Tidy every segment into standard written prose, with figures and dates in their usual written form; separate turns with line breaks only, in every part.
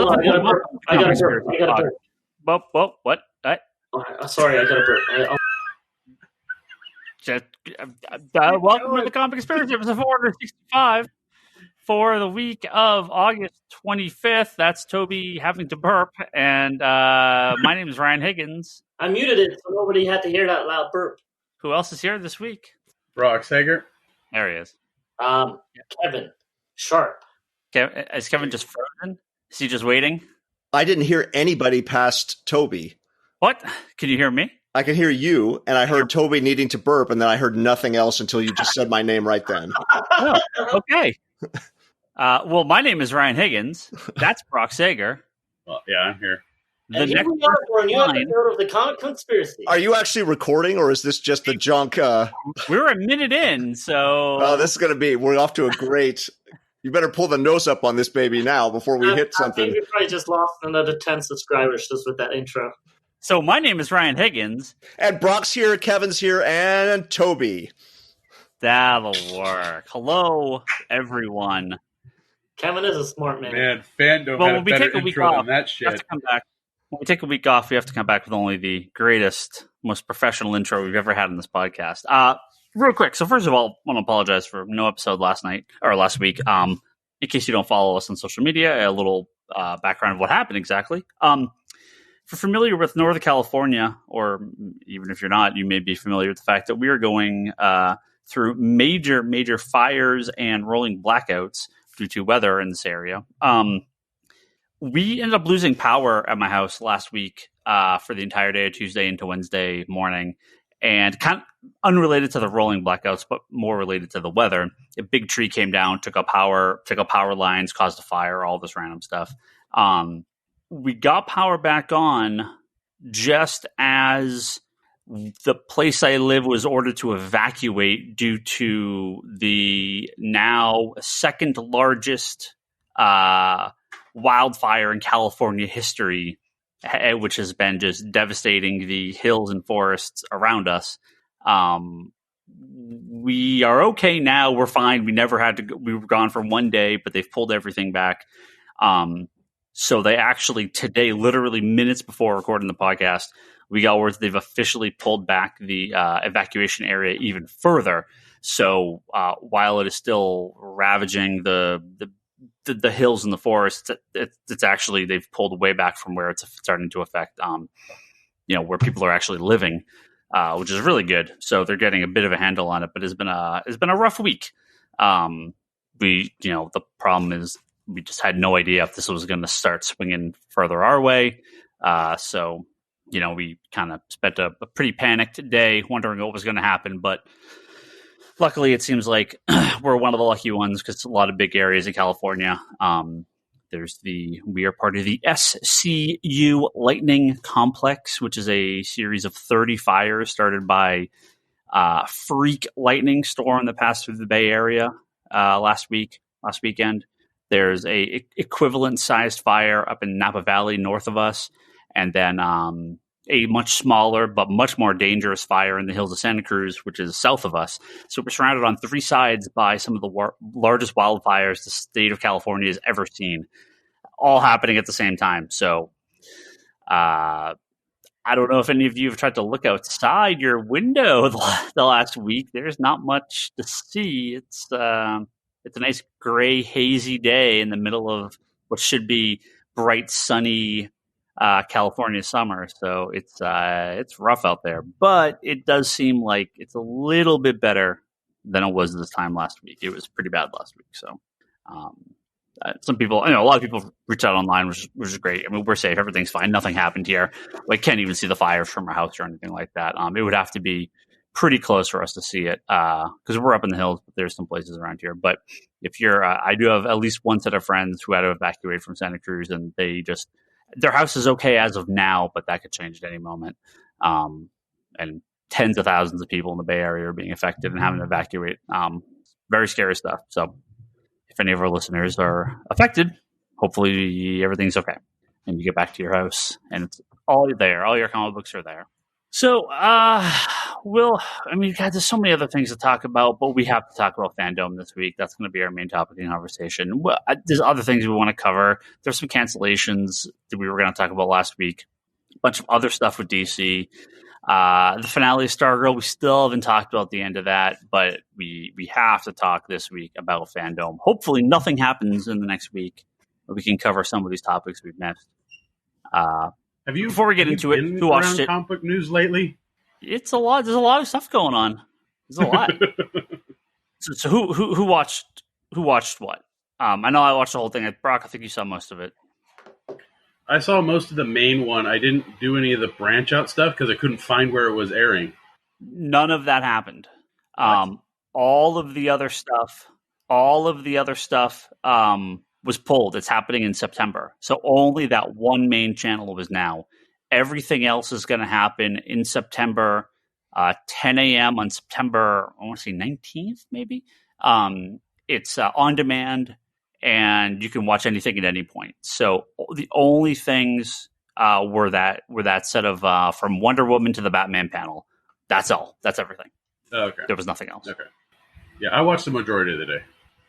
on, I got to burp. I got to burp.
What?
Sorry, I got to burp.
Welcome to the Comic Conspiracy, episode 465 for the week of August 25th. That's Toby having to burp, and my name is Ryan Higgins.
I muted it so nobody had to hear that loud burp.
Who else is here this week?
Brock Sager.
There he is.
Kevin Sharp.
Is Kevin just frozen? Is he just waiting?
I didn't hear anybody past Toby.
What? Can you hear me?
I can hear you, and I heard Toby needing to burp, and then I heard nothing else until you just said my name right then.
Oh, okay. Well, my name is Ryan Higgins. That's Brock Sager.
Well, yeah, I'm here.
And here we are for a new episode of the Comic Conspiracy.
Are you actually recording, or is this just the junk?
We're a minute in, so...
Oh, this is going to be... We're off to a great... You better pull the nose up on this baby now before we hit something.
I think we probably just lost another 10 subscribers just with that intro.
So my name is Ryan Higgins.
And Brock's here, Kevin's here, and Toby.
That'll work. Hello, everyone.
Kevin is a smart man.
Man, FanDome had a better intro than that shit.
We have to come back. When we take a week off, we have to come back with only the greatest, most professional intro we've ever had in this podcast. Real quick. So first of all, I want to apologize for no episode last week. In case you don't follow us on social media, a little background of what happened exactly. If you're familiar with Northern California, or even if you're not, you may be familiar with the fact that we are going through major fires and rolling blackouts due to weather in this area. We ended up losing power at my house last week for the entire day of Tuesday into Wednesday morning. And kind of unrelated to the rolling blackouts, but more related to the weather. A big tree came down, took out power lines, caused a fire, all this random stuff. We got power back on just as the place I live was ordered to evacuate due to the now second largest wildfire in California history, which has been just devastating the hills and forests around us. We are okay now. We're fine. We never had to go. We were gone for one day, but they've pulled everything back. So they actually today, literally minutes before recording the podcast, we got word they've officially pulled back the evacuation area even further. So while it is still ravaging the hills and the forests, it's actually, they've pulled way back from where it's starting to affect, where people are actually living, which is really good. So they're getting a bit of a handle on it, but it's been a rough week. The problem is we just had no idea if this was going to start swinging further our way. So we kind of spent a pretty panicked day wondering what was going to happen, but luckily, it seems like we're one of the lucky ones because it's a lot of big areas in California. We are part of the SCU Lightning Complex, which is a series of 30 fires started by Freak Lightning Storm that passed through the Bay Area last weekend. There's a equivalent sized fire up in Napa Valley north of us, and then a much smaller but much more dangerous fire in the hills of Santa Cruz, which is south of us. So we're surrounded on three sides by some of the largest wildfires the state of California has ever seen, all happening at the same time. So I don't know if any of you have tried to look outside your window the last week. There's not much to see. It's a nice gray, hazy day in the middle of what should be bright, sunny California summer. So it's rough out there, but it does seem like it's a little bit better than it was this time last week. It was pretty bad last week. So some people, a lot of people reach out online, which is great. I mean, we're safe. Everything's fine. Nothing happened here. I can't even see the fires from our house or anything like that. It would have to be pretty close for us to see it because we're up in the hills, but there's some places around here. But if you're, I do have at least one set of friends who had to evacuate from Santa Cruz, and their house is okay as of now, but that could change at any moment. And tens of thousands of people in the Bay Area are being affected and having to evacuate. Very scary stuff. So if any of our listeners are affected, hopefully everything's okay and you get back to your house and it's all there. All your comic books are there. So, God, there's so many other things to talk about, but we have to talk about FanDome this week. That's going to be our main topic in conversation. Well, there's other things we want to cover. There's some cancellations that we were going to talk about last week. A bunch of other stuff with DC. The finale of Stargirl, we still haven't talked about the end of that, but we have to talk this week about FanDome. Hopefully nothing happens in the next week, but we can cover some of these topics we've missed. Before we get into it, who watched it?
Comic book news lately?
It's a lot. There's a lot of stuff going on. There's a lot. so who watched what? I know I watched the whole thing. Brock, I think you saw most of it.
I saw most of the main one. I didn't do any of the branch out stuff because I couldn't find where it was airing.
None of that happened. All of the other stuff was pulled. It's happening in September. So only that one main channel was now. Everything else is going to happen in September, 10 a.m. on September, I want to say 19th, maybe. It's on demand, and you can watch anything at any point. So the only things were that set of from Wonder Woman to the Batman panel. That's all. That's everything.
Oh, okay.
There was nothing else.
Okay. Yeah, I watched the majority of the day.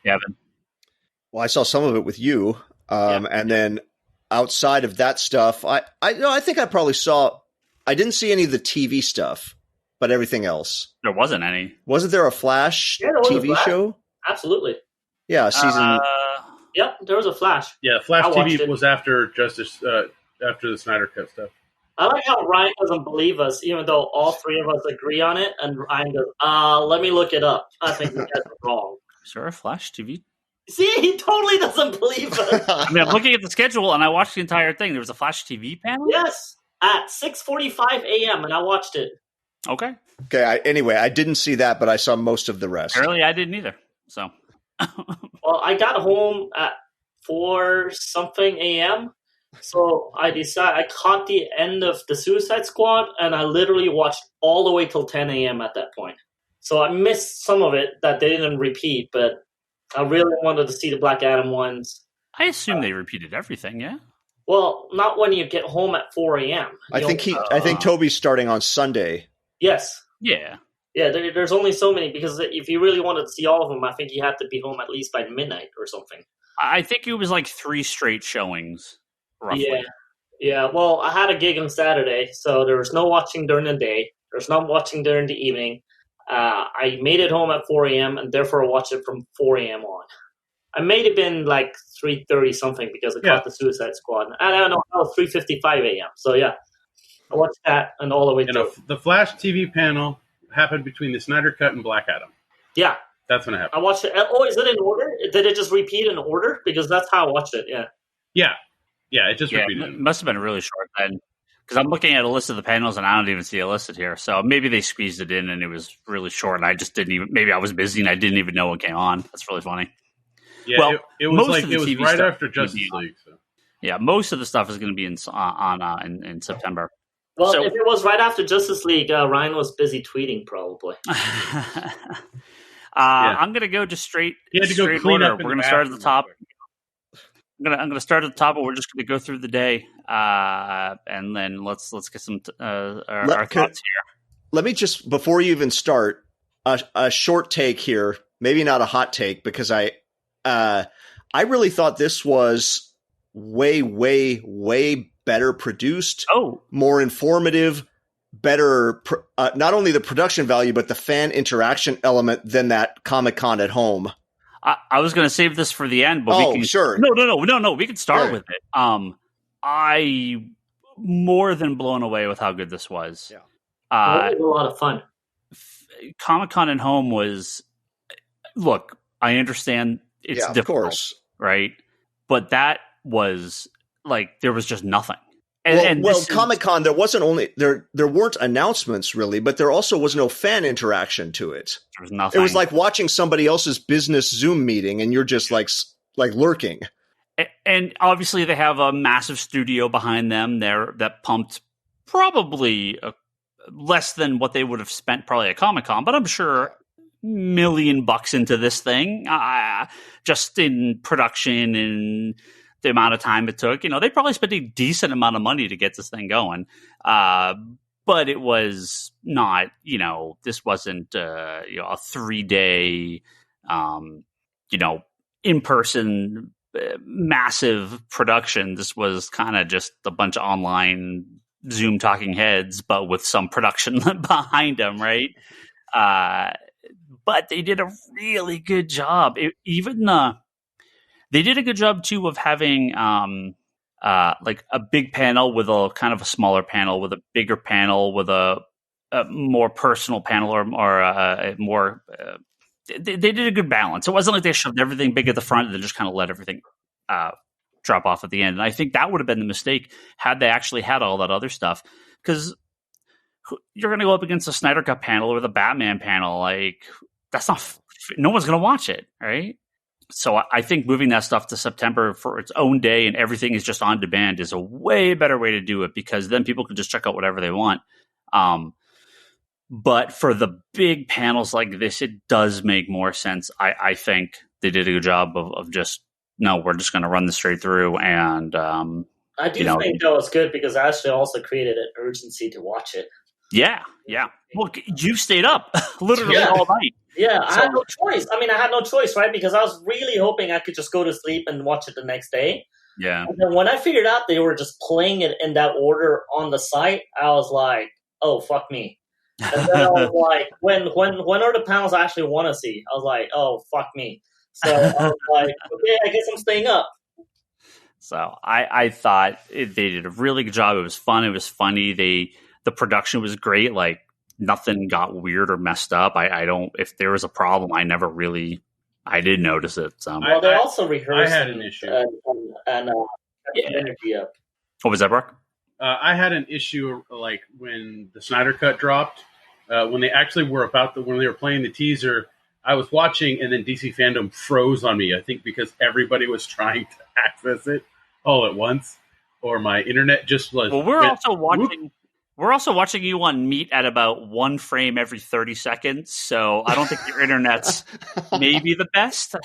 Yeah, Evan.
Well, I saw some of it with you, and then outside of that stuff, I think I probably saw. I didn't see any of the TV stuff, but everything else.
There wasn't any.
Wasn't there a Flash TV show?
Absolutely.
Yeah, season.
Yep, there was a Flash.
Yeah, Flash TV was after Justice, after the Snyder Cut stuff.
I like how Ryan doesn't believe us, even though all three of us agree on it, and Ryan goes, let me look it up. I think you guys are wrong.
Is there a Flash TV?
See, he totally doesn't believe us.
I'm looking at the schedule, and I watched the entire thing. There was a Flash TV panel?
Yes, at 6:45 a.m., and I watched it.
Okay.
Anyway, I didn't see that, but I saw most of the rest.
Apparently, I didn't either. So,
well, I got home at 4-something a.m., so I caught the end of the Suicide Squad, and I literally watched all the way till 10 a.m. at that point. So I missed some of it that they didn't repeat, but I really wanted to see the Black Adam ones.
I assume they repeated everything, yeah?
Well, not when you get home at 4 a.m.
I think Toby's starting on Sunday.
Yes.
Yeah.
Yeah, there's only so many, because if you really wanted to see all of them, I think you had to be home at least by midnight or something.
I think it was like 3 straight showings, roughly.
Yeah. Well, I had a gig on Saturday, so there was no watching during the day. There's no watching during the evening. I made it home at 4 a.m. and therefore I watched it from 4 a.m. on. I may have been like 3:30 something because I caught the Suicide Squad. I don't know, 3:55 a.m. So yeah, I watched that and all the way through.
The Flash TV panel happened between the Snyder Cut and Black Adam.
Yeah.
That's when it happened.
I watched it. Oh, is it in order? Did it just repeat in order? Because that's how I watched it, yeah.
Yeah, it just repeated.
It must have been really short then. Because I'm looking at a list of the panels and I don't even see it listed here. So maybe they squeezed it in and it was really short and I just didn't even, maybe I was busy and I didn't even know what came on. That's really funny.
Yeah, well, it was like, it was right after Justice League. So.
Yeah, most of the stuff is going to be in September.
Well, if it was right after Justice League, Ryan was busy tweeting probably.
I'm going to go just straight order. We're going to start at the top. I'm gonna start at the top, and we're just gonna go through the day, and then let's get some our thoughts here.
Let me just, before you even start, a short take here, maybe not a hot take, because I really thought this was way better produced, more informative, better not only the production value but the fan interaction element than that Comic-Con at home.
I was going to save this for the end, but we can.
Sure.
No. We can start with it. I more than blown away with how good this was.
Yeah. It was a lot of fun.
Comic-Con at home was. Look, I understand it's difficult, of course, right? But that was like there was just nothing.
Comic-Con, there wasn't only there weren't announcements really, but there also was no fan interaction to it.
There was nothing.
It was like watching somebody else's business Zoom meeting, and you're just like lurking.
And obviously, they have a massive studio behind them there that pumped probably less than what they would have spent probably at Comic-Con, but I'm sure $1 million into this thing, just in production and the amount of time it took. They probably spent a decent amount of money to get this thing going. But but it was not, this wasn't, a 3-day, in-person massive production. This was kind of just a bunch of online Zoom talking heads, but with some production behind them, right? But they did a really good job. They did a good job too of having like a big panel with a kind of a smaller panel with a bigger panel with a more personal panel or a more. They did a good balance. It wasn't like they shoved everything big at the front and then just kind of let everything drop off at the end. And I think that would have been the mistake had they actually had all that other stuff, because you're going to go up against a Snyder Cut panel or the Batman panel. Like, that's not. No one's going to watch it, right? So I think moving that stuff to September for its own day and everything is just on demand is a way better way to do it, because then people can just check out whatever they want. But for the big panels like this, it does make more sense. I think they did a good job of just, no, we're just going to run this straight through. And
I do think that was good, because I actually also created an urgency to watch it.
Yeah. Well, you stayed up literally all night.
Yeah, I had no choice. I mean, I had no choice, right? Because I was really hoping I could just go to sleep and watch it the next day.
Yeah.
And then when I figured out they were just playing it in that order on the site, I was like, oh, fuck me. And then I was like, when are the panels I actually want to see? I was like, oh, fuck me. So I was like, okay, I guess I'm staying up.
So I thought they did a really good job. It was fun. It was funny. The production was great. Like, nothing got weird or messed up. If there was a problem, I didn't notice it. So.
Well, they also rehearsed.
I had an issue.
Energy up.
What was that, Brock?
I had an issue like when the Snyder Cut dropped. When they actually were when they were playing the teaser, I was watching, and then DC FanDome froze on me. I think because everybody was trying to access it all at once, or my internet just was.
Well, we're also watching. We're also watching you on Meet at about 1 frame every 30 seconds, so I don't think your internet's maybe the best.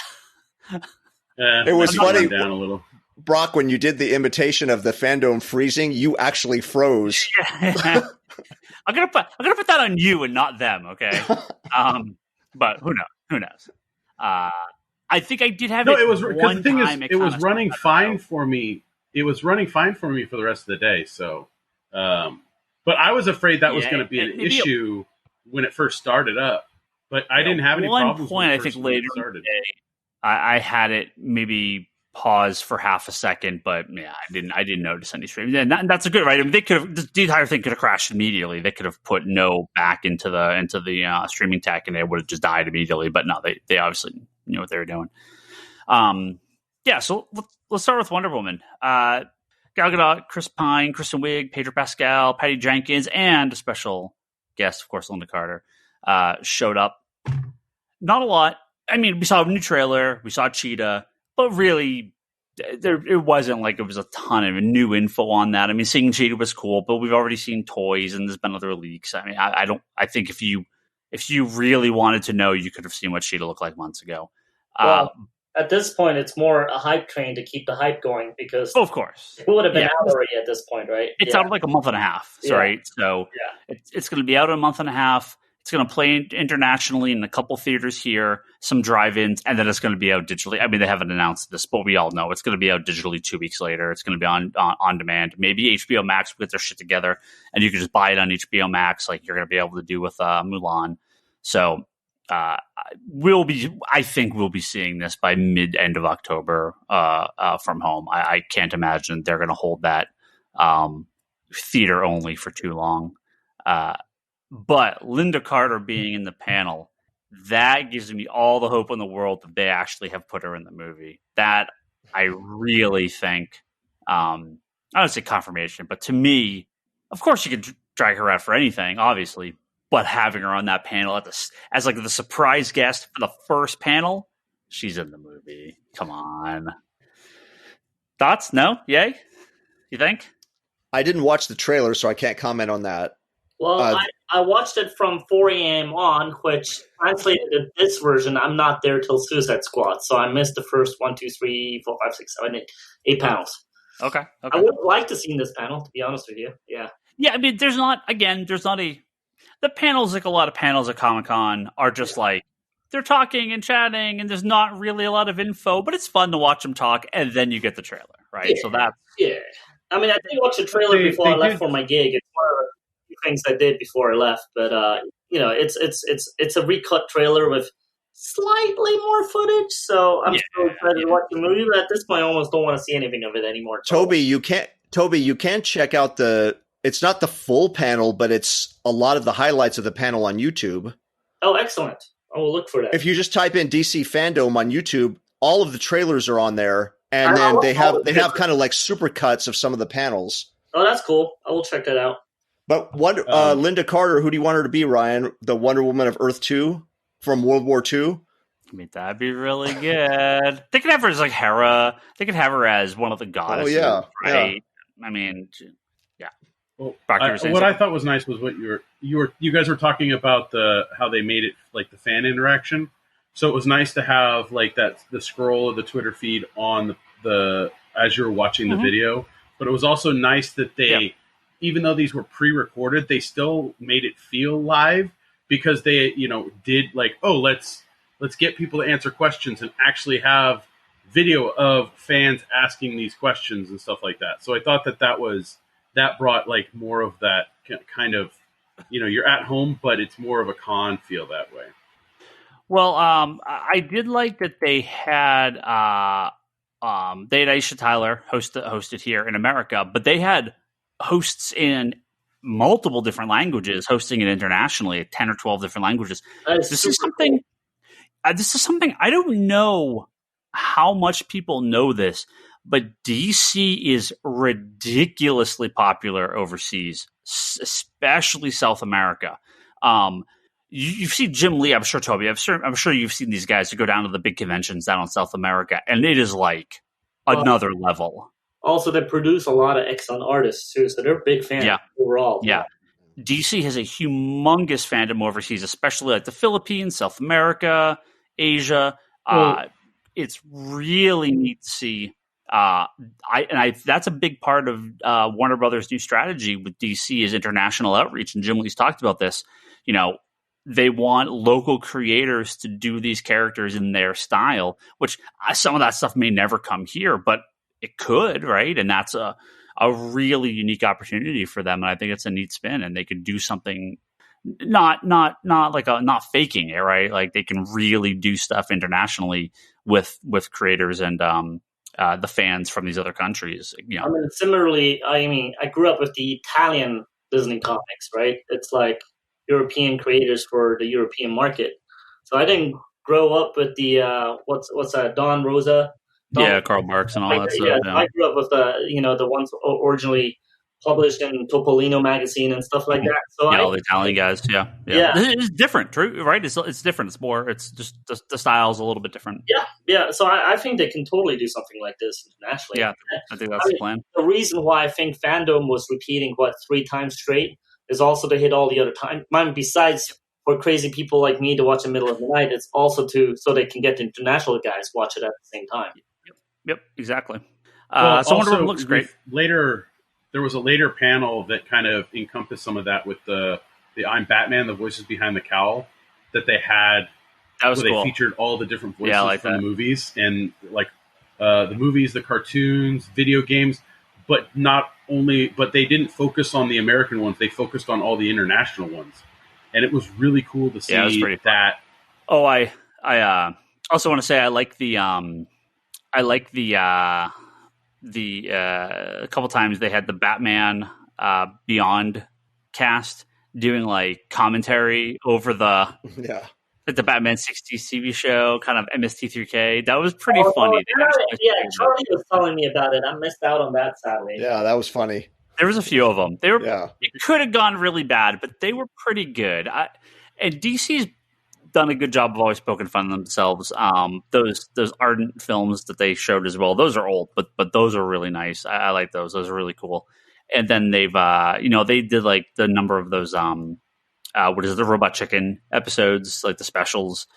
It was funny,
down a little.
Brock, when you did the imitation of the FanDome freezing, you actually froze.
Yeah. I'm gonna put that on you and not them, okay? But who knows? I think I did have
it was because the thing is, it was running fine for me. It was running fine for me for the rest of the day. So. But I was afraid that was going to be an issue when it first started up. But I didn't have any problems.
One point, I think later in the day, I had it maybe pause for half a second, but yeah, I didn't notice any stream. And that's a good, right? I mean, they could have, the entire thing could have crashed immediately. They could have put no back into the streaming tech, and it would have just died immediately. But no, they obviously knew what they were doing. So let's start with Wonder Woman. Gal Gadot, Chris Pine, Kristen Wiig, Pedro Pascal, Patty Jenkins, and a special guest, of course, Linda Carter, showed up. Not a lot. I mean, we saw a new trailer, we saw Cheetah, but really, it wasn't like it was a ton of new info on that. I mean, seeing Cheetah was cool, but we've already seen toys, and there's been other leaks. I mean, I think if you really wanted to know, you could have seen what Cheetah looked like months ago.
Well, at this point, it's more a hype train to keep the hype going, because
of course
it would have been out already at this point, right?
It's out in like a month and a half, right? So it's going to be out in a month and a half. It's going to play internationally in a couple theaters here, some drive-ins, and then it's going to be out digitally. I mean, they haven't announced this, but we all know it's going to be out digitally 2 weeks later. It's going to be on demand. Maybe HBO Max will get their shit together, and you can just buy it on HBO Max, like you're going to be able to do with Mulan. So. I think we'll be seeing this by end of October from home. I can't imagine they're going to hold that theater only for too long. But Linda Carter being in the panel, that gives me all the hope in the world that they actually have put her in the movie. That I really think, I don't say confirmation, but to me, of course you could drag her out for anything, obviously. But having her on that panel as like the surprise guest for the first panel, she's in the movie. Come on. Thoughts? No? Yay? You think?
I didn't watch the trailer, so I can't comment on that.
Well, I watched it from 4 a.m. on, which translated to this version. I'm not there till Suicide Squad, so I missed the first 1, 2, 3, 4, 5, 6, 7, 8 panels.
Okay.
I would like to see this panel, to be honest with you. Yeah.
Yeah, I mean, there's not the panels, like a lot of panels at Comic-Con, are just like, they're talking and chatting, and there's not really a lot of info, but it's fun to watch them talk, and then you get the trailer, right?
Yeah.
So that's...
Yeah. I mean, I did watch the trailer before I left for my gig. It's one of the things I did before I left, but it's a recut trailer with slightly more footage, so I'm still excited to watch the movie, but at this point I almost don't want to see anything of it anymore.
Toby, you can check out it's not the full panel, but it's a lot of the highlights of the panel on YouTube.
Oh, excellent. I will look for that.
If you just type in DC FanDome on YouTube, all of the trailers are on there, and then they have kind of like super cuts of some of the panels.
Oh, that's cool. I will check that out.
But Linda Carter, who do you want her to be, Ryan? The Wonder Woman of Earth 2 from World War II?
I mean, that'd be really good. They could have her as like Hera. They could have her as one of the goddesses.
Oh, yeah.
Right?
Yeah.
I mean, yeah.
Well, what I thought was nice was what you guys were talking about, how they made it like the fan interaction. So it was nice to have like the scroll of the Twitter feed on the as you're watching the video. But it was also nice that they, even though these were pre-recorded, they still made it feel live, because they did like, oh, let's get people to answer questions and actually have video of fans asking these questions and stuff like that. So I thought that brought like more of that kind of, you're at home, but it's more of a con feel that way.
Well, I did like that they had Aisha Tyler hosted here in America, but they had hosts in multiple different languages hosting it internationally, 10 or 12 different languages. This is something I don't know how much people know this, but DC is ridiculously popular overseas, especially South America. You've seen Jim Lee, I'm sure, Toby. I'm sure you've seen these guys who go down to the big conventions down in South America, and it is like another level.
Also, they produce a lot of excellent artists too, so they're big fans overall.
Yeah. DC has a humongous fandom overseas, especially like the Philippines, South America, Asia. It's really neat to see. That's a big part of Warner Brothers' new strategy with DC is international outreach, and Jim Lee's talked about this. They want local creators to do these characters in their style, which some of that stuff may never come here, but it could, right? And that's a really unique opportunity for them. And I think it's a neat spin, and they could do something not faking it, right? Like they can really do stuff internationally with creators and the fans from these other countries.
I mean, similarly, I grew up with the Italian Disney comics, right? It's like European creators for the European market. So I didn't grow up with the what's that, Don Rosa?
Karl Marx and all that stuff. Yeah.
I grew up with the ones originally published in Topolino magazine and stuff like that. So
all the Italian guys. Yeah. It's different, true, right? It's different. It's more. It's just the style's a little bit different.
Yeah. So I think they can totally do something like this internationally.
Yeah, I think that's the plan.
The reason why I think FanDome was repeating 3 times straight is also to hit all the other time. Besides for crazy people like me to watch in the middle of the night, it's also so they can get the international guys watch it at the same time.
Yep, exactly.
So
Wonder Woman looks great.
Later, there was a later panel that kind of encompassed some of that with the I'm Batman, the voices behind the cowl that they had.
That was cool.
They featured all the different voices from the movies and like the movies, the cartoons, video games, but they didn't focus on the American ones. They focused on all the international ones, and it was really cool to see that.
Oh, I also want to say I like the a couple times they had the Batman Beyond cast doing like commentary over the Batman 60s TV show, kind of MST3K. That was pretty funny.
Charlie was telling me about it. I missed out on that, sadly.
Yeah, that was funny.
There was a few of them. It could have gone really bad, but they were pretty good. And DC's done a good job of always poking fun at themselves. Those Ardent films that they showed as well, those are old, but those are really nice. I like those. Those are really cool. And then they've they did like the number of those the Robot Chicken episodes, like the specials,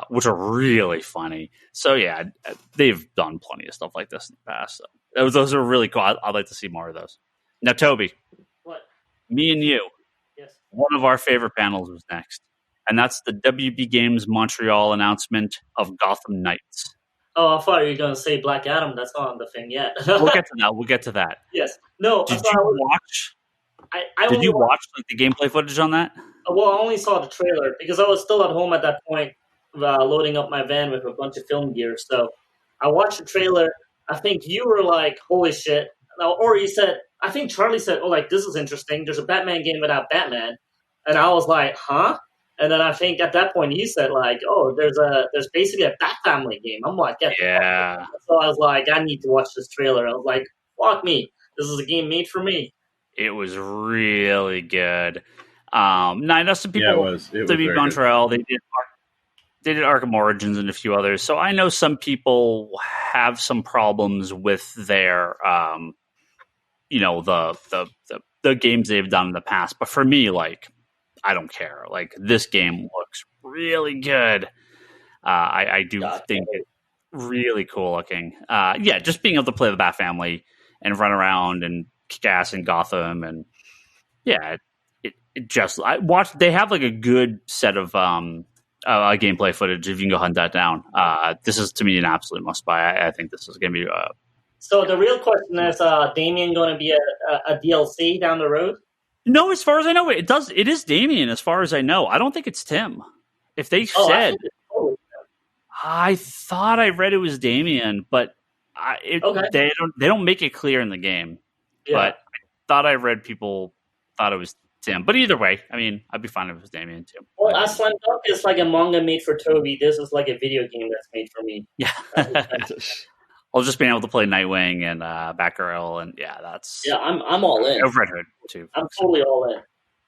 which are really funny. So yeah, they've done plenty of stuff like this in the past. So those are really cool. I'd like to see more of those. Now, Toby,
what?
me and you,
Yes.
one of our favorite panels was next. And that's the WB Games Montreal announcement of Gotham Knights.
Oh, I thought you were going to say Black Adam. That's not on the thing yet.
We'll get to that.
Yes. No,
Did you watch? Did you watch the gameplay footage on that?
Well, I only saw the trailer because I was still at home at that point, loading up my van with a bunch of film gear. So I watched the trailer. I think you were like, "Holy shit!" Or you said, I think Charlie said, "Oh, like this is interesting. There's a Batman game without Batman," and I was like, "Huh?" And then I think at that point you said like, "Oh, there's basically a Bat Family game." I'm like,
yeah.
So I was like, I need to watch this trailer. I was like, fuck me, this is a game made for me.
It was really good. Now I know some people.
Yeah, it was. It was very
Montreal. Good. They did Arkham Origins and a few others. So I know some people have some problems with their, the games they've done in the past. But for me, like, I don't care. Like, this game looks really good. I do think it's really cool looking. Just being able to play the Bat Family and run around and kick ass in Gotham, and I watched. They have like a good set of gameplay footage. If you can go hunt that down, this is to me an absolute must buy. I think this is going to be.
So the real question is, Damien going to be a DLC down the road?
No, as far as I know, it is Damien. As far as I know, I don't think it's Tim. If they said, I thought I read it was Damien, but they don't make it clear in the game. Yeah. But I thought I read people thought it was Tim. But either way, I mean, I'd be fine if it was Damien too.
Well, Aslan Dunk is like a manga made for Toby. This is like a video game that's made for me.
Yeah. I'll just being able to play Nightwing and Batgirl, and that's
I'm all in.
Red Hood too.
I'm totally all in.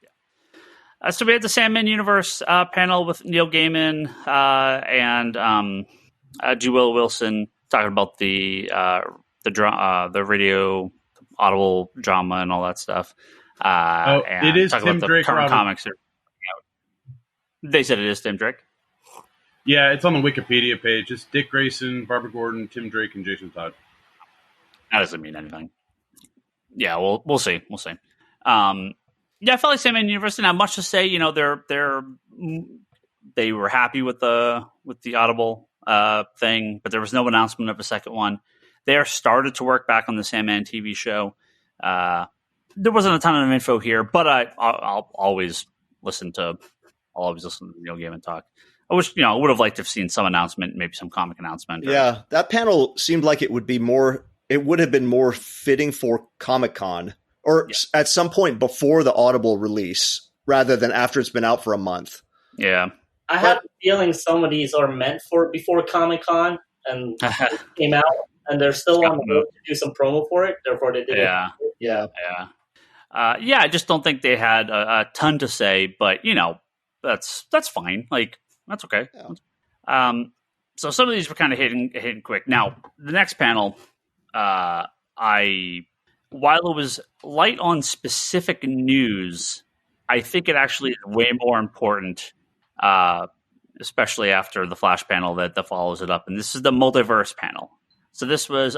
Yeah. So we had the Sandman Universe panel with Neil Gaiman and G. Will Wilson talking about the radio Audible drama and all that stuff. And
it is Tim Drake.
Current comics are out. They said it is Tim Drake.
Yeah, it's on the Wikipedia page. It's Dick Grayson, Barbara Gordon, Tim Drake, and Jason Todd.
That doesn't mean anything. Yeah, we'll see. We'll see. I felt like Sandman Universe didn't have much to say. You know, they were happy with the Audible thing, but there was no announcement of a second one. They started to work back on the Sandman TV show. There wasn't a ton of info here, but I'll always listen to Neil Gaiman talk. I wish, I would have liked to have seen some announcement, maybe some comic announcement.
Yeah, that panel seemed like it would have been more fitting for Comic-Con or at some point before the Audible release rather than after it's been out for a month.
Yeah.
I have a feeling some of these are meant for before Comic-Con and came out, and they're still on the road to do some promo for it. Therefore, they did it.
Yeah. I just don't think they had a ton to say, but, that's fine. Like, that's okay. Yeah. So some of these were kind of hitting quick. Now, the next panel, while it was light on specific news, I think it actually is way more important, especially after the Flash panel that follows it up. And this is the multiverse panel. So this was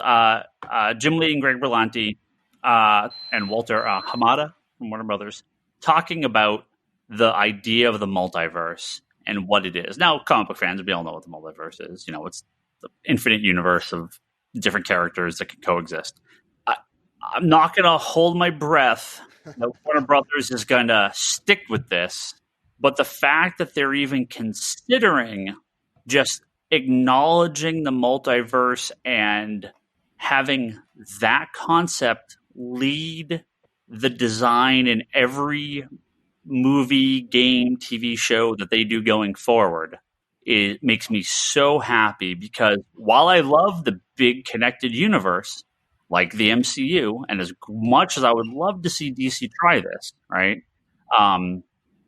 Jim Lee and Greg Berlanti and Walter Hamada from Warner Brothers talking about the idea of the multiverse and what it is. Now, comic book fans, we all know what the multiverse is. It's the infinite universe of different characters that can coexist. I'm not going to hold my breath that Warner Brothers is going to stick with this, but the fact that they're even considering just acknowledging the multiverse and having that concept lead the design in every movie, game, TV show that they do going forward, it makes me so happy, because while I love the big connected universe like the MCU, and as much as I would love to see DC try this, right?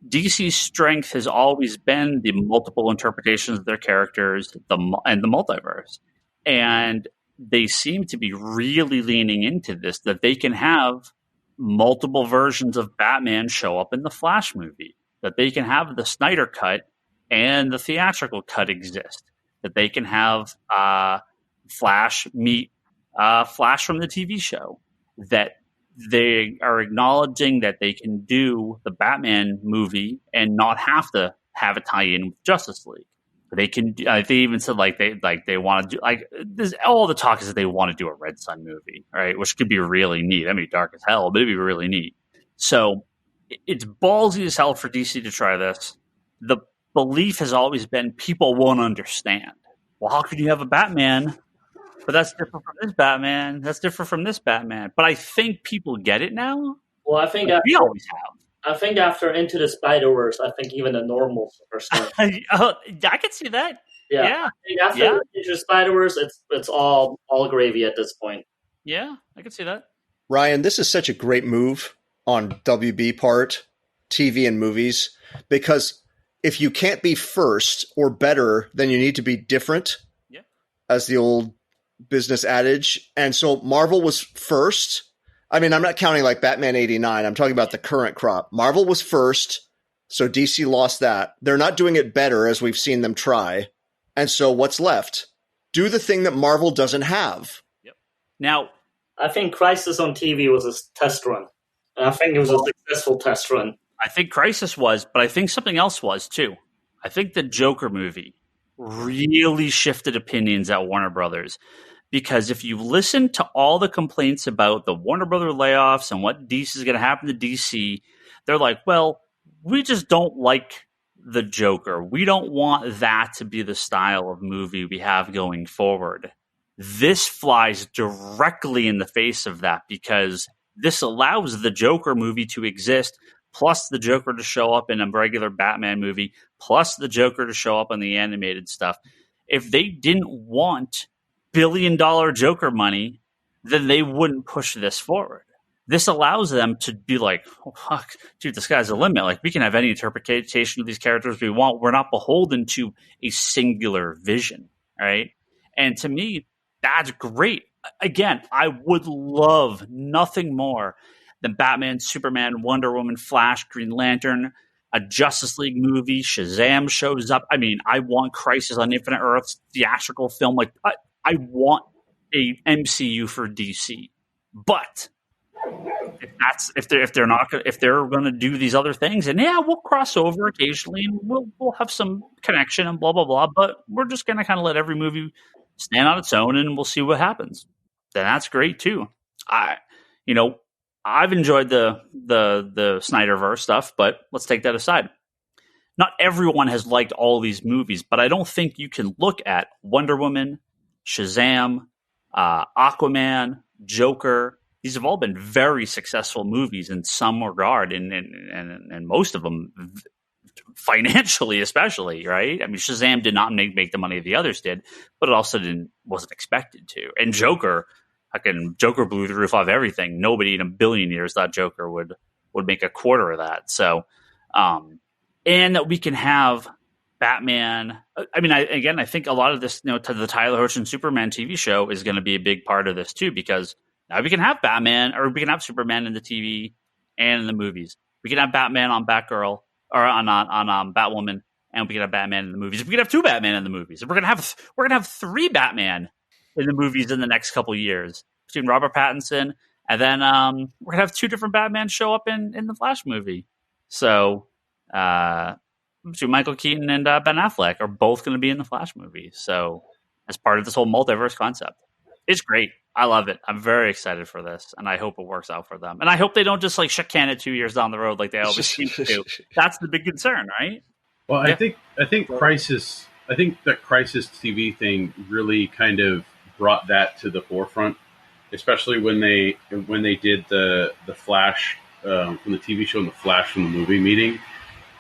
DC's strength has always been the multiple interpretations of their characters and the multiverse. And they seem to be really leaning into this, that they can have multiple versions of Batman show up in the Flash movie, that they can have the Snyder cut and the theatrical cut exist, that they can have Flash meet Flash from the TV show, that they are acknowledging that they can do the Batman movie and not have to have a tie-in with Justice League. They can. They even said they want to do all the talk is that they want to do a Red Sun movie, right? Which could be really neat. I mean, dark as hell, but it'd be really neat. So it's ballsy as hell for DC to try this. The belief has always been people won't understand. Well, how could you have a Batman? But that's different from this Batman. That's different from this Batman. But I think people get it now.
Well, I think
we always have.
I think after Into the Spider-Verse, I think even the normals are starting.
I can see that. Yeah.
I think after Into the Spider-Verse, it's all gravy at this point.
Yeah, I can see that.
Ryan, this is such a great move on WB part, TV and movies, because if you can't be first or better, then you need to be different, as the old business adage. And so Marvel was first. I mean, I'm not counting like Batman 89. I'm talking about the current crop. Marvel was first, so DC lost that. They're not doing it better, as we've seen them try. And so what's left? Do the thing that Marvel doesn't have.
Yep. Now,
I think Crisis on TV was a test run. And I think it was a successful test run.
I think Crisis was, but I think something else was too. I think the Joker movie really shifted opinions at Warner Brothers. Because if you listen to all the complaints about the Warner Brothers layoffs and what DC is going to happen to DC, they're like, well, we just don't like the Joker. We don't want that to be the style of movie we have going forward. This flies directly in the face of that because this allows the Joker movie to exist, plus the Joker to show up in a regular Batman movie, plus the Joker to show up in the animated stuff. If they didn't want billion-dollar Joker money, then they wouldn't push this forward. This allows them to be like, oh, fuck, dude, the sky's the limit. Like, we can have any interpretation of these characters we want. We're not beholden to a singular vision, right? And to me, that's great. Again, I would love nothing more than Batman, Superman, Wonder Woman, Flash, Green Lantern, a Justice League movie, Shazam shows up. I mean, I want Crisis on Infinite Earths theatrical film. Like, I want a MCU for DC, but if they're going to do these other things, and we'll cross over occasionally, and we'll have some connection and blah blah blah. But we're just going to kind of let every movie stand on its own, and we'll see what happens. Then that's great too. I've enjoyed the Snyderverse stuff, but let's take that aside. Not everyone has liked all these movies, but I don't think you can look at Wonder Woman, Shazam, Aquaman, Joker. These have all been very successful movies in some regard, and most of them financially, especially, right? I mean, Shazam did not make the money the others did, but it also wasn't expected to. And Joker blew the roof off everything. Nobody in a billion years thought Joker would make a quarter of that. So, and that we can have Batman. I mean, I think a lot of this, the Tyler Hoechlin Superman TV show is going to be a big part of this too, because now we can have Batman, or we can have Superman in the TV and in the movies. We can have Batman on Batgirl or on Batwoman, and we can have Batman in the movies. We can have two Batman in the movies. We're gonna have three Batman in the movies in the next couple of years between Robert Pattinson, and then we're gonna have two different Batman show up in the Flash movie. So between Michael Keaton and Ben Affleck are both going to be in the Flash movie. So as part of this whole multiverse concept, it's great. I love it. I'm very excited for this, and I hope it works out for them. And I hope they don't just like shit can it 2 years down the road like they always seem to do. That's the big concern, right?
Well, yeah. I think Crisis. I think that Crisis TV thing really kind of brought that to the forefront, especially when they did the Flash from the TV show and the Flash from the movie meeting.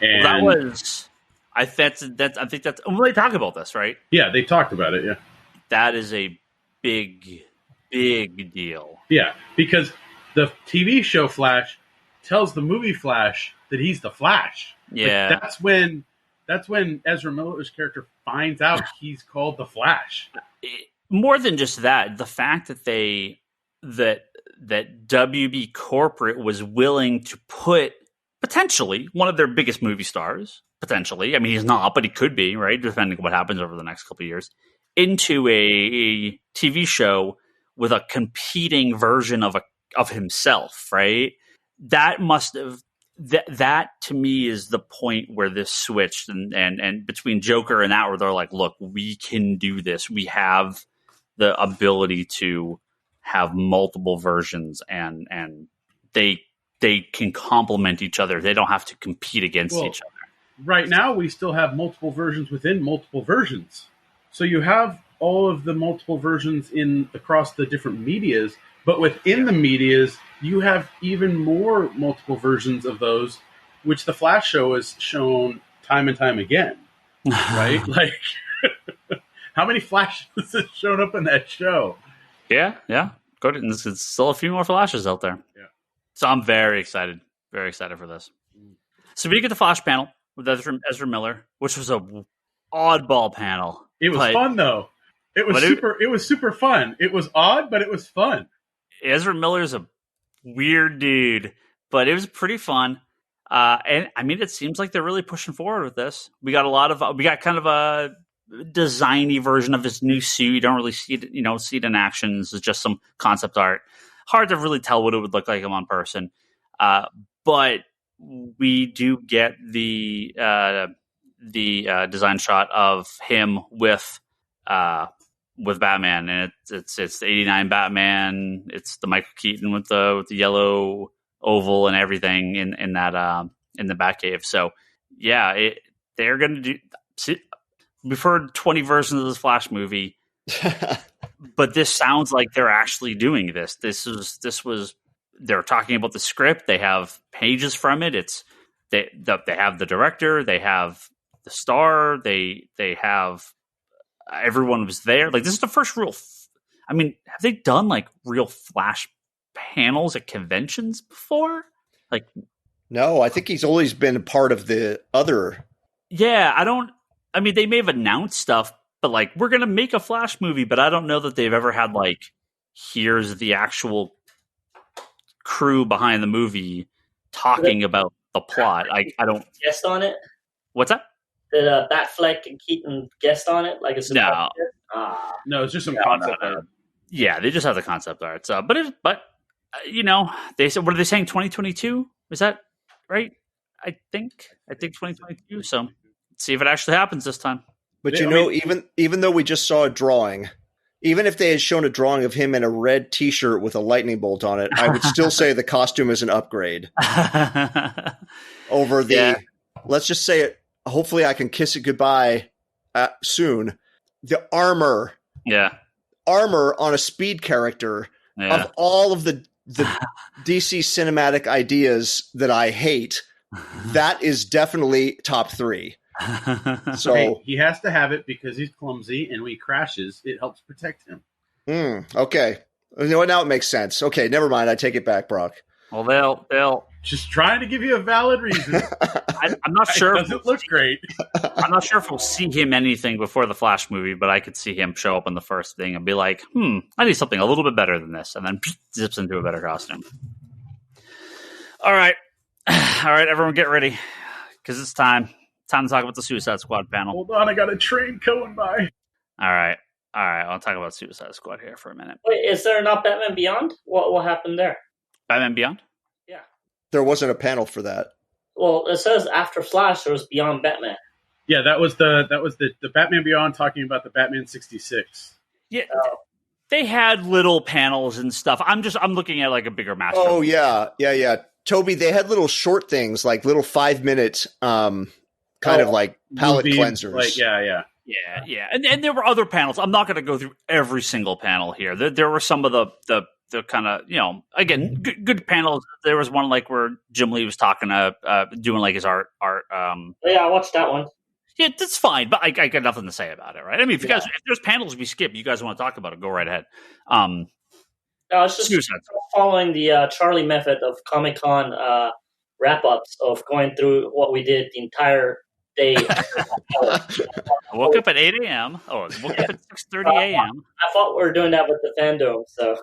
And
that was, I think that's. Well, they talk about this, right?
Yeah, they talked about it. Yeah,
that is a big deal.
Yeah, because the TV show Flash tells the movie Flash that he's the Flash.
Yeah,
like, that's when Ezra Miller's character finds out he's called the Flash.
More than just that, the fact that that WB Corporate was willing to put potentially one of their biggest movie stars, potentially, I mean, he's not, but he could be, right, depending on what happens over the next couple of years, into a TV show with a competing version of a of himself, right? That must have that to me is the point where this switched, and between Joker and that, where they're like, look, we can do this. We have the ability to have multiple versions, and they can complement each other. They don't have to compete against each other.
Right now, we still have multiple versions within multiple versions. So you have all of the multiple versions across the different medias, but within the medias, you have even more multiple versions of those, which the Flash show has shown time and time again. Right? Like, how many Flashes have shown up in that show?
Yeah. Good. And there's still a few more Flashes out there.
Yeah.
So I'm very excited for this. So we get the Flash panel with Ezra Miller, which was a oddball panel.
It was fun though. It was super fun. It was odd, but it was fun.
Ezra Miller's a weird dude, but it was pretty fun. And I mean, it seems like they're really pushing forward with this. We got kind of a designy version of his new suit. You don't really see it in action. This is just some concept art. Hard to really tell what it would look like on person. But we do get the design shot of him with Batman, and it's the '89 Batman. It's the Michael Keaton with the yellow oval and everything in that in the Batcave. So yeah, they're going to do. We've heard 20 versions of this Flash movie, but this sounds like they're actually doing this. This was they're talking about the script. They have pages from it. They have the director. They have the star. They have everyone was there. Like, this is the first real. I mean, have they done like real Flash panels at conventions before? Like,
no, I think he's always been a part of the other.
Yeah, I mean, they may have announced stuff, but like, we're going to make a Flash movie, but I don't know that they've ever had like, here's the actual crew behind the movie talking about the plot. I don't
guest on it.
What's that?
Did Batfleck and Keaton guest on it? Like, it's
no, it's just some concept art.
Yeah, they just have the concept art. So, but they said, what are they saying? 2022? Is that right? I think 2022. So, let's see if it actually happens this time.
But even though we just saw a drawing, even if they had shown a drawing of him in a red T-shirt with a lightning bolt on it, I would still say the costume is an upgrade over the. Yeah. Let's just say it. Hopefully, I can kiss it goodbye soon. The armor, armor on a Speed character of all of the DC cinematic ideas that I hate. That is definitely top 3. So
hey, he has to have it because he's clumsy, and when he crashes, it helps protect him.
Okay, now it makes sense. Okay, never mind. I take it back, Brock.
Well, they'll
just trying to give you a valid reason.
I'm not sure.
It doesn't look great.
I'm not sure if we'll see him anything before the Flash movie, but I could see him show up in the first thing and be like, I need something a little bit better than this, and then zips into a better costume. All right, everyone, get ready because it's time. Time to talk about the Suicide Squad panel.
Hold on, I got a train going by.
All right. I'll talk about Suicide Squad here for a minute.
Wait, is there not Batman Beyond? What happened there?
Batman Beyond?
Yeah.
There wasn't a panel for that.
Well, it says after Flash, there was Beyond Batman.
Yeah, that was the Batman Beyond talking about the Batman 66.
Yeah. They had little panels and stuff. I'm looking at like a bigger master.
Oh yeah. Toby, they had little short things, like little 5-minute kind of like palette cleansers.
Like, yeah.
And there were other panels. I'm not going to go through every single panel here. There were some of the kind of, again, good panels. There was one like where Jim Lee was talking doing like his art.
Yeah, I watched that one.
Yeah, that's fine, but I got nothing to say about it, right? I mean, if there's panels we skip, you guys want to talk about it, go right ahead.
No, it's just following the Charlie method of Comic-Con wrap-ups of going through what we did the entire day.
I woke up at 8 a.m. Oh, woke up at 6:30 a.m.
I thought we were doing that with the FanDome, so.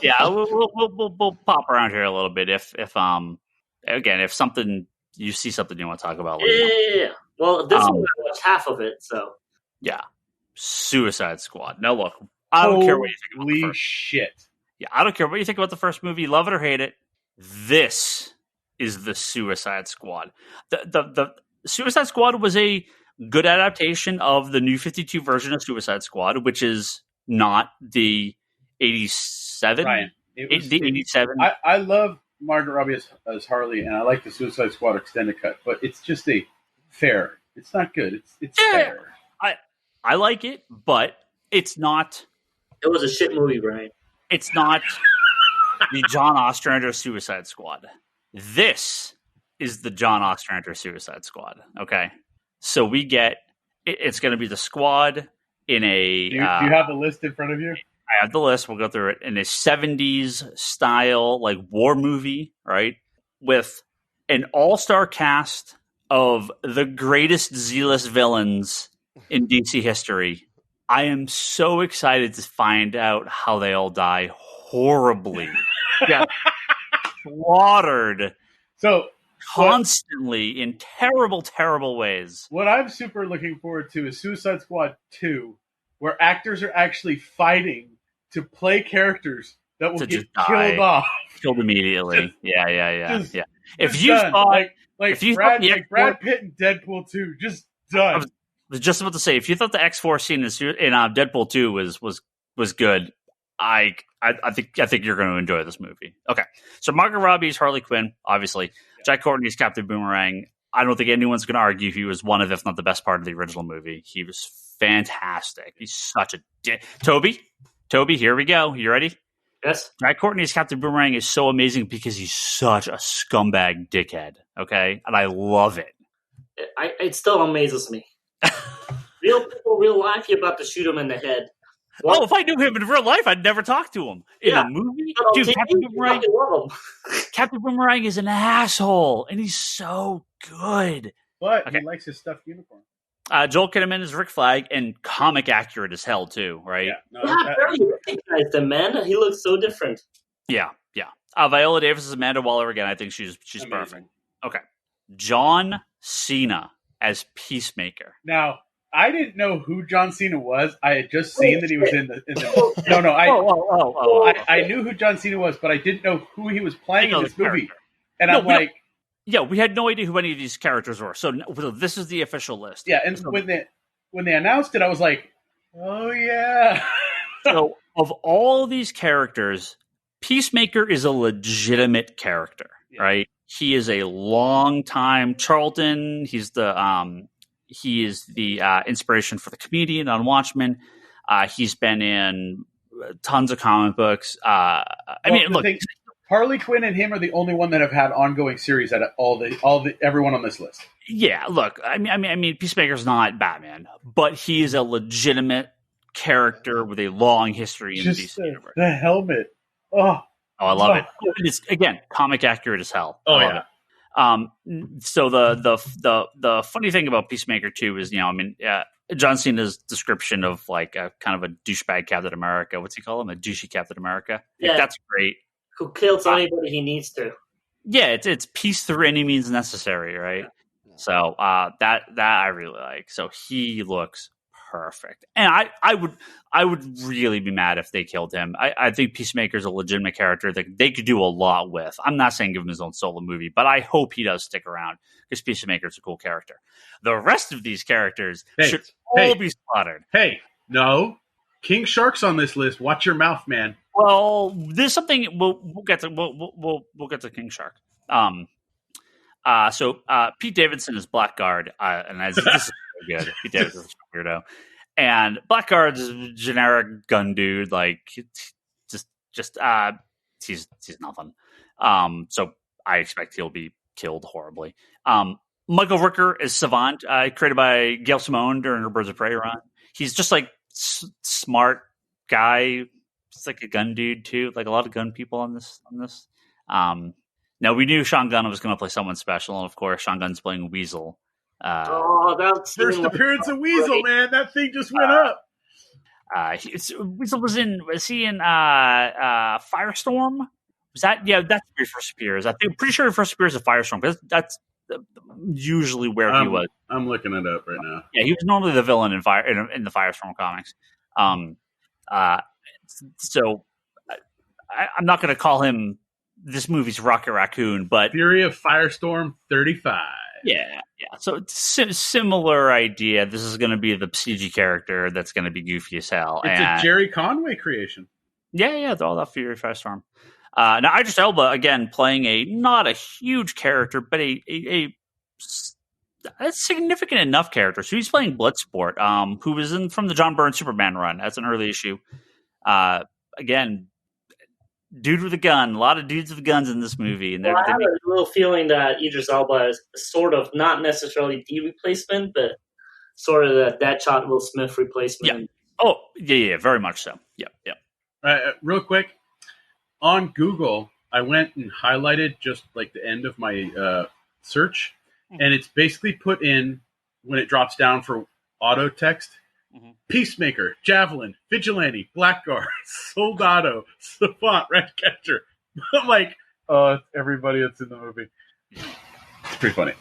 Yeah, we'll pop around here a little bit if something you see something you want to talk about.
Yeah. Well, this one I watched half of it, so.
Yeah, Suicide Squad. Now look, I don't care what you think about the first.
Shit.
Yeah, I don't care what you think about the first movie, love it or hate it. This is the Suicide Squad. The Suicide Squad was a good adaptation of the New 52 version of Suicide Squad, which is not the 87.
Ryan,
the 87.
I love Margaret Robbie as Harley, and I like the Suicide Squad extended cut, but it's just a fair. It's not good. It's fair.
I like it, but it's not.
It was a shit movie, Brian.
It's not the John Ostrander Suicide Squad. This is the John Ostrander Suicide Squad. Okay, so we get it's going to be the squad in a.
Do you have the list in front of you?
I have the list. We'll go through it in a 70s style, like war movie, right? With an all-star cast of the greatest Z-list villains in DC history. I am so excited to find out how they all die horribly. Yeah. Slaughtered.
So
constantly in terrible, terrible ways.
What I'm super looking forward to is Suicide Squad 2, where actors are actually fighting to play characters that will get killed off.
Killed immediately. Yeah. If
Just
you
done.
thought
Brad Pitt in Deadpool 2, just done.
I was just about to say, if you thought the X-Force scene in Deadpool 2 was good, I think you're going to enjoy this movie. Okay, so Margot Robbie's Harley Quinn, obviously. Yeah. Jack Courtney's Captain Boomerang. I don't think anyone's going to argue he was one of, if not the best part of the original movie. He was fantastic. He's such a Toby, here we go. You ready?
Yes.
Jack Courtney's Captain Boomerang is so amazing because he's such a scumbag dickhead. Okay, and I love it.
It still amazes me. Real people, real life, you're about to shoot him in the head.
What? Oh, if I knew him in real life, I'd never talk to him. In a movie? Dude, Captain Boomerang is an asshole, and he's so good.
But he likes his stuffed uniform.
Joel Kinnaman is Rick Flag, and comic accurate as hell, too, right?
I barely recognized him, man. He looks so different.
Yeah. Viola Davis is Amanda Waller again. I think she's perfect. Okay. John Cena as Peacemaker.
Now, I didn't know who John Cena was. I had just seen that he was in the I knew who John Cena was, but I didn't know who he was playing in this movie. And I'm like,
we had no idea who any of these characters were. So this is the official list.
Yeah, and when they announced it, I was like, oh yeah.
So of all these characters, Peacemaker is a legitimate character, right? He is a long time Charlton. He is the inspiration for the comedian on Watchmen. He's been in tons of comic books. Look,
Harley Quinn and him are the only one that have had ongoing series out of everyone on this list.
Yeah, look, I mean, Peacemaker's not Batman, but he is a legitimate character with a long history in the DC universe.
The helmet. Oh,
I love it. It's again comic accurate as hell.
Oh yeah.
So the funny thing about Peacemaker 2 is, John Cena's description of like a kind of a douchebag Captain America. What's he call him? A douchey Captain America.
Yeah,
that's great.
Who kills anybody he needs to. Yeah,
it's peace through any means necessary, right? Yeah. So that I really like. So he looks perfect, and I would really be mad if they killed him. I think Peacemaker's a legitimate character that they could do a lot with. I'm not saying give him his own solo movie, but I hope he does stick around because Peacemaker's a cool character. The rest of these characters should all be slaughtered.
Hey, no, King Shark's on this list. Watch your mouth, man.
Well, there's something we'll get to. We'll get to King Shark. So Pete Davidson is Blackguard, and this is so good. Pete Davidson's a weirdo, and Blackguard's a generic gun dude. Like he's nothing. So I expect he'll be killed horribly. Michael Rooker is Savant, created by Gail Simone during her Birds of Prey run. He's just like smart guy. It's like a gun dude too. Like a lot of gun people on this. Now we knew Sean Gunn was going to play someone special, and of course Sean Gunn's playing Weasel.
That's
first appearance of Weasel, man. That thing just went up.
Weasel was he in Firestorm? Was that? Yeah, that's where he first appears. I'm pretty sure he first appears in Firestorm because that's usually where he was.
I'm looking it up right now.
Yeah, he was normally the villain in the Firestorm comics. So I'm not going to call him this movie's Rocket Raccoon, but
Fury of Firestorm 35.
Yeah. So it's similar idea. This is going to be the CG character that's going to be goofy as hell.
It's a Jerry Conway creation.
Yeah, all that Fury Firestorm. Now, Idris Elba, again, playing not a huge character, but a significant enough character. So he's playing Bloodsport, who was from the John Byrne Superman run as an early issue. Again, dude with a gun. A lot of dudes with guns in this movie. And
I have a little feeling that Idris Elba is sort of not necessarily the replacement, but sort of the Deadshot Will Smith replacement.
Yeah. Oh, yeah, very much so. Yep.
Real quick, on Google, I went and highlighted just like the end of my search, and it's basically put in, when it drops down for auto text, Peacemaker, Javelin, Vigilante, Blackguard, Soldado, Savant, Ratcatcher. I'm like, oh, it's everybody that's in the movie. It's pretty funny.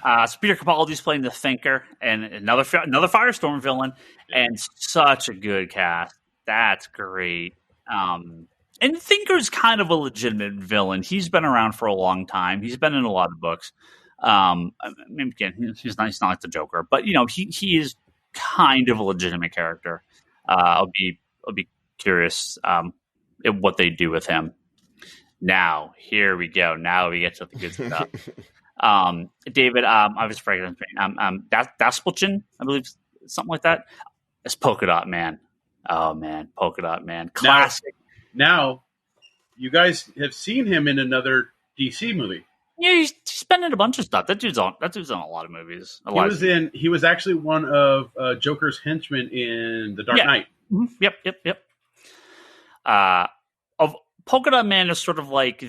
So Peter Capaldi's playing the Thinker, and another Firestorm villain, and such a good cast. That's great. And Thinker's kind of a legitimate villain. He's been around for a long time. He's been in a lot of books. Again, he's not like the Joker, but he is kind of a legitimate character. I'll be curious at what they do with him. Now, here we go. Now we get to the good stuff. David, I was forgetting his name. Daspelchin, I believe, something like that. It's Polka Dot Man. Oh man, Polka Dot Man, classic.
Now, you guys have seen him in another DC movie.
Yeah, he's been in a bunch of stuff. That dude's on a lot of movies.
He was actually one of Joker's henchmen in The Dark Knight.
Mm-hmm. Yep. Of Polka Dot Man is sort of like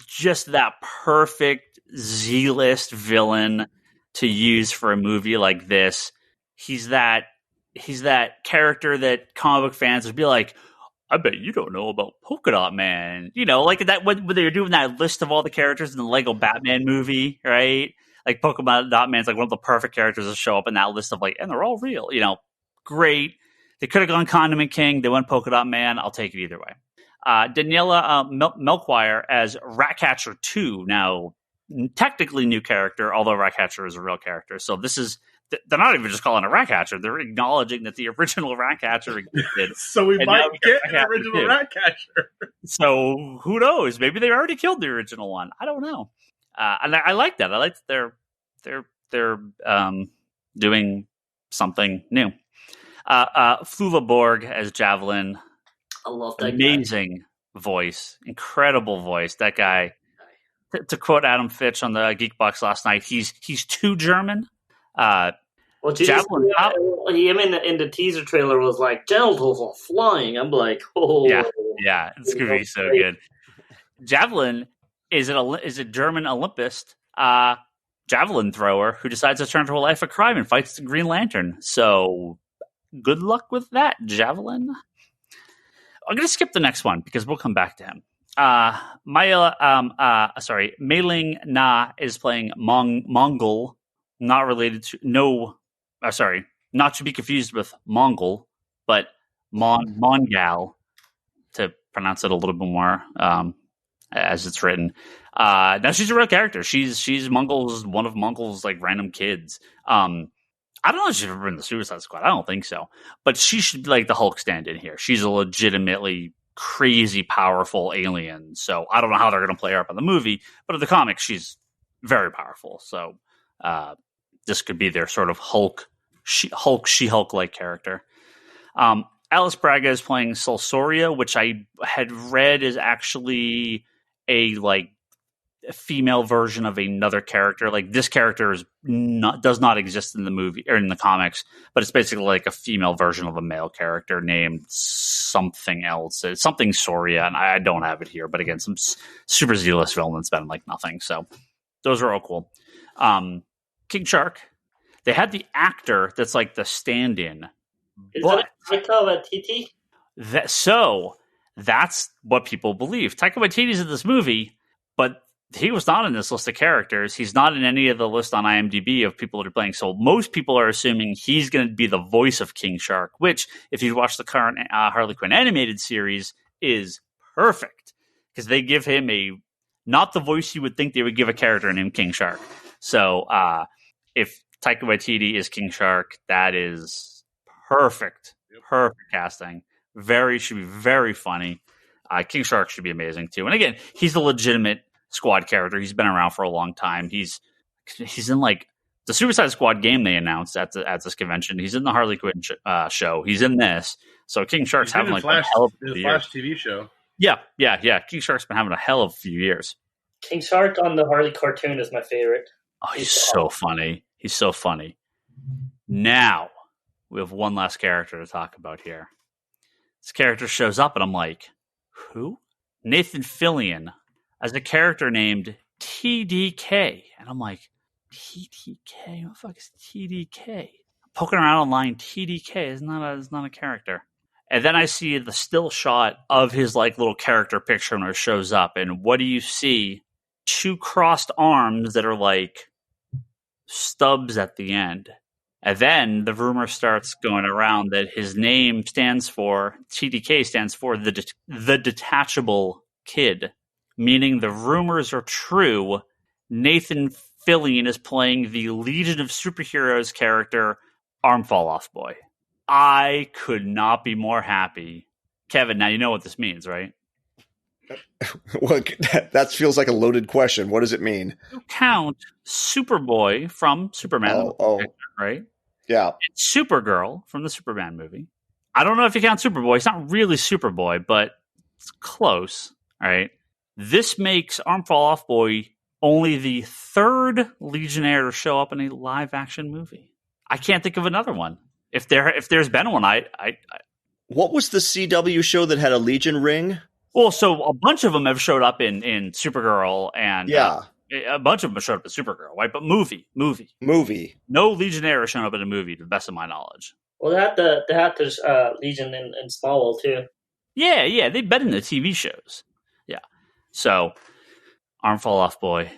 just that perfect Z-list villain to use for a movie like this. He's that character that comic book fans would be like, I bet you don't know about Polka Dot Man. Like that when they were doing that list of all the characters in the Lego Batman movie, right? Like Polka Dot Man's like one of the perfect characters to show up in that list of and they're all real. Great. They could have gone Condiment King. They went Polka Dot Man. I'll take it either way. Daniela Melchior as Ratcatcher 2. Now, technically new character, although Ratcatcher is a real character. So this is, they're not even just calling it Ratcatcher. They're acknowledging that the original Ratcatcher existed.
So we might get an original Ratcatcher.
So who knows? Maybe they already killed the original one. I don't know. And I like that. I like that they're doing something new. Flula Borg as Javelin.
I love that
amazing guy. Voice, incredible voice. That guy, to quote Adam Fitch on the Geekbox last night, he's too German.
Well, Javelin, him in the teaser trailer was like, genitals are flying. I'm like, oh.
Yeah, it's going to be so good. Javelin is a German Olympist javelin thrower who decides to turn to a life of crime and fights the Green Lantern. So good luck with that, Javelin. I'm going to skip the next one because we'll come back to him. Mei-Ling Na is playing Mongol, not related to not to be confused with Mongol, but Mongal, to pronounce it a little bit more as it's written. Now she's a real character. She's Mongol's, one of Mongol's random kids. I don't know if she's ever been in the Suicide Squad. I don't think so. But she should be like the Hulk stand-in here. She's a legitimately crazy, powerful alien. So I don't know how they're going to play her up in the movie. But in the comics, she's very powerful. So this could be their sort of She-Hulk-like character. Alice Braga is playing Sulsoria, which I had read is actually a female version of another character. This character does not exist in the movie or in the comics, but it's basically like a female version of a male character named something else. It's something Soria, and I don't have it here. But again, some super zealous villain that's been nothing. So those are all cool. King Shark. They had the actor that's the stand-in.
Is that Taika Waititi?
So that's what people believe. Taika Waititi's in this movie, but he was not in this list of characters. He's not in any of the list on IMDb of people that are playing. So most people are assuming he's going to be the voice of King Shark, which, if you watch the current Harley Quinn animated series, is perfect because they give him not the voice you would think they would give a character named King Shark. So if Taika Waititi is King Shark, that is perfect. Perfect casting. Should be very funny. King Shark should be amazing too. And again, he's a legitimate Squad character. He's been around for a long time. He's in like the Suicide Squad game they announced at this convention. He's in the Harley Quinn show. He's in this. So King Shark's having like
Flash,
a hell of a
the
few
Flash
years.
TV show.
Yeah. King Shark's been having a hell of a few years.
King Shark on the Harley cartoon is my favorite.
Oh, he's so funny. He's so funny. Now we have one last character to talk about here. This character shows up, and I'm like, who? Nathan Fillion as a character named TDK. And I'm like, TDK? What the fuck is TDK? Poking around online, TDK is not a character. And then I see the still shot of his like little character picture when it shows up. And what do you see? 2 crossed arms that are like stubs at the end. And then the rumor starts going around that his name stands for, TDK stands for the Detachable Kid, meaning the rumors are true. Nathan Fillion is playing the Legion of Superheroes character, Arm Fall Off Boy. I could not be more happy. Kevin, now you know what this means, right?
Well, that feels like a loaded question. What does it mean?
You count Superboy from Superman, right?
Yeah.
And Supergirl from the Superman movie. I don't know if you count Superboy. It's not really Superboy, but it's close, right? This makes Arm Fall Off Boy only the 3rd Legionnaire to show up in a live-action movie. I can't think of another one. If there's been one,
What was the CW show that had a Legion ring?
Well, so a bunch of them have showed up in Supergirl, and a bunch of them have showed up in Supergirl, right? But movie. No Legionnaire has shown up in a movie, to the best of my knowledge.
Well, they had the Legion in Smallville too.
Yeah, they've been in the TV shows. Yeah, so Arm Fall Off Boy,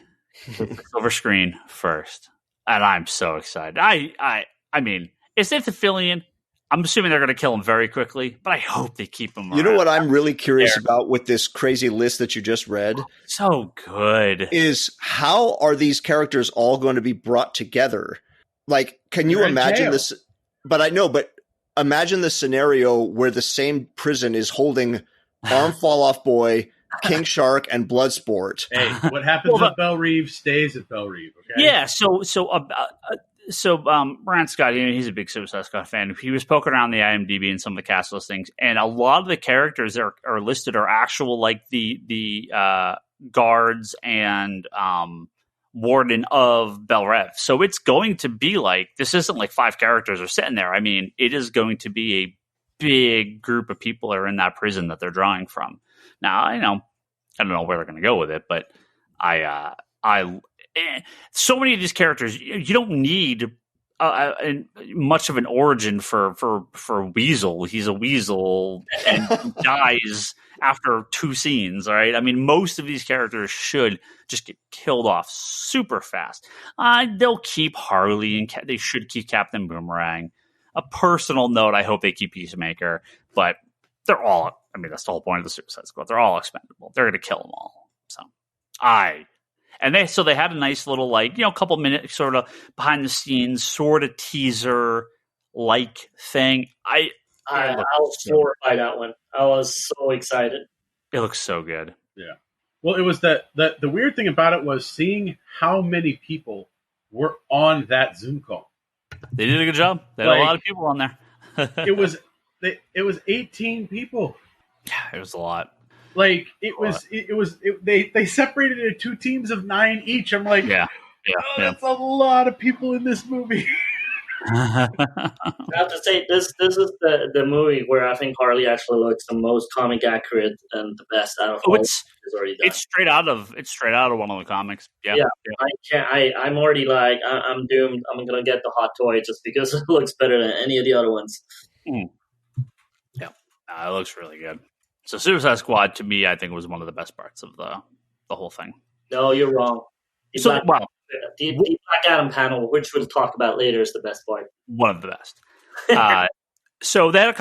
silver screen first, and I'm so excited. I mean, it's Nathan Fillion. I'm assuming they're going to kill him very quickly, but I hope they keep him around.
You know what I'm really curious about with this crazy list that you just read?
So good.
Is how are these characters all going to be brought together? Like, can you imagine this? But imagine the scenario where the same prison is holding Arm Fall Off Boy, King Shark, and Bloodsport.
Hey, what happens at Belle Reve stays at Belle Reve, okay?
Yeah, So Brian Scott, he's a big Suicide Squad fan. He was poking around the IMDb and some of the cast listings, and a lot of the characters that are listed are actual, like the guards and warden of Belle Reve. So it's going to be like, this isn't like 5 characters are sitting there. I mean, it is going to be a big group of people that are in that prison that they're drawing from. Now, I don't know where they're going to go with it, but so many of these characters, you don't need much of an origin for Weasel. He's a weasel and dies after 2 scenes, all right? I mean, most of these characters should just get killed off super fast. They'll keep Harley, and they should keep Captain Boomerang. A personal note, I hope they keep Peacemaker, but they're all, I mean, that's the whole point of the Suicide Squad. They're all expendable. They're going to kill them all. So, And they had a nice little, like, couple minutes sort of behind the scenes sort of teaser like thing. I
was floored by that one. I was so excited.
It looks so good.
Yeah. Well, it was the weird thing about it was seeing how many people were on that Zoom call.
They did a good job. They had a lot of people on there.
it was 18 people.
Yeah, it was a lot.
Like they separated it into 2 teams of 9 each. I'm like, that's a lot of people in this movie.
I have to say, this is the movie where I think Harley actually looks the most comic accurate and the best out of all. It's already done.
It's straight out of one of the comics. Yeah.
I'm already like, I'm doomed. I'm gonna get the hot toy just because it looks better than any of the other ones.
Yeah, it looks really good. So Suicide Squad, to me, I think was one of the best parts of the whole thing.
No, you're wrong. The
So,
Black,
well,
the Black Adam panel, which we'll talk about later, is the best part.
one of the best. So they had a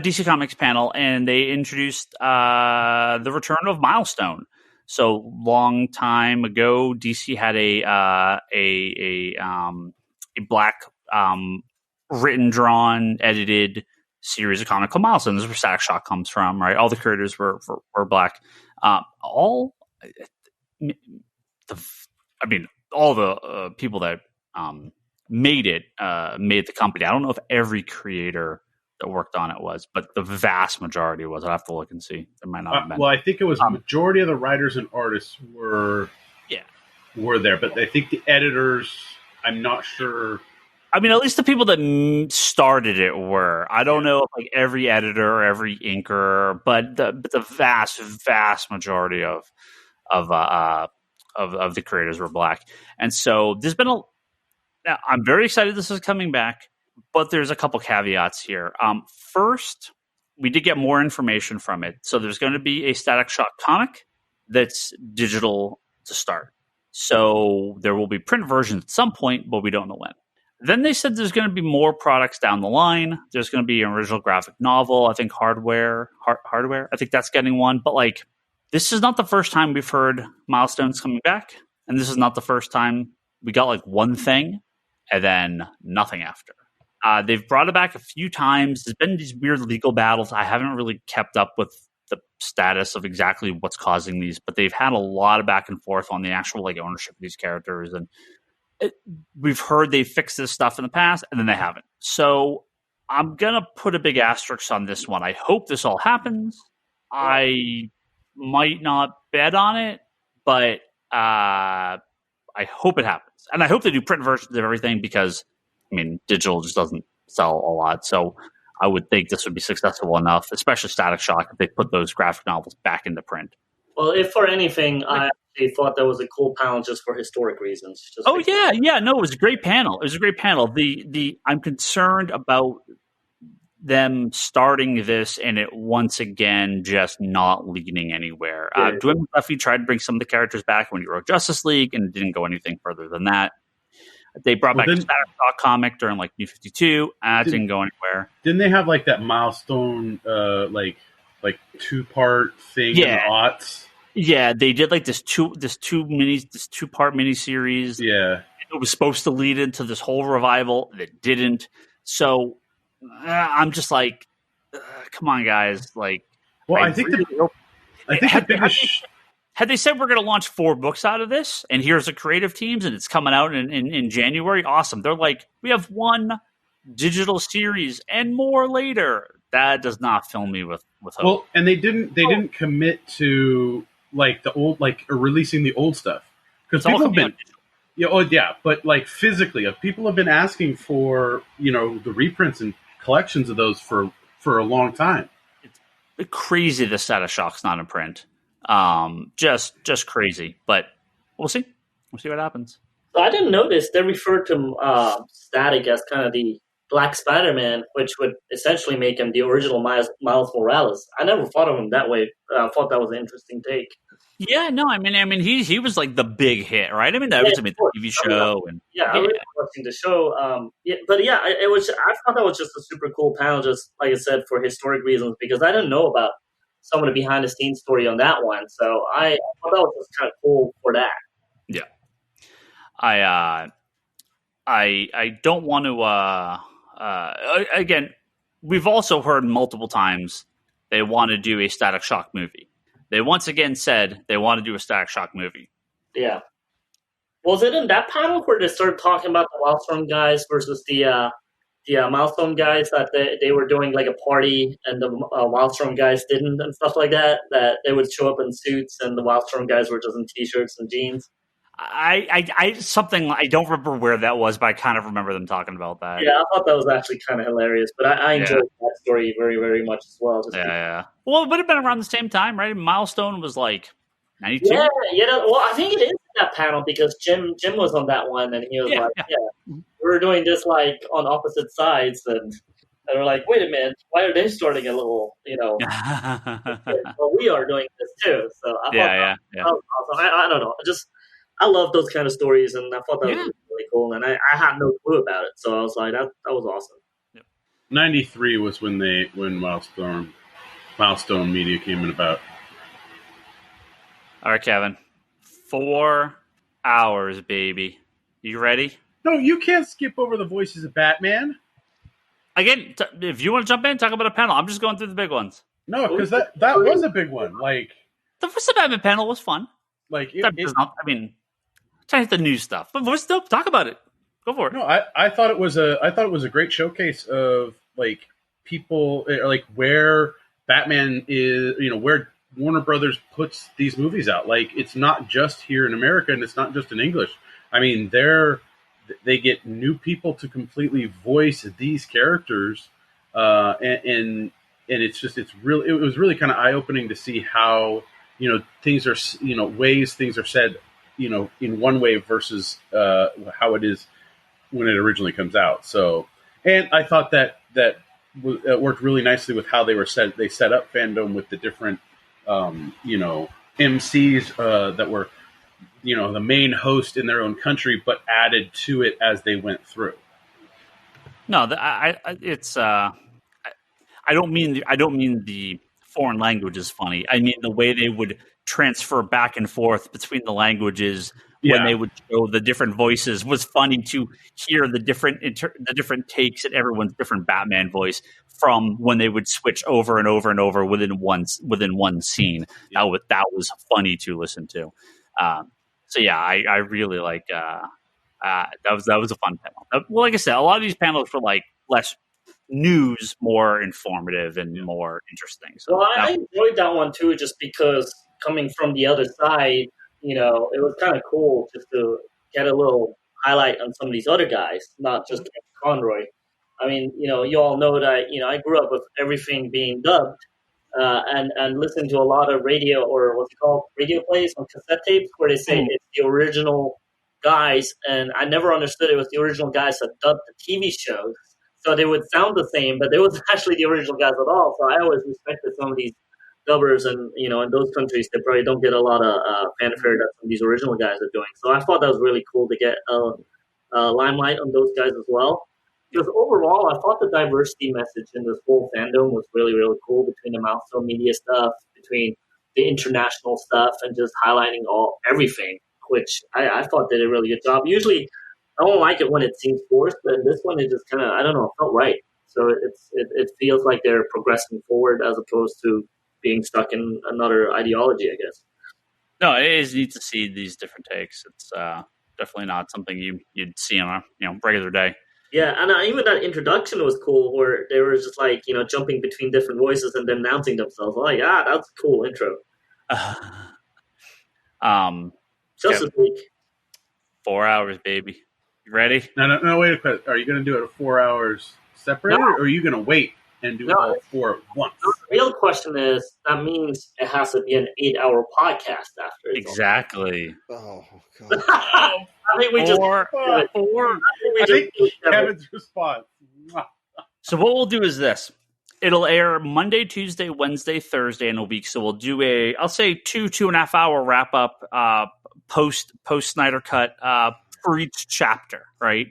DC Comics panel, and they introduced the return of Milestone. So long time ago, DC had a black written, drawn, edited series of comic called Milestone. This is where Static Shock comes from, right? All the creators were black. All the people that made the company. I don't know if every creator that worked on it was, but the vast majority was. I'll have to look and see. There might not have been.
Well, I think it was majority of the writers and artists were there, but I think the editors, I'm not sure.
I mean, at least the people that started it were. I don't know if like every editor or every inker, but the vast majority of the creators were black. And so there's been now, I'm very excited this is coming back, but there's a couple caveats here. First, we did get more information from it. So there's going to be a Static Shock comic that's digital to start. So there will be print versions at some point, but we don't know when. Then they said there's going to be more products down the line. There's going to be an original graphic novel. I think Hardware. I think that's getting one. But like, this is not the first time we've heard Milestone's coming back. And this is not the first time we got like one thing and then nothing after. They've brought it back a few times. There's been these weird legal battles. I haven't really kept up with the status of exactly what's causing these, but they've had a lot of back and forth on the actual like ownership of these characters. And we've heard they fixed this stuff in the past, and then they haven't. So I'm going to put a big asterisk on this one. I hope this all happens. I might not bet on it, but I hope it happens. And I hope they do print versions of everything because, I mean, digital just doesn't sell a lot. So I would think this would be successful enough, especially Static Shock, if they put those graphic novels back into print.
Well, if for anything, I actually thought that was a cool panel just for historic reasons.
No, it was a great panel. I'm concerned about them starting this and it once again just not leading anywhere. Dwayne McDuffie tried to bring some of the characters back when he wrote Justice League and didn't go anything further than that. They brought back a Static Shock comic during like New 52. Didn't go anywhere.
Didn't they have like that Milestone like 2-part thing in the aughts?
Yeah, they did like this two-part miniseries.
Yeah,
it was supposed to lead into this whole revival that didn't. So I'm just like, come on, guys! Like,
well, I think
had they said we're going to launch 4 books out of this, and here's the creative teams, and it's coming out in January, awesome. They're like, we have 1 digital series and more later. That does not fill me with hope.
Well, and they didn't commit to like the old, like releasing the old stuff because people have been, but like physically, people have been asking for the reprints and collections of those for a long time.
It's crazy the Static Shock's not in print. Just crazy, but we'll see. We'll see what happens.
So I didn't notice they referred to Static as kind of the Black Spider-Man, which would essentially make him the original Miles Morales. I never thought of him that way. I thought that was an interesting take.
Yeah, no, I mean, he was like the big hit, right? I mean, that was the TV show, and
I really watching the show. I thought that was just a super cool panel, just like I said, for historic reasons, because I didn't know about some of the behind the scenes story on that one. So I thought that was just kind of cool for that.
Yeah, I don't want to. Again, we've also heard multiple times they want to do a Static Shock movie. They once again said they want to do a Static Shock movie.
Yeah. Was it in that panel where they started talking about the Wildstorm guys versus the Milestone guys, that they were doing like a party and the Wildstorm guys didn't and stuff like that? That they would show up in suits and the Wildstorm guys were just in t-shirts and jeans?
I don't remember where that was, but I kind of remember them talking about that.
Yeah, I thought that was actually kind of hilarious, but I enjoyed that story very, very much as well.
Yeah. Well, it would have been around the same time, right? Milestone was like 92.
Yeah. Well, I think it is that panel because Jim was on that one, and he was we were doing this like on opposite sides, and And we're like, wait a minute, why are they starting a little, well, we are doing this too. So I thought
yeah.
that was awesome. I don't know. I love those kind of stories, and I thought that was really cool. And I had no clue about it. So I was like, that was awesome.
93 was when Milestone Media came in about.
All right, Kevin. 4 hours, baby. You ready?
No, you can't skip over the voices of Batman.
Again, if you want to jump in, talk about a panel. I'm just going through the big ones.
No, because that was a big one. Like
the first Batman panel was fun.
Like
trying to hit the new stuff, but voice dope. Talk about it. Go for it.
No, I thought it was a great showcase of like people, like where Batman is, where Warner Brothers puts these movies out. Like it's not just here in America, and it's not just in English. I mean, they get new people to completely voice these characters, and it was really kind of eye opening to see how things are ways things are said in one way versus how it is when it originally comes out. So, and I thought that worked really nicely with how they set up FanDome with the different MCs that were the main host in their own country, but added to it as they went through.
No, I don't mean the foreign language is funny. I mean the way they would transfer back and forth between the languages when they would show the different voices was funny to hear the different takes at everyone's different Batman voice from when they would switch over and over and over within one scene. Yeah. That was funny to listen to. So yeah, I really like that was a fun panel. Well, like I said, a lot of these panels were like less news, more informative and more interesting. So
well, I enjoyed that one too, just because coming from the other side, it was kind of cool just to get a little highlight on some of these other guys, not just Conroy. I mean, you all know that I grew up with everything being dubbed. And listen to a lot of radio or what's it called, radio plays on cassette tapes where they say it's the original guys, and I never understood it was the original guys that dubbed the TV shows. So they would sound the same, but it wasn't actually the original guys at all. So I always respected some of these dubbers, and in those countries they probably don't get a lot of fanfare that some of these original guys are doing. So I thought that was really cool to get limelight on those guys as well. Because overall, I thought the diversity message in this whole FanDome was really, really cool between the Milestone Media stuff, between the international stuff, and just highlighting everything, which I thought did a really good job. Usually, I don't like it when it seems forced, but in this one, it just kind of, I don't know, it felt right. So it feels like they're progressing forward as opposed to being stuck in another ideology, I guess.
No, it is neat to see these different takes. It's definitely not something you'd see on a regular day.
Yeah, and even that introduction was cool, where they were just like, jumping between different voices and then announcing themselves. I'm like, that's a cool intro. Justice League.
4 hours, baby. You ready?
No, wait a minute. Are you going to do it 4 hours separated, or are you going to wait and do all 4 at once?
The real question is, that means it has to be an 8-hour podcast after.
Exactly.
Oh, God.
I think we
I think Kevin's response.
So what we'll do is this. It'll air Monday, Tuesday, Wednesday, Thursday in a week. So we'll do I'll say 2.5 hour wrap up post Snyder Cut for each chapter, right?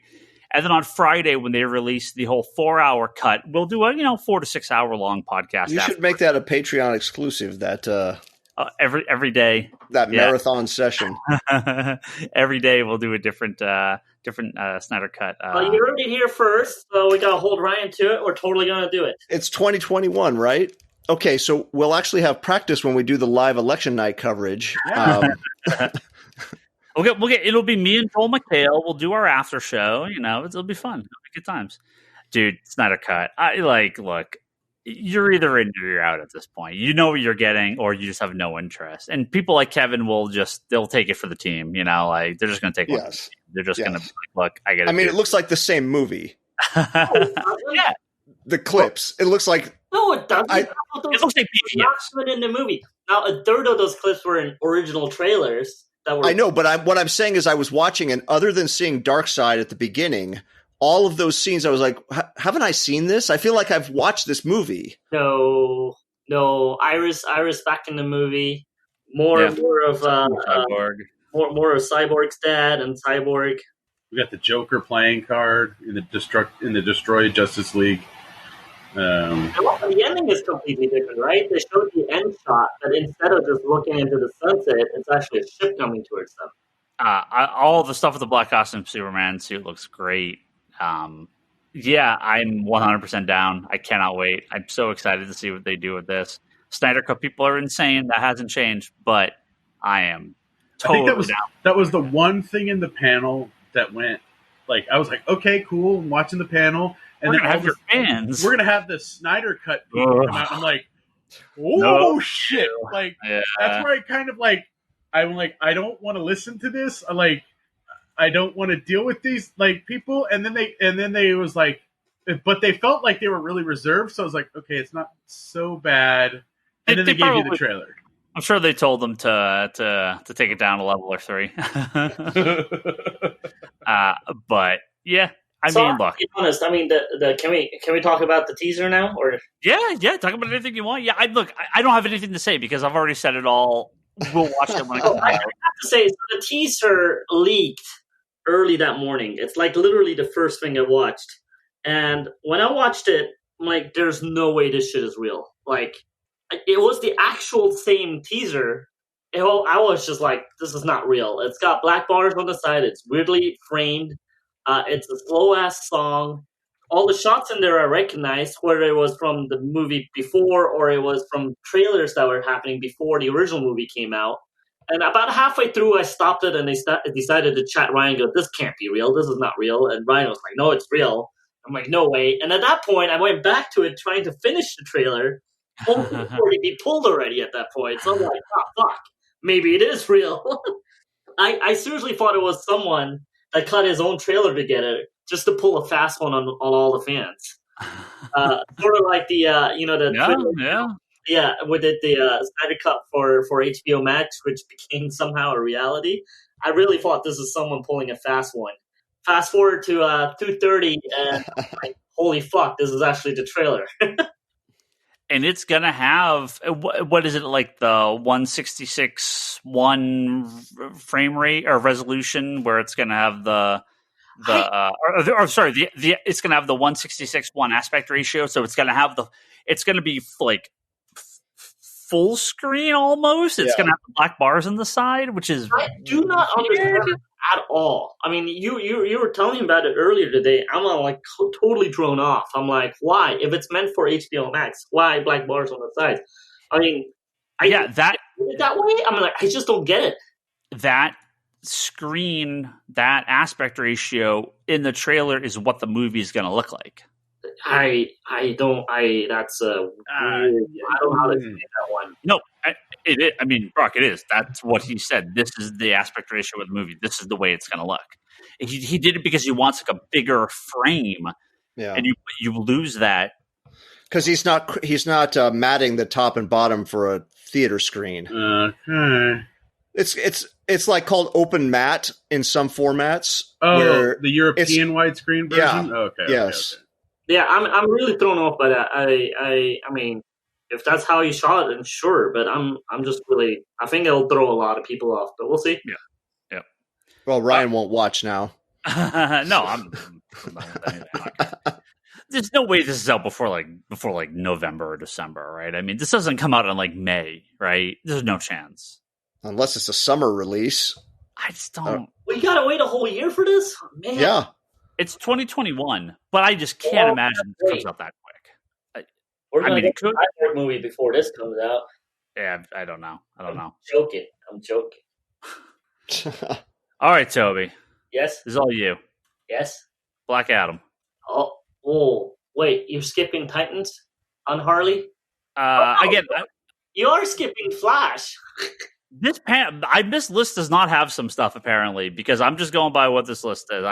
And then on Friday, when they release the whole 4 hour cut, we'll do a 4 to 6 hour long podcast.
You should make that a Patreon exclusive. That
every day,
that marathon session.
Every day we'll do a different Snyder Cut.
Well, you heard it here first, so we got to hold Ryan to it. We're totally going to do it.
It's 2021, right? Okay, so we'll actually have practice when we do the live election night coverage.
We'll get. It'll be me and Joel McHale. We'll do our after show. It'll be fun. It'll be good times, dude. Snyder Cut. Look. You're either in or you're out at this point. You know what you're getting, or you just have no interest. And people like Kevin they'll take it for the team. They're just going to take it. They're just going to be like, look, I get it.
I mean, it looks like the same movie.
Yeah.
The clips. It looks like.
No, it doesn't.
It looks like
PBS. In the movie. Now, a third of those clips were in original trailers.
I know, but what I'm saying is I was watching, and other than seeing Darkseid at the beginning, all of those scenes, I was like, haven't I seen this? I feel like I've watched this movie.
No, Iris back in the movie. More of
Cyborg.
more of Cyborg's dad and Cyborg.
We got the Joker playing card in the Destroy Justice League.
The ending is completely different, right? They showed the end shot, but instead of just looking into the sunset, it's actually a ship coming towards them.
All the stuff with the black costume Superman suit looks great. Yeah, I'm 100% down. I cannot wait. I'm so excited to see what they do with this. Snyder Cut people are insane. That hasn't changed, but I am totally down.
That was the one thing in the panel that went, like, I was like, okay, cool, I'm watching the panel. And
we're
then
gonna have your fans.
We're gonna have the Snyder Cut people come out. I'm like, oh shit! Like that's where I kind of like. I'm like, I don't want to listen to this. I don't want to deal with these like people. And then they was like, but they felt like they were really reserved. So I was like, okay, it's not so bad. And then they gave you the trailer.
I'm sure they told them to take it down a level or 3. But yeah. I mean, look.
To be honest, I mean, can we talk about the teaser now, or
yeah, talk about anything you want. Yeah, I don't have anything to say because I've already said it all. We'll watch it when it comes out.
I have to say, so the teaser leaked early that morning. It's like literally the first thing I watched, and when I watched it, I'm like, "There's no way this shit is real." Like, it was the actual same teaser. I was just like, "This is not real." It's got black bars on the side. It's weirdly framed. It's a slow-ass song. All the shots in there I recognized, whether it was from the movie before or it was from trailers that were happening before the original movie came out. And about halfway through, I stopped it and decided to chat Ryan and go, this can't be real. This is not real. And Ryan was like, no, it's real. I'm like, no way. And at that point, I went back to it trying to finish the trailer. Only for it to be pulled already at that point. So I'm like, oh, fuck. Maybe it is real. I seriously thought it was someone that cut his own trailer together just to pull a fast one on all the fans. Sort of like the with the Snyder Cut for HBO Max, which became somehow a reality. I really thought this is someone pulling a fast one. Fast forward to 2:30, and like, holy fuck, this is actually the trailer.
And it's gonna have what is it, like the 166.1 frame rate or resolution, where it's gonna have it's gonna have the 166.1 aspect ratio. So it's gonna be like full screen almost. It's gonna have the black bars on the side, which is
I do not understand at all. I mean, you were telling me about it earlier today. I'm like totally thrown off. I'm like, why? If it's meant for HBO Max, why black bars on the sides? I mean, that way. I'm like, I just don't get it.
That screen, that aspect ratio in the trailer is what the movie is going to look like.
I don't know how to say that one.
No, it is. I mean, Brock, it is. That's what he said. This is the aspect ratio of the movie. This is the way it's going to look. He did it because he wants like a bigger frame. Yeah, and you lose that
because he's not matting the top and bottom for a theater screen. It's like called open matte in some formats.
Oh, where the European widescreen version.
Yeah.
Okay.
Yes.
Okay.
Yeah, I'm really thrown off by that. I mean, if that's how you shot it, then sure. But I'm just really, I think it'll throw a lot of people off. But we'll see.
Yeah.
Well, Ryan won't watch now.
No, I'm there's no way this is out before November or December, right? I mean, this doesn't come out in like May, right? There's no chance.
Unless it's a summer release.
I just don't.
We gotta wait a whole year for this? Man.
Yeah.
It's 2021, but I just can't imagine it comes out that quick.
We're gonna get a Cyborg movie before this comes out.
Yeah, I don't know. I'm
joking.
All right, Toby.
Yes?
This is all you.
Yes?
Black Adam.
Oh, wait, you're skipping Titans on Harley?
Again,
you are skipping Flash.
This list does not have some stuff apparently, because I'm just going by what this list is.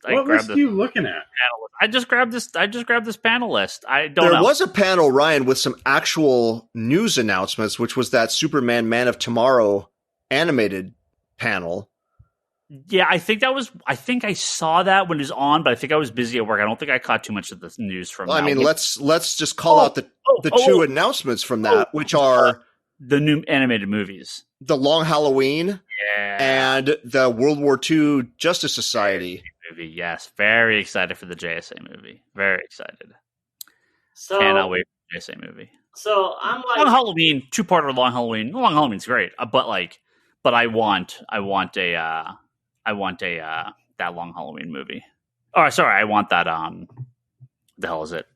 What list are you looking at?
I just grabbed this panel list. I don't know.
There was a panel, Ryan, with some actual news announcements, which was that Superman Man of Tomorrow animated panel.
Yeah, I think I saw that when it was on, but I think I was busy at work. I don't think I caught too much of the news from
Well, I
that.
mean, let's just call out the two announcements from that, which are
the new animated movies,
the Long Halloween and the World War II Justice Society
movie. Yes, very excited for the JSA movie. Very excited.
So
Cannot wait for the JSA movie.
So I'm like,
Long Halloween, 2-parter Long Halloween. Long Halloween's great, but I want that Long Halloween movie. Oh, sorry, I want that. The hell is it?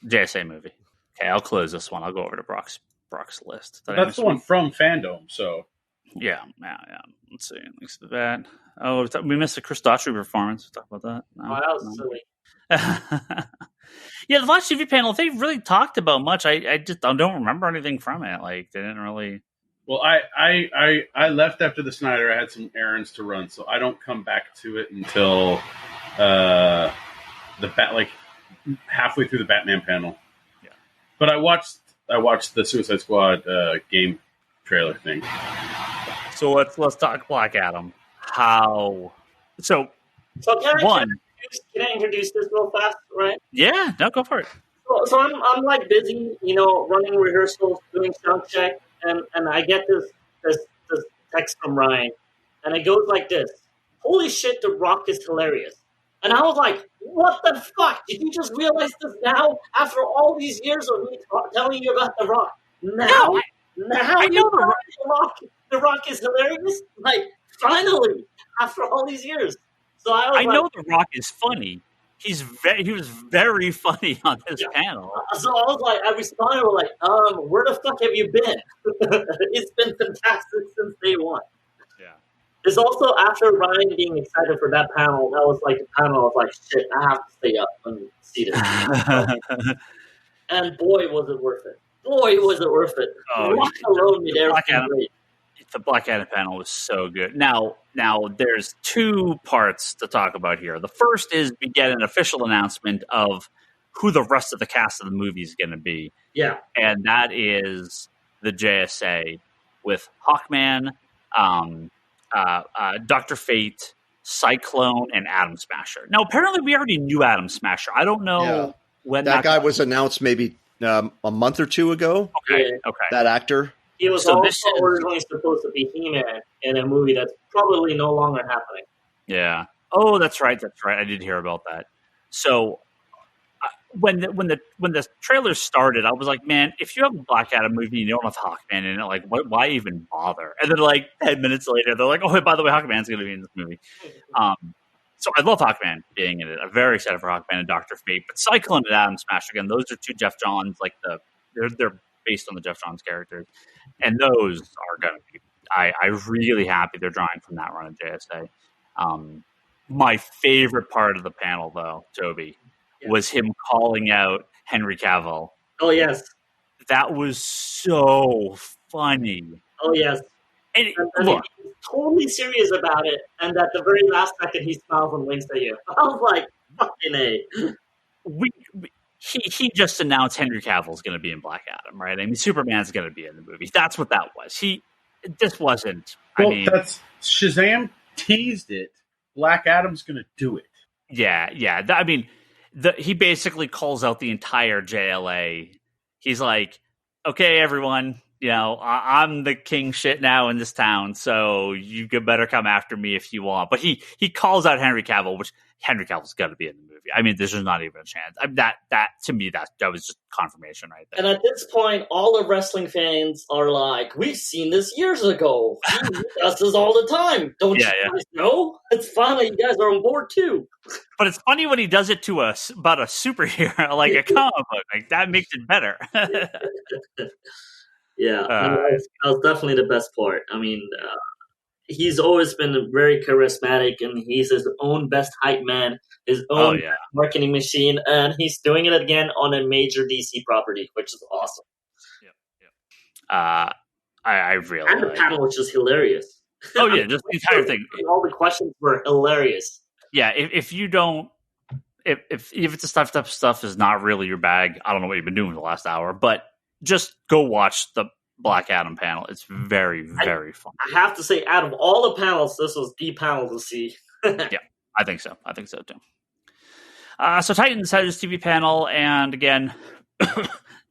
JSA movie. Okay, I'll close this one. I'll go over to Brock's list.
That's the one from FanDome. So
yeah. Let's see. Thanks to that. Oh, we missed a Chris Daughtry performance. We'll talk about that. No,
that was silly.
Yeah, the last TV panel, they really talked about much. I just don't remember anything from it. Like, they didn't really.
Well, I left after the Snyder. I had some errands to run, so I don't come back to it until halfway through the Batman panel.
Yeah.
But I watched the Suicide Squad game trailer thing.
So let's talk Black Adam. How? So
can I introduce this real fast, right?
Yeah, no, go for it.
So I'm like busy, running rehearsals, doing sound check, and I get this text from Ryan, and it goes like this: "Holy shit, The Rock is hilarious." And I was like, "What the fuck? Did you just realize this now? After all these years of me telling you about The Rock, now
I know
The Rock is hilarious. Like finally, after all these years." So
I know The Rock is funny. He was very funny on this panel.
So I responded with where the fuck have you been? It's been fantastic since day one.
Yeah.
It's also after Ryan being excited for that panel, that was like the panel. I was like, shit, I have to stay up and see this. And boy, was it worth it. Rock alone made everything great.
The Black Adam panel was so good. Now there's 2 parts to talk about here. The first is we get an official announcement of who the rest of the cast of the movie is going to be.
Yeah.
And that is the JSA with Hawkman, Dr. Fate, Cyclone, and Atom Smasher. Now, apparently we already knew Atom Smasher. I don't know when
that guy was announced maybe a month or 2 ago.
Okay.
That actor.
He was originally supposed to be He-Man in a movie that's probably no longer happening.
Yeah. Oh, that's right. I did hear about that. So when the trailer started, I was like, man, if you have a Black Adam movie and you don't have Hawkman in it, like, why even bother? And then, like, 10 minutes later, they're like, oh, by the way, Hawkman's going to be in this movie. So I love Hawkman being in it. I'm very excited for Hawkman and Dr. Fate. But Cyclone and Atom Smasher, again, those are 2 Jeff Johns, like they're based on the Jeff Johns characters. And those are going to be, I'm really happy they're drawing from that run of JSA. My favorite part of the panel, though, Toby, was him calling out Henry Cavill.
Oh, yes.
That was so funny.
Oh, yes. And
look,
he's totally serious about it. And at the very last second, he smiles and winks at you. I was like, fucking A.
He just announced Henry Cavill's going to be in Black Adam, right? I mean, Superman's going to be in the movie. That's what that was. This wasn't.
That's Shazam teased it. Black Adam's going to do it.
Yeah. I mean, he basically calls out the entire JLA. He's like, "Okay, everyone, I'm the king shit now in this town, so you better come after me if you want." But he calls out Henry Cavill, which Henry Cavill's got to be in the movie. I mean, there's just not even a chance. That to me, that was just confirmation right there.
And at this point, all the wrestling fans are like, "We've seen this years ago. He does this all the time. Don't you guys know? It's finally you guys are on board too."
But it's funny when he does it to us about a superhero, like a comic book. Like that makes it better.
Yeah, that was definitely the best part. I mean, he's always been very charismatic, and he's his own best hype man, his own marketing machine, and he's doing it again on a major DC property, which is awesome.
Yeah. I really
and the panel was just hilarious.
Oh yeah, just the entire thing.
All the questions were hilarious.
Yeah, if you don't, if it's the stuff is not really your bag, I don't know what you've been doing for the last hour, but just go watch the Black Adam panel. It's very, very fun.
I have to say, out of all the panels, this was the panel to see.
Yeah, I think so. I think so too. So Titans had his TV panel, and again,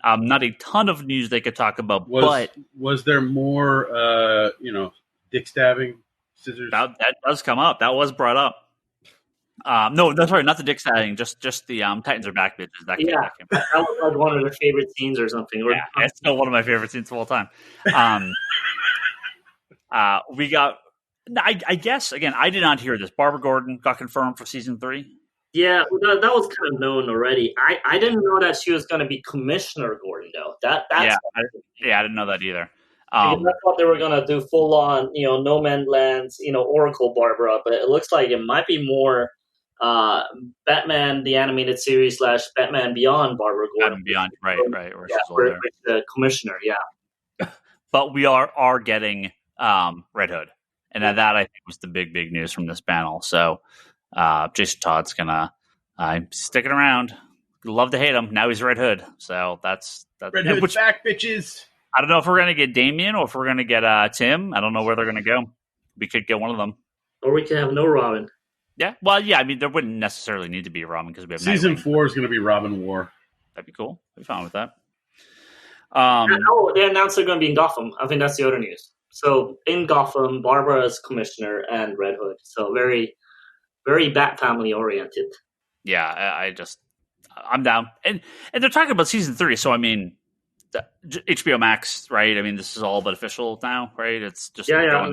not a ton of news they could talk about.
Was there more, dick stabbing, scissors?
That does come up. That was brought up. No, that's right. Not the dick stabbing. Just the Titans are back bitches. That came
that was like one of their favorite scenes or something.
Yeah, it's still one of my favorite scenes of all time. We got. I guess again, I did not hear this. Barbara Gordon got confirmed for season 3.
Yeah, that was kind of known already. I didn't know that she was going to be Commissioner Gordon, though. I
didn't know that either.
I thought they were going to do full on, No Man's Land's, Oracle Barbara, but it looks like it might be more Batman the Animated Series / Batman Beyond Barbara Gordon.
Batman Beyond, right.
Where the Commissioner, yeah.
But we are getting Red Hood, and that I think was the big news from this panel. So. Jason Todd's gonna sticking around. Love to hate him. Now he's Red Hood. So that's
Red Hood's back, bitches.
I don't know if we're gonna get Damian or if we're gonna get Tim. I don't know where they're gonna go. We could get one of them,
or we could have no Robin.
Yeah, well, yeah. I mean, there wouldn't necessarily need to be a Robin because we have
season
Nightwing.
4 is gonna be Robin War.
That'd be cool. I'd be fine with that.
They announced they're gonna be in Gotham. I think that's the other news. So in Gotham, Barbara is Commissioner and Red Hood. So very Bat family oriented.
Yeah, I'm down. And they're talking about season 3, so I mean, HBO Max, right? I mean, this is all but official now, right? It's just
No, I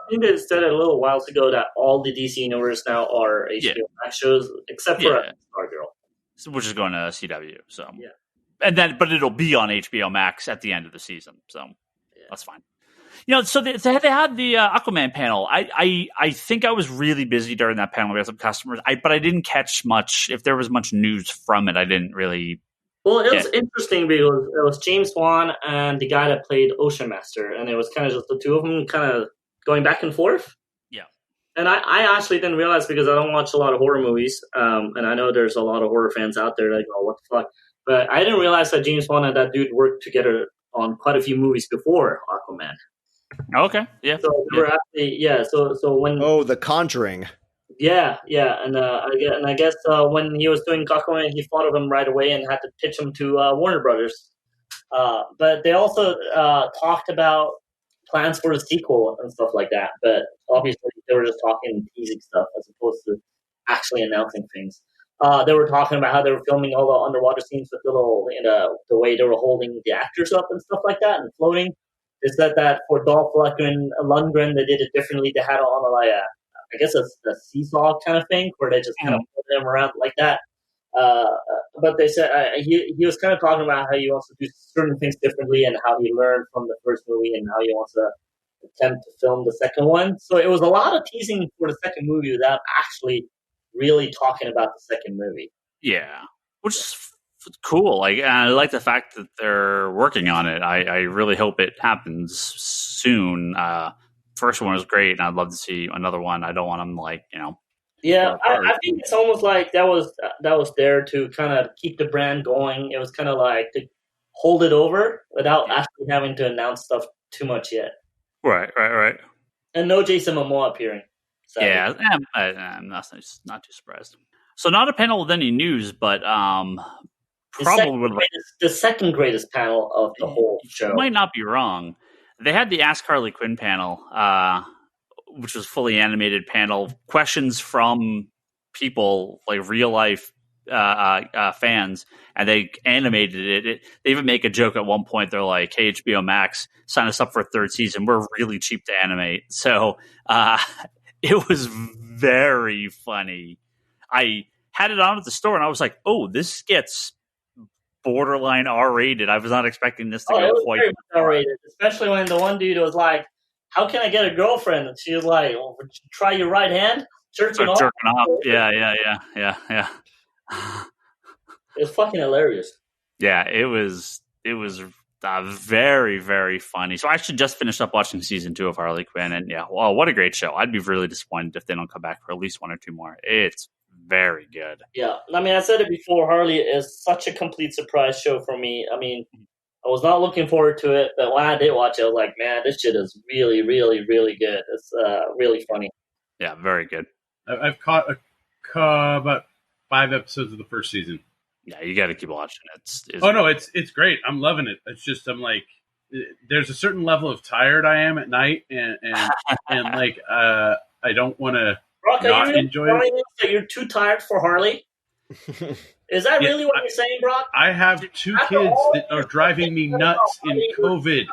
think they said it a little while ago that all the DC universe now are HBO Max shows, except for Stargirl,
which is going to CW. So but it'll be on HBO Max at the end of the season, so that's fine. So they had the Aquaman panel. I think I was really busy during that panel. We had some customers, but I didn't catch much. If there was much news from it, I didn't really.
Well, it was interesting because it was James Wan and the guy that played Ocean Master, and it was kind of just the two of them kind of going back and forth.
Yeah.
And I actually didn't realize because I don't watch a lot of horror movies, and I know there's a lot of horror fans out there that go, what the fuck? But I didn't realize that James Wan and that dude worked together on quite a few movies before Aquaman.
Okay. Yeah.
So they were actually So when
The Conjuring.
Yeah, and I guess when he was doing Aquaman, he thought of him right away and had to pitch him to Warner Brothers. But they also talked about plans for the sequel and stuff like that. But obviously, they were just talking teasing stuff as opposed to actually announcing things. They were talking about how they were filming all the underwater scenes with the way they were holding the actors up and stuff like that and floating. They said that for Dolph Lundgren, they did it differently. They had it on I guess a seesaw kind of thing where they just kind of put them around like that. But they said he was kind of talking about how he wants to do certain things differently and how he learned from the first movie and how he wants to attempt to film the second one. So it was a lot of teasing for the second movie without actually really talking about the second movie.
Yeah, which is cool. I like the fact that they're working on it. I really hope it happens soon. First one was great, and I'd love to see another one. I don't want them
Yeah, I think it's almost like that was there to kind of keep the brand going. It was kind of like to hold it over without actually having to announce stuff too much yet.
Right.
And no Jason Momoa appearing. Sadly.
Yeah, I'm not too surprised. So not a panel with any news, but probably
the second greatest panel of the whole show.
You might not be wrong. They had the Ask Harley Quinn panel, which was fully animated panel, questions from people like real life fans, and they animated it. They even make a joke at one point. They're like, "Hey, HBO Max, sign us up for a third season. We're really cheap to animate." So it was very funny. I had it on at the store, and I was like, "Oh, this gets borderline R-rated." I was not expecting this to go quite
R-rated, especially when the one dude was like, "How can I get a girlfriend?" And she was like, "Try your right hand, jerking off."
Yeah.
It was fucking hilarious.
Yeah, it was very, very funny. So I actually just finished up watching season 2 of Harley Quinn, and what a great show. I'd be really disappointed if they don't come back for at least 1 or 2 more. It's very good.
Yeah, I mean, I said it before. Harley is such a complete surprise show for me. I mean, I was not looking forward to it, but when I did watch it, I was like, man, this shit is really, really, really good. It's really funny.
Yeah, very good.
I've caught about 5 episodes of the first season.
Yeah, you got to keep watching it.
It's great. I'm loving it. It's just I'm like, there's a certain level of tired I am at night, and like I don't want to not enjoy it.
That you're too tired for Harley? Is that really what you're saying, Brock?
I have 2 kids that are driving me nuts in COVID.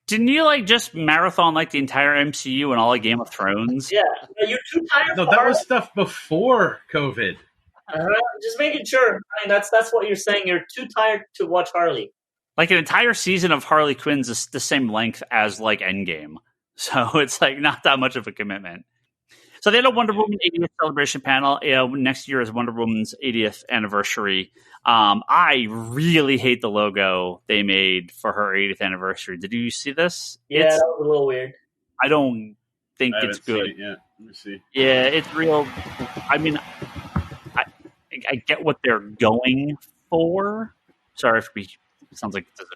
Didn't you just marathon the entire MCU and all of Game of Thrones?
Yeah, you're too tired.
No, that was stuff before COVID.
Just making sure. I mean, that's what you're saying. You're too tired to watch Harley.
An entire season of Harley Quinn's is the same length as Endgame, so it's not that much of a commitment. So they had a Wonder Woman 80th celebration panel. Next year is Wonder Woman's 80th anniversary. I really hate the logo they made for her 80th anniversary. Did you see this?
Yeah, that was a little weird.
I don't think it's good.
Yeah, let me see.
Yeah, it's real. I mean, I get what they're going for. Sorry if we sounds like there's a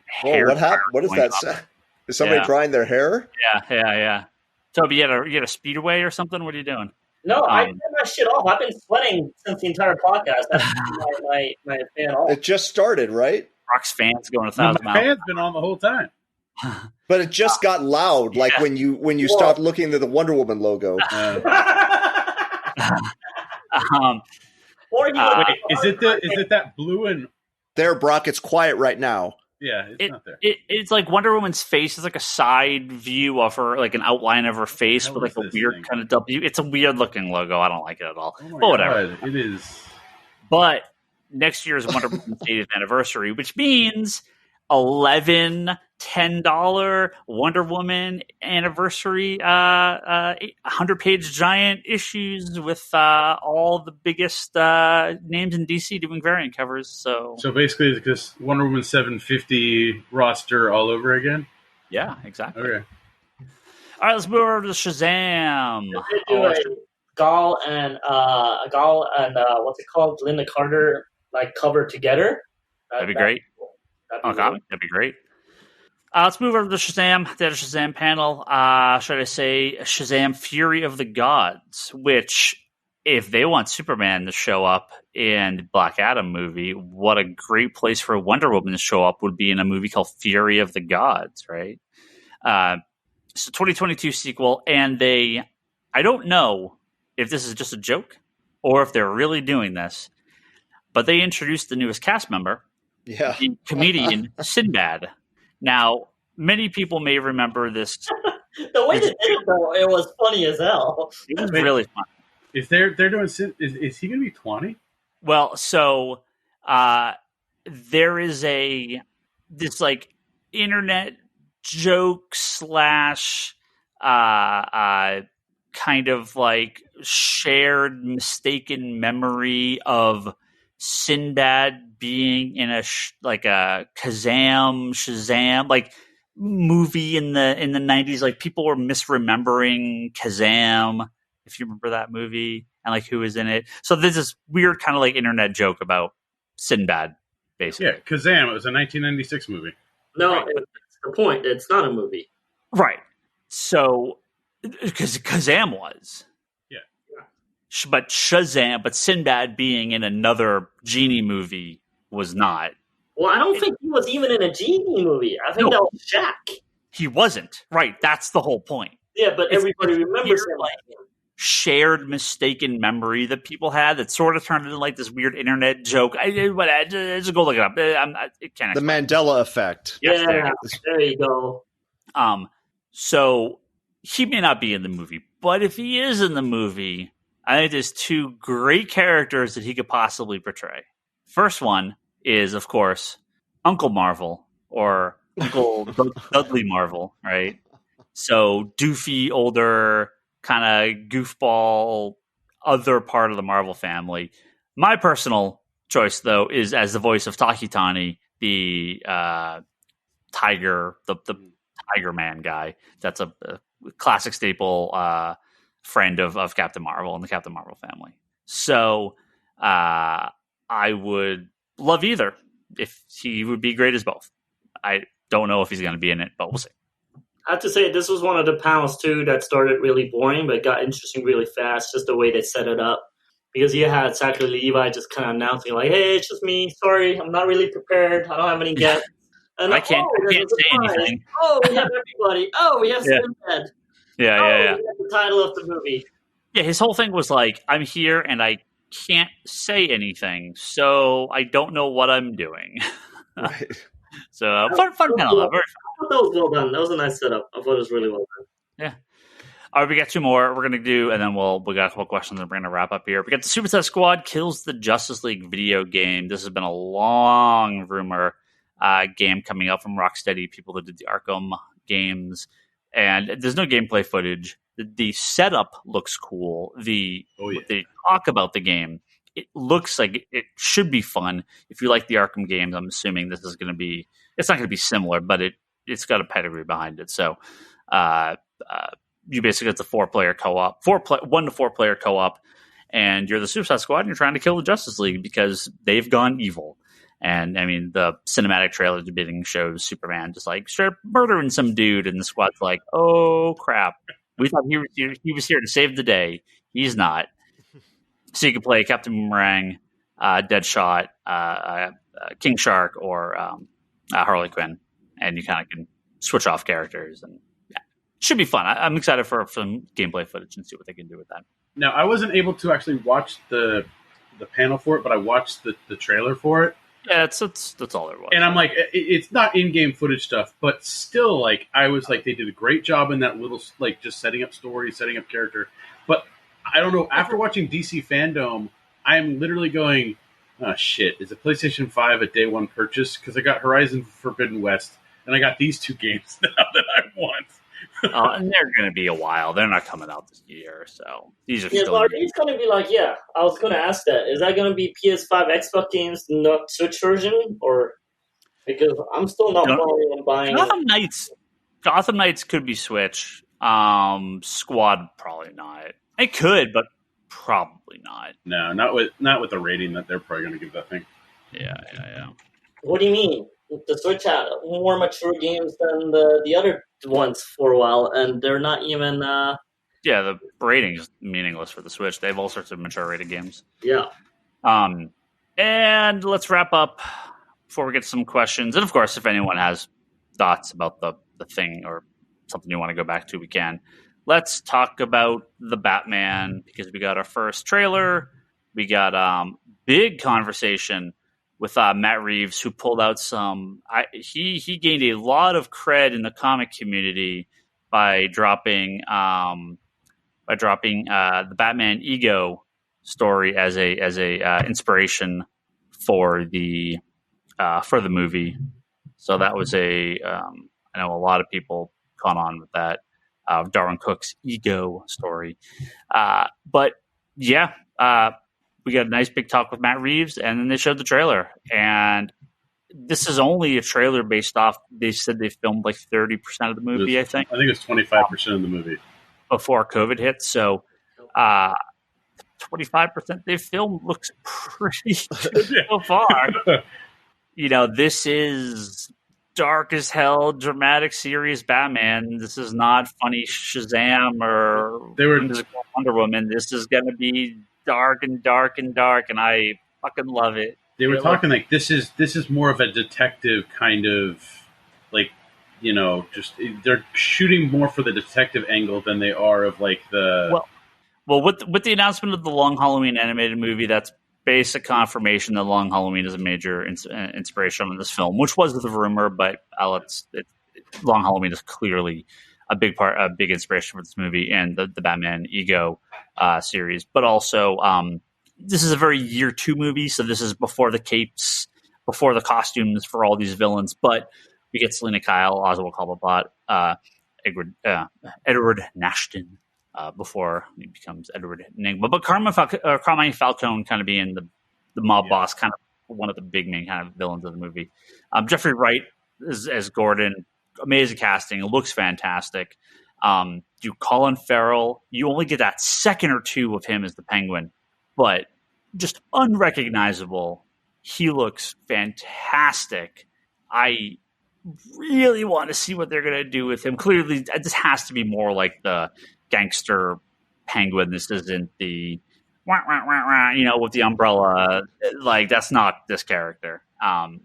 hair.
What happened? What is that? Is somebody drying their hair?
Yeah. Toby, you had a speedway or something? What are you doing?
No, I turned my shit off. I've been sweating since the entire podcast. That's my fan off.
It just started, right?
Rock's fan's going 1,000 miles.
My fan's been on the whole time.
But it just got loud, when you stopped looking at the Wonder Woman logo.
Wait, is it that blue and
there, Brock? It's quiet right now.
Yeah, it's not there.
It's like Wonder Woman's face is a side view of her, an outline of her face with a weird kind of W. It's a weird looking logo. I don't like it at all.
Oh
but whatever.
God, it is.
But next year is Wonder Woman's 80th anniversary, which means 11 $10 Wonder Woman anniversary 100-page giant issues with all the biggest names in DC doing variant covers. So
basically it's just Wonder Woman 750 roster all over again?
Yeah, exactly.
Okay.
All right, let's move over to Shazam.
Gal and what's it called? Linda Carter cover together.
That'd be great. That'd be great. Let's move over to the Shazam. They had a Shazam panel. Should I say Shazam Fury of the Gods, which, if they want Superman to show up in Black Adam movie, what a great place for Wonder Woman to show up would be in a movie called Fury of the Gods, right? So 2022 sequel, and I don't know if this is just a joke or if they're really doing this, but they introduced the newest cast member, the comedian Sinbad. Now, many people may remember this.
The way they did it, though, it was funny as hell.
It was really fun.
If they're doing, is he going to be 20?
Well, so there is this internet joke / kind of shared mistaken memory of Sinbad being in a Shazam movie in the 90s. People were misremembering Kazam, if you remember that movie, and who was in it. So there's this weird kind of internet joke about Sinbad, basically.
Yeah, Kazam. It was a 1996 movie.
No, that's the point. It's not a movie,
right? So because Kazam was. But Sinbad being in another Genie movie was not.
Well, I don't think he was even in a Genie movie. I think that was Shaq.
He wasn't. Right. That's the whole point.
Yeah, but everybody remembers him
shared mistaken memory that people had that sort of turned into this weird internet joke. Just go look it up. It can't.
The Mandela effect.
Yes, there you go.
So he may not be in the movie, but if he is in the movie, I think there's 2 great characters that he could possibly portray. First one is, of course, Uncle Marvel, or Uncle Dudley Marvel, right? So doofy, older, kind of goofball, other part of the Marvel family. My personal choice, though, is as the voice of Takitani, the Tiger, the Tiger Man guy. That's a classic staple friend of Captain Marvel and the Captain Marvel family. So I would love either if he would be great as both. I don't know if he's going to be in it, but we'll see.
I have to say, this was one of the panels, too, that started really boring, but got interesting really fast, just the way they set it up. Because you had Zachary Levi just kind of announcing, like, hey, it's just me. Sorry, I'm not really prepared. I don't have any guests. And
I can't say anything.
Oh, we have everybody. Oh, we have Sinbad.
Yeah.
We have the title of the movie.
Yeah, his whole thing was like, I'm here and I can't say anything, so I don't know what I'm doing.
Right.
So fun panel. Very fun.
I thought that was well done. That was a nice setup. I thought it was really well done.
Yeah. All right, we got two more we're going to do, and then we got a couple questions and we're going to wrap up here. We got the Suicide Squad kills the Justice League video game. This has been a long rumor game coming out from Rocksteady, people that did the Arkham games. And there's no gameplay footage. The setup looks cool. They talk about the game. It looks like it should be fun. If you like the Arkham games, I'm assuming this is going to be. It's not going to be similar, but it's got a pedigree behind it. So, you basically it's a 4-player co-op, 1 to 4 player co-op, and you're the Suicide Squad and you're trying to kill the Justice League because they've gone evil. And I mean, the cinematic trailer debating shows Superman just like straight up murdering some dude, and the squad's like, "Oh crap, we thought he was here to save the day. He's not." So you can play Captain Boomerang, Deadshot, King Shark, or Harley Quinn, and you kind of can switch off characters, and yeah, it should be fun. I'm excited for some gameplay footage and see what they can do with that.
Now, I wasn't able to actually watch the panel for it, but I watched the trailer for it.
Yeah, that's all there was.
And I'm like, it's not in-game footage stuff, but still, like, I was like, they did a great job in that little, like, just setting up story, setting up character. But I don't know, after watching DC FanDome, I'm literally going, oh, shit, is a PlayStation 5 a day one purchase? Because I got Horizon Forbidden West, and I got these two games now that I want.
And they're going to be a while. They're not coming out this year, so these are still.
Are these going to be like? Yeah, I was going to ask that. Is that going to be PS5, Xbox games, not Switch version, or because I'm still not planning on buying
Gotham Knights could be Switch. Squad probably not. It could, but probably not.
No, not with the rating that they're probably going to give that thing.
Yeah.
What do you mean? The Switch had more mature games than the other ones for a while, and they're not even.
Yeah, the rating is meaningless for the Switch. They have all sorts of mature rated games.
Yeah.
And let's wrap up before we get to some questions. And of course, if anyone has thoughts about the thing or something you want to go back to, we can. Let's talk about the Batman, because we got our first trailer. We got big conversation with Matt Reeves, who pulled out some. He gained a lot of cred in the comic community by dropping the Batman Ego story as a inspiration for the movie. So that was I know a lot of people caught on with that Darwin Cook's Ego story. But yeah. We got a nice big talk with Matt Reeves, and then they showed the trailer. And this is only a trailer based off. They said they filmed like 30% of the movie. I think
it's 25% of the movie
before COVID hit. So 25% they filmed looks pretty good so far. This is dark as hell, dramatic, serious Batman. This is not funny Shazam or Wonder Woman. This is going to be dark, and I fucking love it.
They were talking like this is more of a detective kind of, like, just they're shooting more for the detective angle than they are of like the.
Well, with the announcement of the Long Halloween animated movie, that's basic confirmation that Long Halloween is a major inspiration on this film, which was the rumor, but Long Halloween is clearly a big inspiration for this movie and the Batman Ego series. But also, this is a very year 2 movie, so this is before the capes, before the costumes for all these villains. But we get Selena Kyle, Oswald Cobblepot, Edward Nashton before he becomes Edward Nygma. But Carmine Falcone kind of being the mob boss, kind of one of the big main kind of villains of the movie. Jeffrey Wright as Gordon. Amazing casting. It looks fantastic. You Colin Farrell, you only get that second or two of him as the Penguin, but just unrecognizable. He looks fantastic. I really want to see what they're going to do with him. Clearly, this has to be more like the gangster Penguin. This isn't the wah, wah, wah, wah, with the umbrella. Like, that's not this character.
No,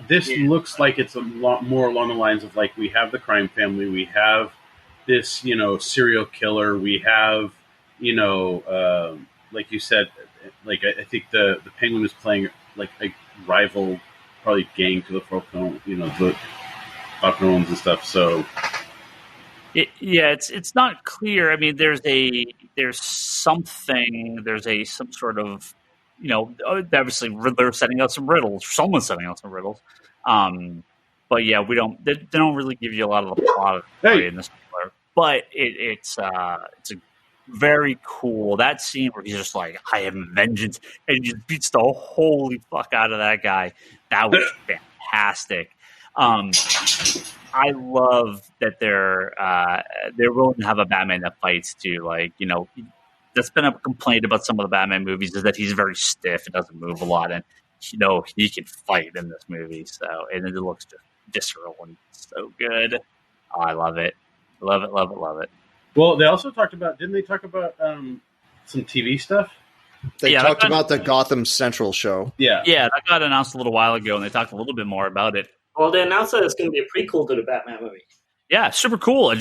this looks like it's a lot more along the lines of like, we have the crime family, we have this, serial killer, we have, like you said, like I think the Penguin is playing like a rival, probably gang to the Falcone, the Falcones and stuff. So
it's not clear. I mean, there's some sort of, obviously they're setting out some riddles. Someone's setting out some riddles. But yeah, they don't really give you a lot of the plot of the story in this trailer. But it's a very cool, that scene where he's just like, I am vengeance, and he just beats the holy fuck out of that guy. That was fantastic. I love that they're willing to have a Batman that fights too. Like, that's been a complaint about some of the Batman movies, is that he's very stiff and doesn't move a lot, and he can fight in this movie. So, and it looks just visceral and so good. Oh, I love it. Love it, love it, love it.
Well, they also didn't they talk about some TV stuff?
They talked about the Gotham Central show.
Yeah,
that got announced a little while ago, and they talked a little bit more about it.
Well, they announced that it's going to be a prequel to the Batman movie.
Yeah, super cool.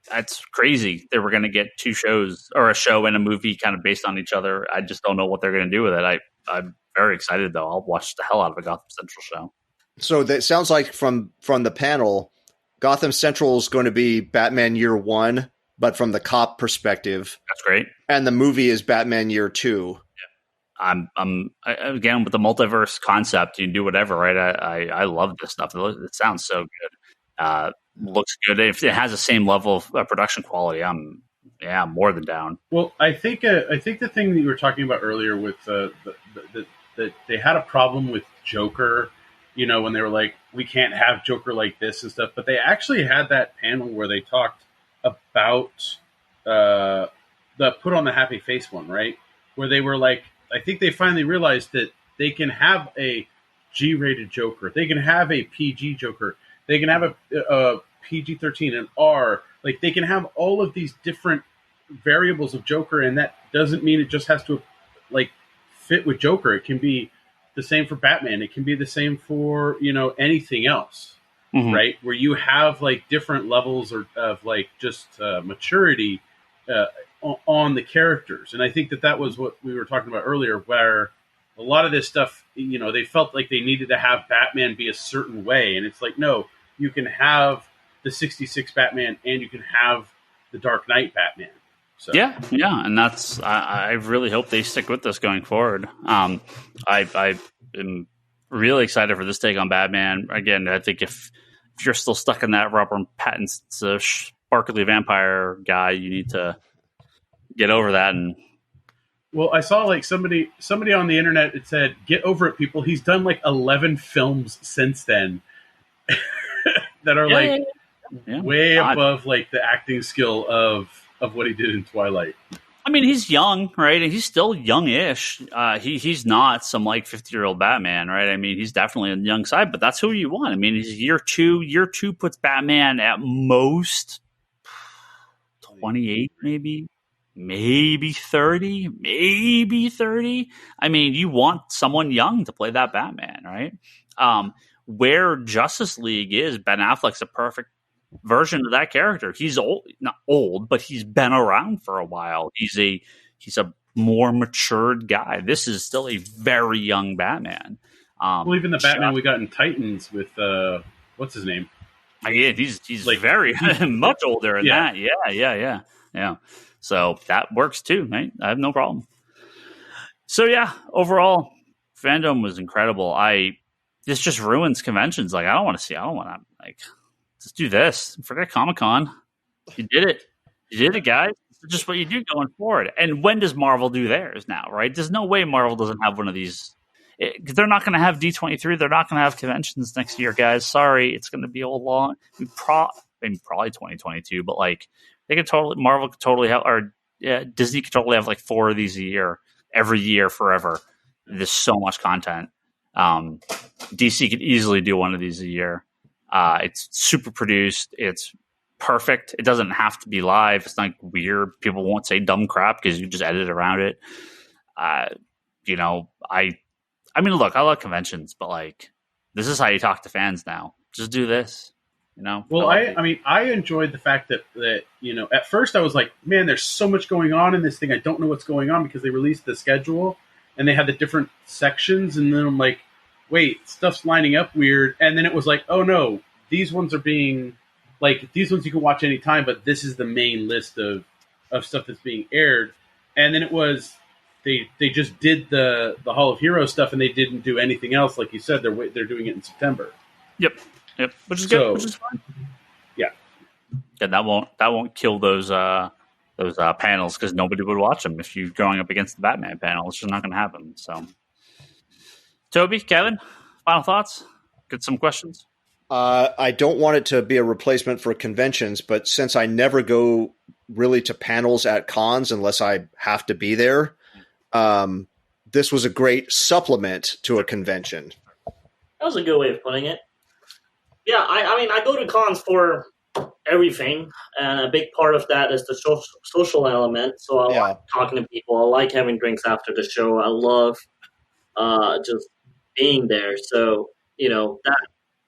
That's crazy. They were going to get two shows, or a show and a movie kind of based on each other. I just don't know what they're going to do with it. I'm very excited, though. I'll watch the hell out of a Gotham Central show.
So that sounds like from the panel, Gotham Central is going to be Batman Year 1, but from the cop perspective.
That's great.
And the movie is Batman Year 2.
I'm again, with the multiverse concept, you can do whatever, right? I love this stuff. It sounds so good. Looks good. If it has the same level of production quality, I'm more than down.
Well, I think the thing that you were talking about earlier with that they had a problem with Joker, when they were like, we can't have Joker like this and stuff. But they actually had that panel where they talked about the put on the happy face one, right? Where they were like, I think they finally realized that they can have a G-rated Joker. They can have a PG Joker. They can have a PG-13, an R. Like, they can have all of these different variables of Joker, and that doesn't mean it just has to, like, fit with Joker. It can be the same for Batman. It can be the same for, anything else, right? Where you have, like, different levels of like, just maturity on the characters. And I think that was what we were talking about earlier, where a lot of this stuff, they felt like they needed to have Batman be a certain way. And it's like, no, you can have the 66 Batman and you can have the Dark Knight Batman. So.
Yeah. And that's, I really hope they stick with this going forward. I am really excited for this take on Batman. Again, I think if you're still stuck in that Robert Pattinson's sparkly vampire guy, you need to get over that. And
well, I saw like somebody on the internet, it said, get over it, people. He's done like 11 films since then that are way above like the acting skill of what he did in Twilight.
I mean, he's young, right? And he's still youngish. He's not some like 50-year-old Batman, right? I mean, he's definitely on the young side, but that's who you want. I mean, he's year two. Year two puts Batman at most 28, maybe 30, maybe 30. I mean, you want someone young to play that Batman, right? Where Justice League is, Ben Affleck's a perfect version of that character. He's not old, but he's been around for a while. He's a more matured guy. This is still a very young Batman.
Well, even the Batman we got in Titans with what's his name?
Yeah, he's like, very much older than that. Yeah. So that works too, right? I have no problem. So yeah, overall, FanDome was incredible. This just ruins conventions. Like, I don't want to like, just do this. Forget Comic-Con. You did it, guys. It's just what you do going forward. And when does Marvel do theirs now, right? There's no way Marvel doesn't have one of these. They're not going to have D23. They're not going to have conventions next year, guys. Sorry, it's going to be a long. Probably 2022, but like Marvel could totally have, or Disney could totally have like 4 of these a year, every year, forever. There's so much content. DC could easily do one of these a year. It's super produced. It's perfect. It doesn't have to be live. It's not weird. People won't say dumb crap because you just edit around it. You know, I mean, look, I love conventions, but like, this is how you talk to fans now. Just do this, you know?
Well, I mean, I enjoyed the fact that, you know, at first I was like, man, there's so much going on in this thing. I don't know what's going on because they released the schedule and they had the different sections. And then I'm like, wait, stuff's lining up weird. And then it was like, oh no, these ones are being like, these ones you can watch anytime, but this is the main list of stuff that's being aired. And then it was, they just did the Hall of Heroes stuff and they didn't do anything else. Like you said, they're doing it in September.
Yep. Which is good. Which is fine.
Yeah.
And that won't kill those panels because nobody would watch them if you're going up against the Batman panel. It's just not going to happen. So, Toby, Kevin, final thoughts? Get some questions.
I don't want it to be a replacement for conventions, but since I never go really to panels at cons unless I have to be there, this was a great supplement to a convention.
That was a good way of putting it. Yeah, I mean, I go to cons for everything, and a big part of that is the social element. So I like talking to people. I like having drinks after the show. I love just being there. So, you know,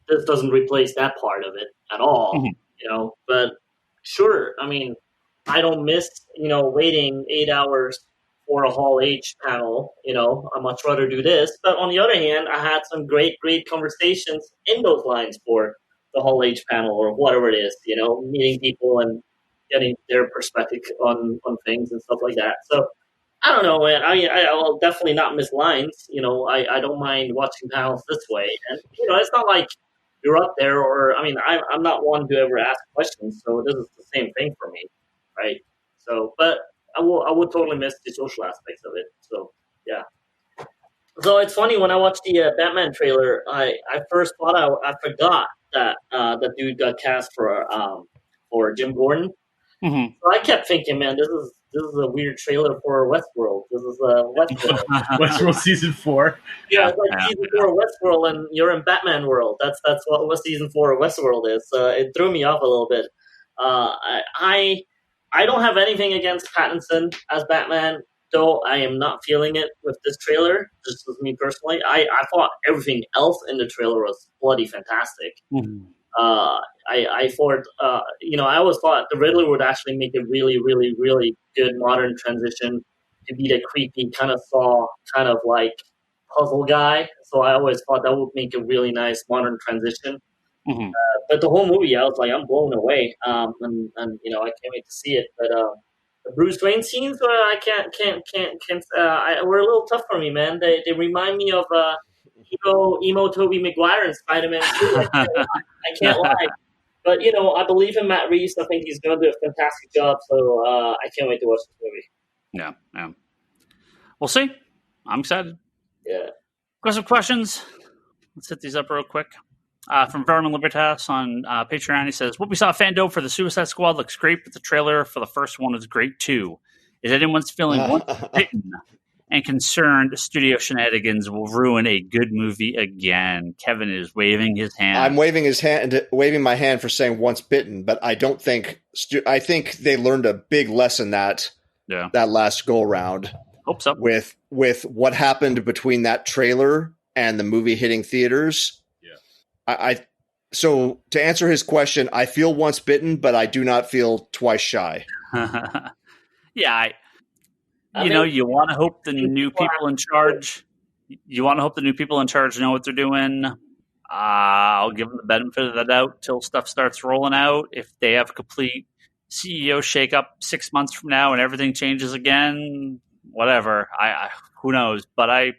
this doesn't replace that part of it at all, you know. But sure, I mean, I don't miss, you know, waiting 8 hours for a Hall H panel. You know, I much rather do this. But on the other hand, I had some great conversations in those lines for the Hall H panel or whatever it is, you know, meeting people and getting their perspective on things and stuff like that. So I don't know, man. I mean, I'll definitely not miss lines. You know, I don't mind watching panels this way. And, you know, it's not like you're up there or, I mean, I'm not one to ever ask questions. So this is the same thing for me, right? So, but I would totally miss the social aspects of it. So, yeah. So it's funny, when I watched the Batman trailer, I first thought I forgot that the dude got cast for Jim Gordon. So I kept thinking, man, this is a weird trailer for Westworld. This is Westworld.
Westworld season 4.
Yeah, it's like season 4 of Westworld, and you're in Batman world. That's what season 4 of Westworld is. It threw me off a little bit. I don't have anything against Pattinson as Batman, though I am not feeling it with this trailer. Just with me personally, I thought everything else in the trailer was bloody fantastic. I thought, you know, I always thought the Riddler would actually make a really, really, really good modern transition to be the creepy kind of Saw, kind of like puzzle guy. So I always thought that would make a really nice modern transition. But the whole movie, I was like, I'm blown away. And you know, I can't wait to see it. But the Bruce Wayne scenes, I can't. Were a little tough for me, man. They remind me of emo Toby Maguire in Spider-Man 2. I can't lie. But, you know, I believe in Matt Reeves. I think he's going to do a fantastic job. So I can't wait to watch this movie.
Yeah. We'll see. I'm excited.
Yeah.
Got some questions. Let's hit these up real quick. From Vernon Libertas on Patreon, he says, what we saw at FanDome for the Suicide Squad looks great, but the trailer for the first one is great too. Is anyone's feeling once bitten and concerned studio shenanigans will ruin a good movie again? Kevin is waving his hand.
I'm waving my hand for saying once bitten, but I don't think I think they learned a big lesson that last go around.
Hope so.
With what happened between that trailer and the movie hitting theaters. So to answer his question, I feel once bitten, but I do not feel twice shy.
Yeah, you want to hope the new people in charge. You want to hope the new people in charge know what they're doing. I'll give them the benefit of the doubt till stuff starts rolling out. If they have a complete CEO shakeup 6 months from now and everything changes again, whatever. Who knows? But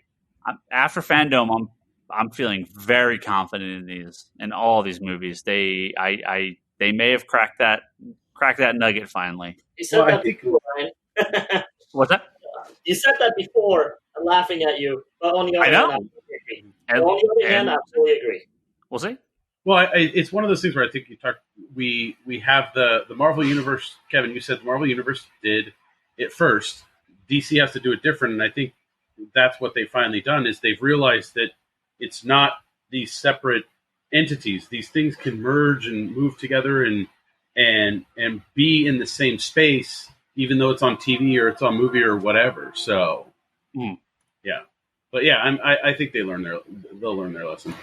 after FanDome, I'm feeling very confident in all these movies. They may have cracked that nugget finally.
You said that before, Ryan.
What's that?
You said that before. I'm laughing at you. But on the other hand, I absolutely agree.
We'll see.
Well, it's one of those things where I think we have the Marvel Universe. Kevin, you said the Marvel Universe did it first. DC has to do it different, and I think that's what they've finally done is they've realized that it's not these separate entities. These things can merge and move together and be in the same space, even though it's on TV or it's on movie or whatever. So, yeah, but yeah, I think they'll learn their lesson.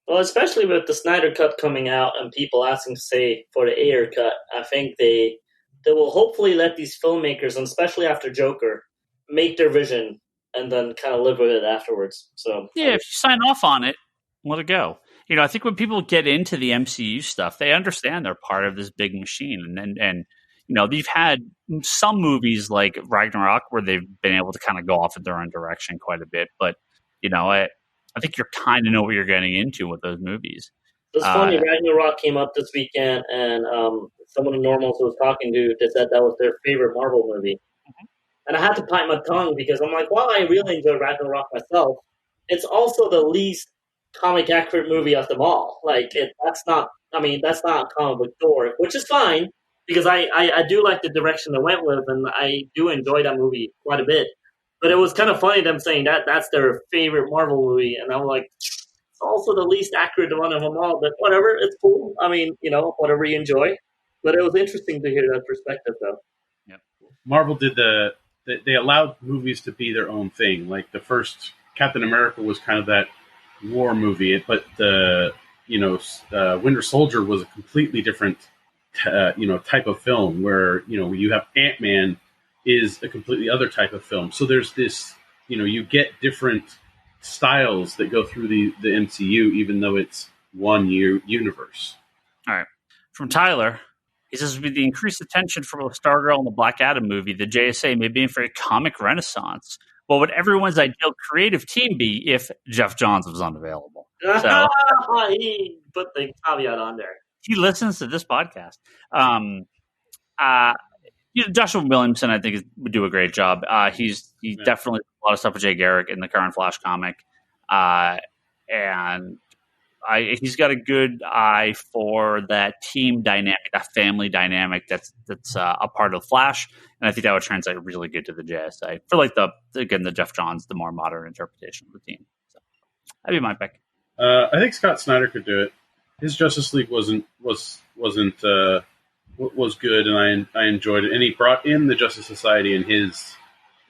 Well, especially with the Snyder Cut coming out and people asking, say, for the Ayer cut, I think they will hopefully let these filmmakers, and especially after Joker, make their vision and then kind of live with it afterwards. So
yeah, if you sign off on it, let it go. I think when people get into the MCU stuff, they understand they're part of this big machine, and they've had some movies like Ragnarok where they've been able to kind of go off in their own direction quite a bit, but I think you kind of know what you're getting into with those movies.
It's funny, Ragnarok came up this weekend, and some of the normals I was talking to, they said that was their favorite Marvel movie. Mm-hmm. And I had to bite my tongue because I'm like, while I really enjoy Ragnarok myself, it's also the least comic accurate movie of them all. Like, that's not comic book Thor, which is fine because I do like the direction they went with, and I do enjoy that movie quite a bit. But it was kind of funny them saying that's their favorite Marvel movie, and I'm like, it's also the least accurate one of them all. But whatever, it's cool. I mean, whatever you enjoy. But it was interesting to hear that perspective, though.
Yep. Marvel did they allowed movies to be their own thing. Like the first Captain America was kind of that war movie, but the Winter Soldier was a completely different type of film where you have Ant-Man is a completely other type of film. So there's this, you get different styles that go through the MCU, even though it's one universe.
All right. From Tyler, he says, with the increased attention for both Stargirl and the Black Adam movie, the JSA may be in for a comic renaissance. What would everyone's ideal creative team be if Jeff Johns was unavailable? So
he put the caveat on there.
He listens to this podcast. Joshua Williamson, I think, would do a great job. He's definitely done a lot of stuff with Jay Garrick in the current Flash comic, and he's got a good eye for that team dynamic, that family dynamic that's a part of Flash, and I think that would translate really good to the JSA for the Jeff Johns, the more modern interpretation of the team. So that'd be my pick.
I think Scott Snyder could do it. His Justice League was good, and I enjoyed it. And he brought in the Justice Society in his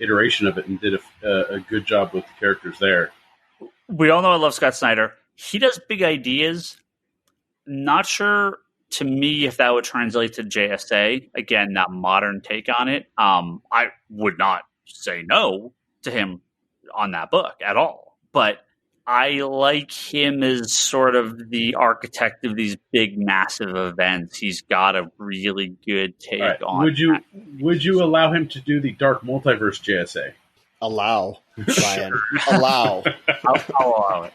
iteration of it and did a good job with the characters there.
We all know I love Scott Snyder. He does big ideas. Not sure to me if that would translate to JSA. Again, that modern take on it. I would not say no to him on that book at all. But I like him as sort of the architect of these big, massive events. He's got a really good take on.
Would you allow him to do the Dark Multiverse JSA?
Allow, Ryan. Allow.
I'll allow it.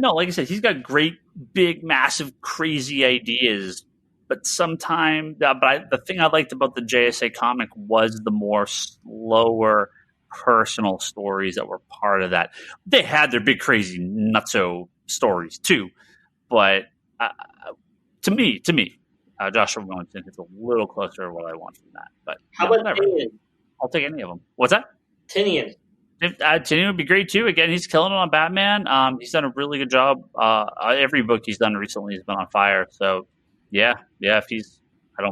No, like I said, he's got great, big, massive, crazy ideas. But sometimes, the thing I liked about the JSA comic was the more slower, personal stories that were part of that. They had their big, crazy, nutso stories too, but to me, Joshua Williamson is a little closer to what I want from that. But
how about Tinian?
I'll take any of them. What's that?
Tinian.
Tinian would be great too. Again, he's killing it on Batman. He's done a really good job. Every book he's done recently has been on fire. So yeah. If he's, I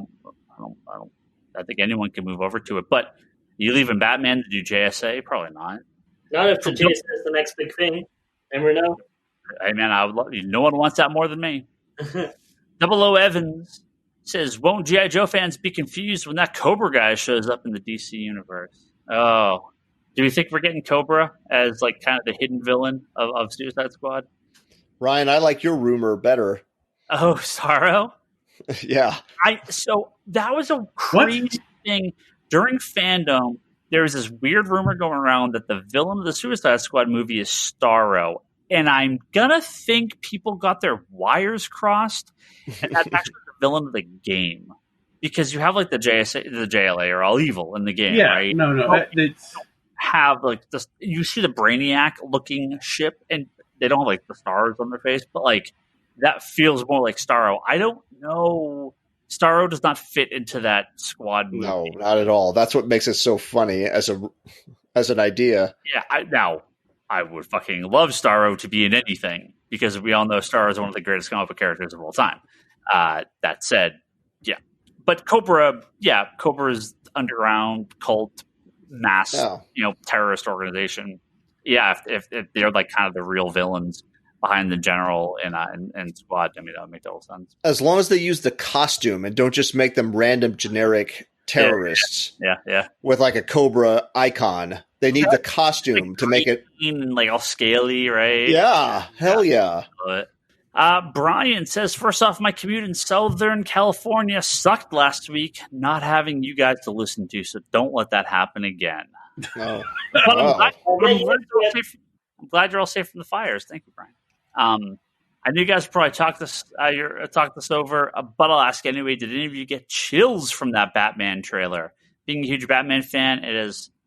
think anyone can move over to it, but. You leaving Batman to do JSA? Probably not.
Not if the JSA is the next big thing. Never know.
Hey, man, no one wants that more than me. Double O Evans says, won't G.I. Joe fans be confused when that Cobra guy shows up in the DC universe? Oh. Do we think we're getting Cobra as like kind of the hidden villain of Suicide Squad?
Ryan, I like your rumor better.
Oh, Sorrow?
Yeah.
So that was a crazy thing. During FanDome, there was this weird rumor going around that the villain of the Suicide Squad movie is Starro. And I'm going to think people got their wires crossed. And that's actually the villain of the game. Because you have like the JLA are all evil in the game, right?
No.
Have like this, you see the Brainiac looking ship and they don't have like the stars on their face, but like that feels more like Starro. I don't know. Starro does not fit into that squad movie.
No, not at all. That's what makes it so funny as an idea.
Yeah, I would fucking love Starro to be in anything because we all know Starro is one of the greatest comic book characters of all time. That said, yeah. But Cobra's underground cult mass, terrorist organization. Yeah, if they're like kind of the real villains behind the general and squad, I mean, that would make total sense.
As long as they use the costume and don't just make them random generic terrorists.
Yeah.
With like a Cobra icon. They need the costume to make it
like all scaly, right?
Yeah, hell yeah.
Brian says, first off, my commute in Southern California sucked last week, not having you guys to listen to, so don't let that happen again.
Oh.
But I'm glad you're all safe from the fires. Thank you, Brian. I know you guys probably talked this over, but I'll ask anyway. Did any of you get chills from that Batman trailer? Being a huge Batman fan,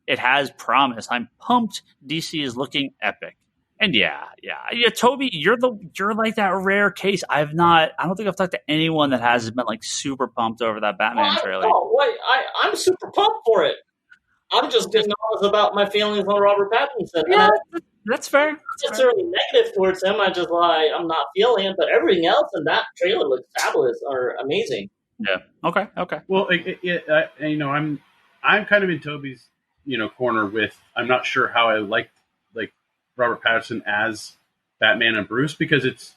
it has promise. I'm pumped. DC is looking epic. And yeah, Toby, you're like that rare case. I don't think I've talked to anyone that hasn't been like super pumped over that Batman trailer.
I'm super pumped for it. I'm just being honest about my feelings on Robert Pattinson.
Yeah, that's fair.
Not necessarily negative towards him. I'm not feeling it, but everything else in that trailer looks fabulous or amazing.
Yeah. Okay.
Well, I'm kind of in Toby's corner with. I'm not sure how I liked Robert Pattinson as Batman and Bruce because it's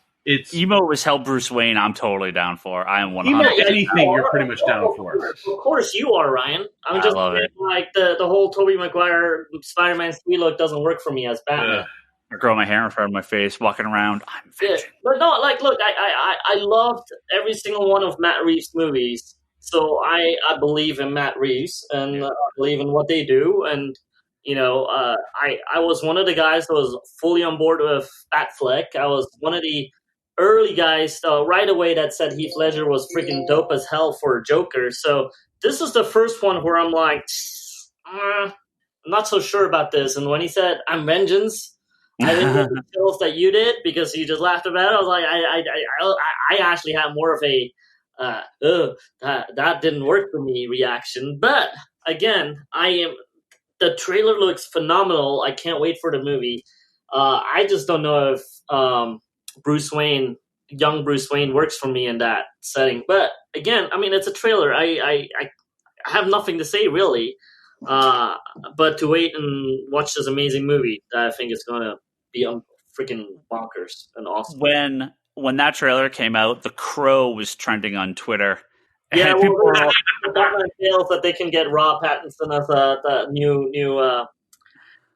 emo was hell Bruce Wayne. I'm totally down for. I am 100%.
Emo anything you're pretty much down for.
Of course you are, Ryan. I'm just saying, like the whole Tobey Maguire Spider-Man speed look doesn't work for me as Batman.
I grow my hair in front of my face, walking around. I'm
yeah, but no, like look, I loved every single one of Matt Reeves' movies. So I believe in Matt Reeves and I believe in what they do and. I was one of the guys that was fully on board with Batfleck. I was one of the early guys right away that said Heath Ledger was freaking dope as hell for Joker. So this is the first one where I'm like, I'm not so sure about this. And when he said, I'm vengeance, I didn't get the chills that you did because you just laughed about it. I was like, I actually had more of a, that didn't work for me reaction. But again, the trailer looks phenomenal. I can't wait for the movie. I just don't know if young Bruce Wayne works for me in that setting. But again, I mean, it's a trailer. I have nothing to say really, but to wait and watch this amazing movie that I think is going to be freaking bonkers and awesome.
When that trailer came out, The Crow was trending on Twitter.
Yeah, people were Batman feels that they can get Rob Pattinson as the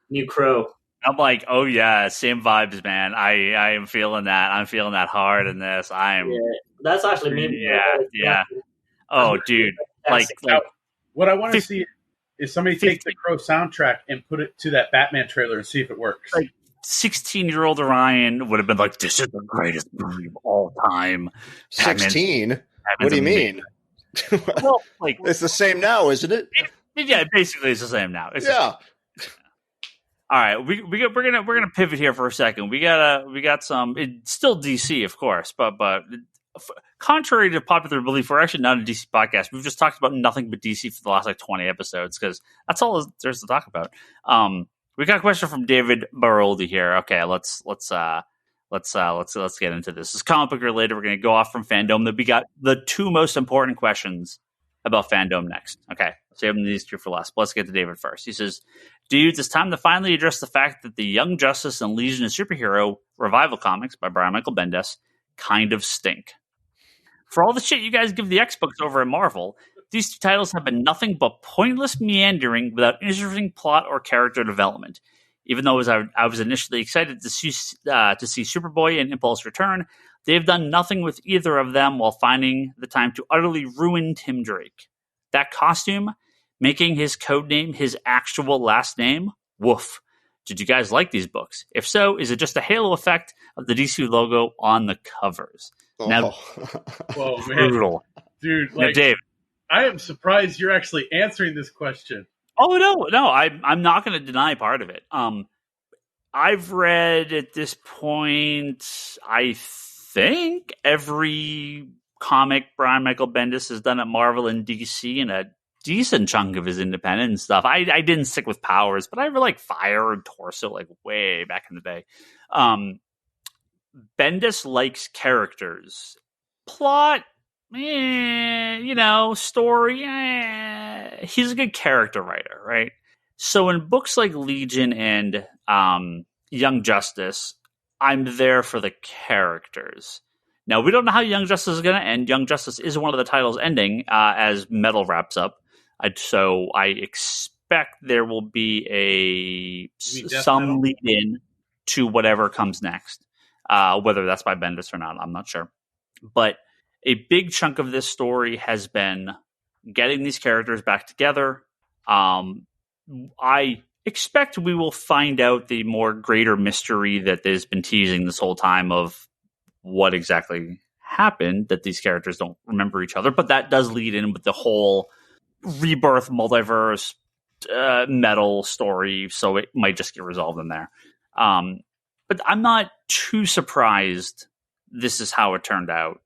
new Crow.
I'm like, oh yeah, same vibes, man. I am feeling that. I'm feeling that hard in this.
That's actually me.
Yeah. Oh, dude, like
what I want to see is somebody take the Crow soundtrack and put it to that Batman trailer and see if it works.
Like 16-year-old Orion would have been like, this is the greatest movie of all time.
16? What do you mean?
Well, like
it's the same now, isn't it?
Yeah, basically it's the same now.
Yeah.
All right, we're gonna pivot here for a second. We got some. It's still DC, of course, but contrary to popular belief, we're actually not a DC podcast. We've just talked about nothing but DC for the last 20 episodes because that's all there's to talk about. We got a question from David Baroldi here. Okay, let's get into this. It's comic book related. We're going to go off from FanDome. That we got the two most important questions about FanDome next. Okay, saving these two for last. But let's get to David first. He says, dudes, it's time to finally address the fact that the Young Justice and Legion of Superhero revival comics by Brian Michael Bendis kind of stink. For all the shit you guys give the X-Books over at Marvel, these two titles have been nothing but pointless meandering without interesting plot or character development. Even though I was initially excited to see Superboy and Impulse return, they've done nothing with either of them while finding the time to utterly ruin Tim Drake. That costume, making his codename his actual last name, woof. Did you guys like these books? If so, is it just a halo effect of the DC logo on the covers?
Oh.
Now,
whoa, man.
Brutal.
Dude,
now, Dave.
I am surprised you're actually answering this question.
Oh, no, I'm not going to deny part of it. I've read at this point, I think every comic Brian Michael Bendis has done at Marvel and DC in a decent chunk of his independent stuff. I didn't stick with Powers, but I really like Fire and Torso like way back in the day. Bendis likes characters. Plot, story, he's a good character writer, right? So in books like Legion and Young Justice, I'm there for the characters. Now, we don't know how Young Justice is going to end. Young Justice is one of the titles ending as Metal wraps up. So I expect there will be some lead in to whatever comes next. Whether that's by Bendis or not, I'm not sure. But a big chunk of this story has been getting these characters back together. I expect we will find out the more greater mystery that has been teasing this whole time of what exactly happened, that these characters don't remember each other. But that does lead in with the whole rebirth, multiverse, Metal story, so it might just get resolved in there. But I'm not too surprised this is how it turned out.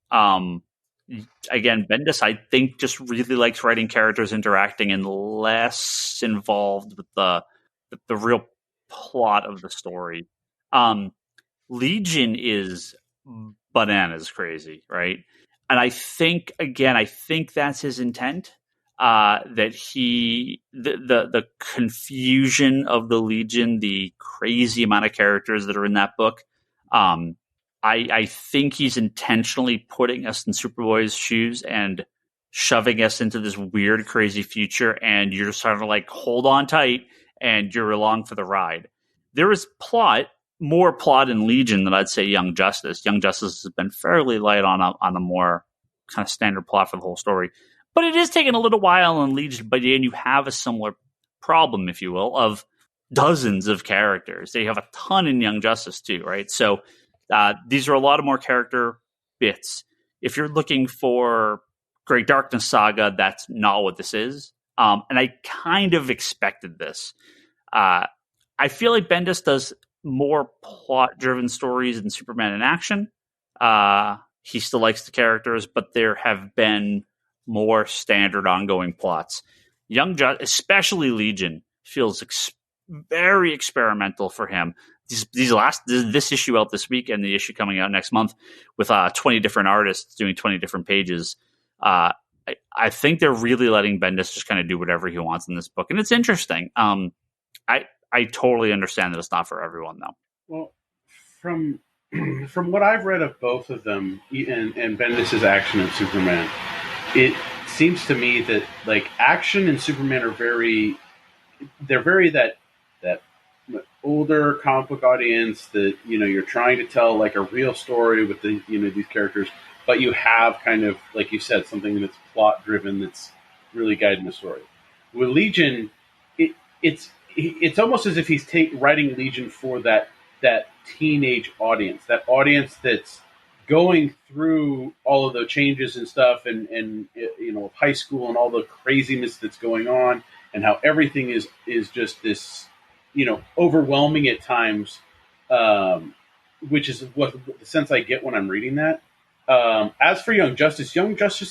Again, Bendis, I think, just really likes writing characters interacting and less involved with the real plot of the story. Legion is bananas crazy, right? And I think that's his intent. That the confusion of the Legion, the crazy amount of characters that are in that book. I think he's intentionally putting us in Superboy's shoes and shoving us into this weird, crazy future, and you're sort of like, hold on tight, and you're along for the ride. There is more plot in Legion than I'd say Young Justice. Young Justice has been fairly light on a more kind of standard plot for the whole story. But it is taking a little while in Legion, but then you have a similar problem, if you will, of dozens of characters. They have a ton in Young Justice too, right? So these are a lot of more character bits. If you're looking for Great Darkness Saga, that's not what this is. And I kind of expected this. I feel like Bendis does more plot-driven stories than Superman in Action. He still likes the characters, but there have been more standard ongoing plots. Especially Legion, feels very experimental for him. This issue out this week and the issue coming out next month with 20 different artists doing 20 different pages. I think they're really letting Bendis just kind of do whatever he wants in this book, and it's interesting. I totally understand that it's not for everyone, though.
Well, from what I've read of both of them and Bendis' Action and Superman, it seems to me that like Action and Superman are very that older comic book audience that you're trying to tell like a real story with the these characters, but you have kind of, like you said, something that's plot driven that's really guiding the story. With Legion, it's almost as if he's writing Legion for that teenage audience, that audience that's going through all of the changes and stuff, and high school and all the craziness that's going on, and how everything is just this overwhelming at times, which is what the sense I get when I'm reading that. As for Young Justice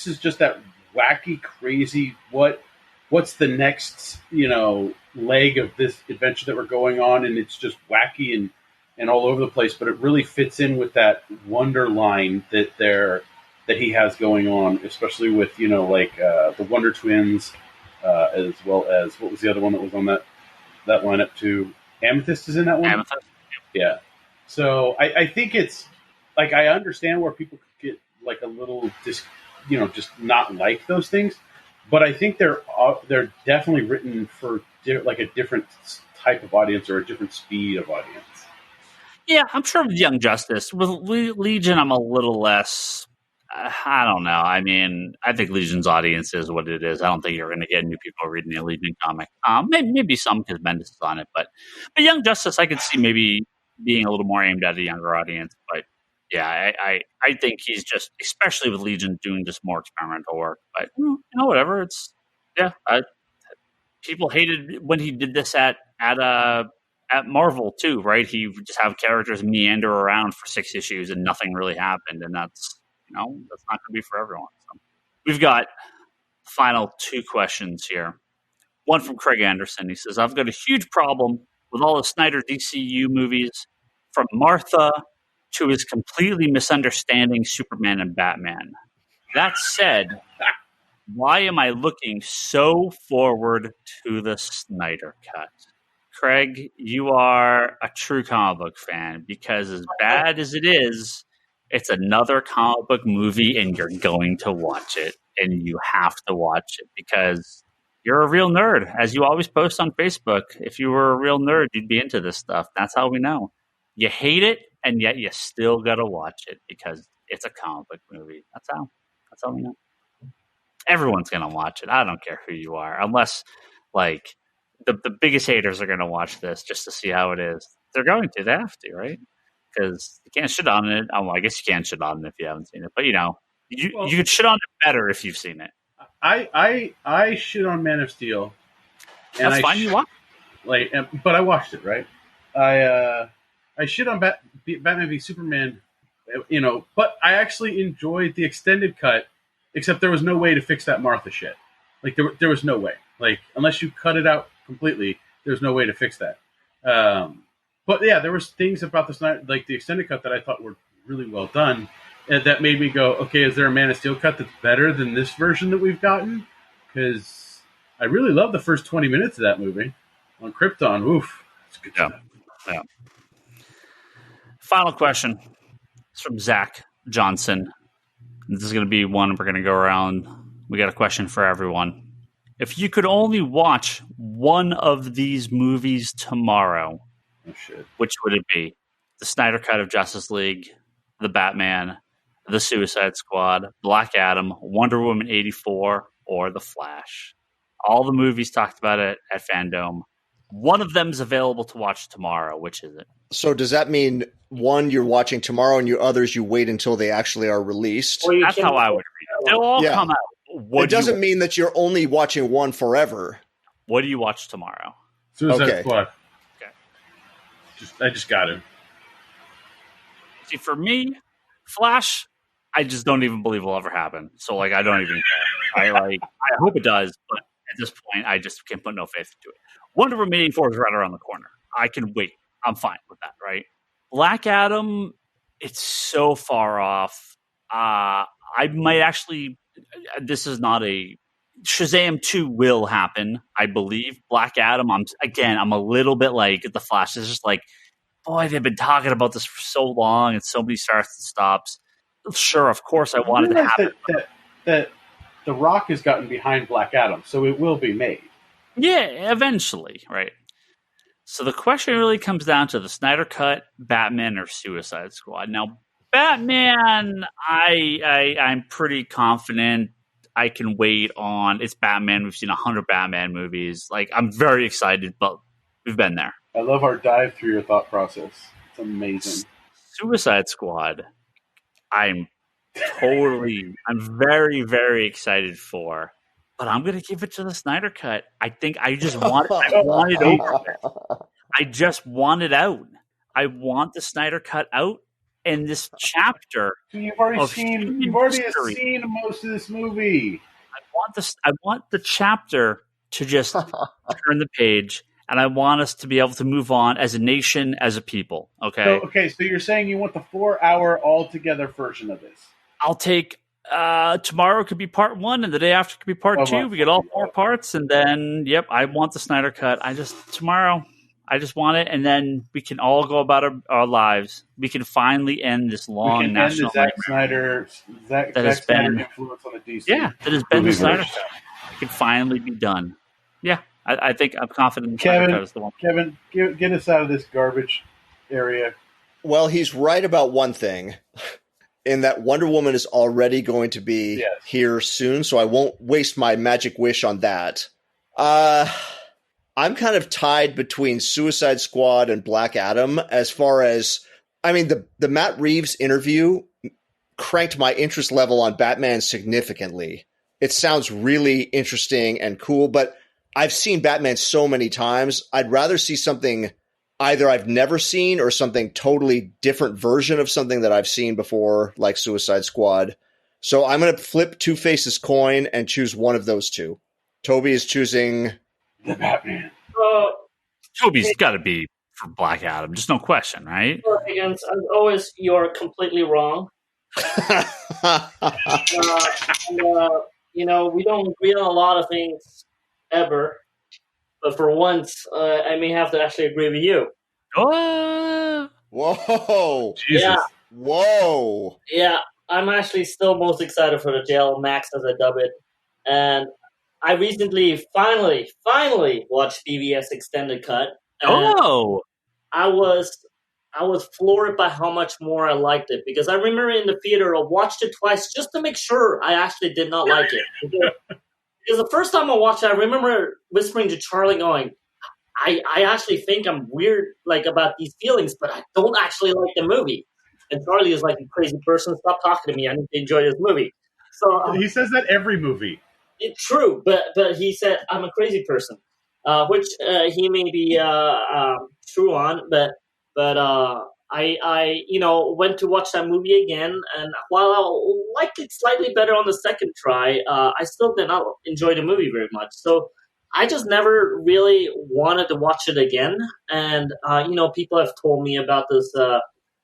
is just that wacky, crazy. What's the next leg of this adventure that we're going on, and it's just wacky and all over the place, but it really fits in with that wonder line that he has going on, especially with the Wonder Twins, as well as what was the other one that was on that lineup too? Amethyst is in that one.
Amethyst,
yeah. So I think it's like, I understand where people could get like a little just not like those things, but I think they're definitely written for like a different type of audience or a different speed of audience.
Yeah, I'm sure with Young Justice. With Legion, I'm a little less. I don't know. I mean, I think Legion's audience is what it is. I don't think you're going to get new people reading the Legion comic. Maybe some because Bendis is on it, but Young Justice, I could see maybe being a little more aimed at a younger audience. But yeah, I think he's just, especially with Legion, doing just more experimental work. But whatever. It's people hated when he did this at Marvel too, right? He would just have characters meander around for 6 issues and nothing really happened, and that's not going to be for everyone. So we've got final two questions here. One from Craig Anderson. He says, I've got a huge problem with all the Snyder DCU movies, from Martha to his completely misunderstanding Superman and Batman. That said, why am I looking so forward to the Snyder Cut? Craig, you are a true comic book fan, because as bad as it is, it's another comic book movie and you're going to watch it, and you have to watch it because you're a real nerd. As you always post on Facebook, if you were a real nerd, you'd be into this stuff. That's how we know. You hate it, and yet you still got to watch it because it's a comic book movie. That's how we know. Everyone's going to watch it. I don't care who you are, unless like the biggest haters are going to watch this just to see how it is. They're going to. They have to, right? Because you can't shit on it. Oh, well, I guess you can't shit on it if you haven't seen it. But, you could shit on it better if you've seen it.
I shit on Man of Steel. And
That's fine. You watch.
But I watched it, right? I shit on Batman v Superman, but I actually enjoyed the extended cut. Except there was no way to fix that Martha shit. Like there was no way. Like unless you cut it out completely, there's no way to fix that. But yeah, there was things about the extended cut that I thought were really well done, and that made me go, okay, is there a Man of Steel cut that's better than this version that we've gotten? Because I really love the first 20 minutes of that movie on Krypton. Oof, it's good stuff.
Yeah. Final question. It's from Zach Johnson. This is going to be one we're going to go around. We got a question for everyone. If you could only watch one of these movies tomorrow, which would it be? The Snyder Cut of Justice League, The Batman, The Suicide Squad, Black Adam, Wonder Woman 84, or The Flash? All the movies talked about it at FanDome. One of them is available to watch tomorrow. Which is it?
So does that mean one you're watching tomorrow and your others you wait until they actually are released?
That's how I would read it. They'll all come out.
It doesn't mean that you're only watching one forever.
What do you watch tomorrow?
Suicide Squad.
Okay.
I just got it.
See, for me, Flash, I just don't even believe will ever happen. So, I don't even care. I hope it does, but at this point, I just can't put no faith into it. Wonder Woman 84 is right around the corner. I can wait. I'm fine with that, right? Black Adam, it's so far off. I might actually, this is not a, Shazam 2 will happen, I believe. Black Adam, I'm a little bit like The Flash. It's just like, boy, they've been talking about this for so long and so many starts and stops. Sure, of course I wanted to happen.
That The Rock has gotten behind Black Adam, so it will be made.
Yeah, eventually, right? So the question really comes down to the Snyder Cut, Batman, or Suicide Squad. Now, Batman, I'm pretty confident I can wait on. It's Batman. We've seen 100 Batman movies. I'm very excited, but we've been there.
I love our dive through your thought process. It's amazing.
Suicide Squad, I'm very, very excited for. But I'm going to give it to the Snyder Cut. I think I just want it. I want it over. I just want it out. I want the Snyder Cut out. And this chapter.
So you've already seen most of this movie.
I want the chapter to just turn the page, and I want us to be able to move on as a nation, as a people. Okay.
So you're saying you want the 4-hour all-together version of this?
I'll take. Tomorrow could be part 1, and the day after could be part 2. We get all 4 parts, and then I want the Snyder Cut. Tomorrow, I just want it, and then we can all go about our lives. We can finally end this long national
Zack Snyder influence on the DC.
Yeah, that has been the Snyder Cut. It can finally be done. Yeah, I think I'm confident the Snyder Cut is the one.
Kevin, get us out of this garbage area.
Well, he's right about one thing. In that Wonder Woman is already going to be here soon, so I won't waste my magic wish on that. I'm kind of tied between Suicide Squad and Black Adam as far as, the Matt Reeves interview cranked my interest level on Batman significantly. It sounds really interesting and cool, but I've seen Batman so many times. I'd rather see something either I've never seen or something totally different version of something that I've seen before, like Suicide Squad. So I'm going to flip Two Faces coin and choose one of those two. Toby is choosing
The Batman.
Toby's got to be for Black Adam. Just no question, right?
Higgins, as always, you're completely wrong. We don't agree on a lot of things ever, but for once, I may have to actually agree with you.
Whoa!
Jesus.
Whoa!
Yeah, I'm actually still most excited for the JL Max, as I dub it, and I recently finally watched BVS Extended Cut. And I was floored by how much more I liked it, because I remember in the theater I watched it twice just to make sure I actually did not like it. Because the first time I watched it, I remember whispering to Charlie, going, I actually think I'm weird about these feelings, but I don't actually like the movie. And Charlie is like, "You crazy person, stop talking to me. I need to enjoy this movie." So
He says that every movie.
it's true, but he said I'm a crazy person, which he may be true on, but I went to watch that movie again, and while I liked it slightly better on the second try, I still did not enjoy the movie very much. So I just never really wanted to watch it again, and people have told me about this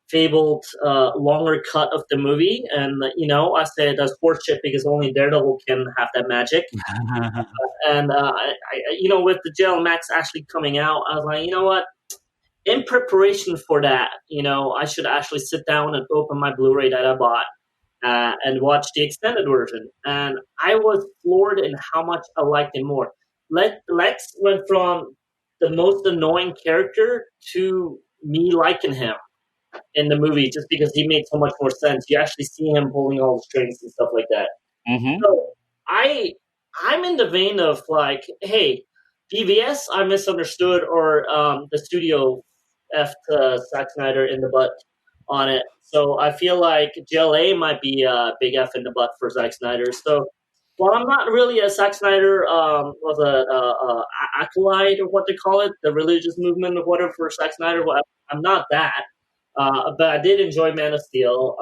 fabled longer cut of the movie, and I say that's horseshit because only Daredevil can have that magic. And with the JL Max actually coming out, I was like, you know what? In preparation for that, I should actually sit down and open my Blu-ray that I bought and watch the extended version. And I was floored in how much I liked it more. Lex went from the most annoying character to me liking him in the movie, just because he made so much more sense. You actually see him pulling all the strings and stuff like that.
Mm-hmm.
So I'm in the vein of like, hey, BVS I misunderstood, or the studio effed Zack Snyder in the butt on it. So I feel like JLA might be a big F in the butt for Zack Snyder. So while I'm not really a Zack Snyder acolyte, or what they call it, the religious movement or whatever for Zack Snyder, I'm not that. But I did enjoy Man of Steel,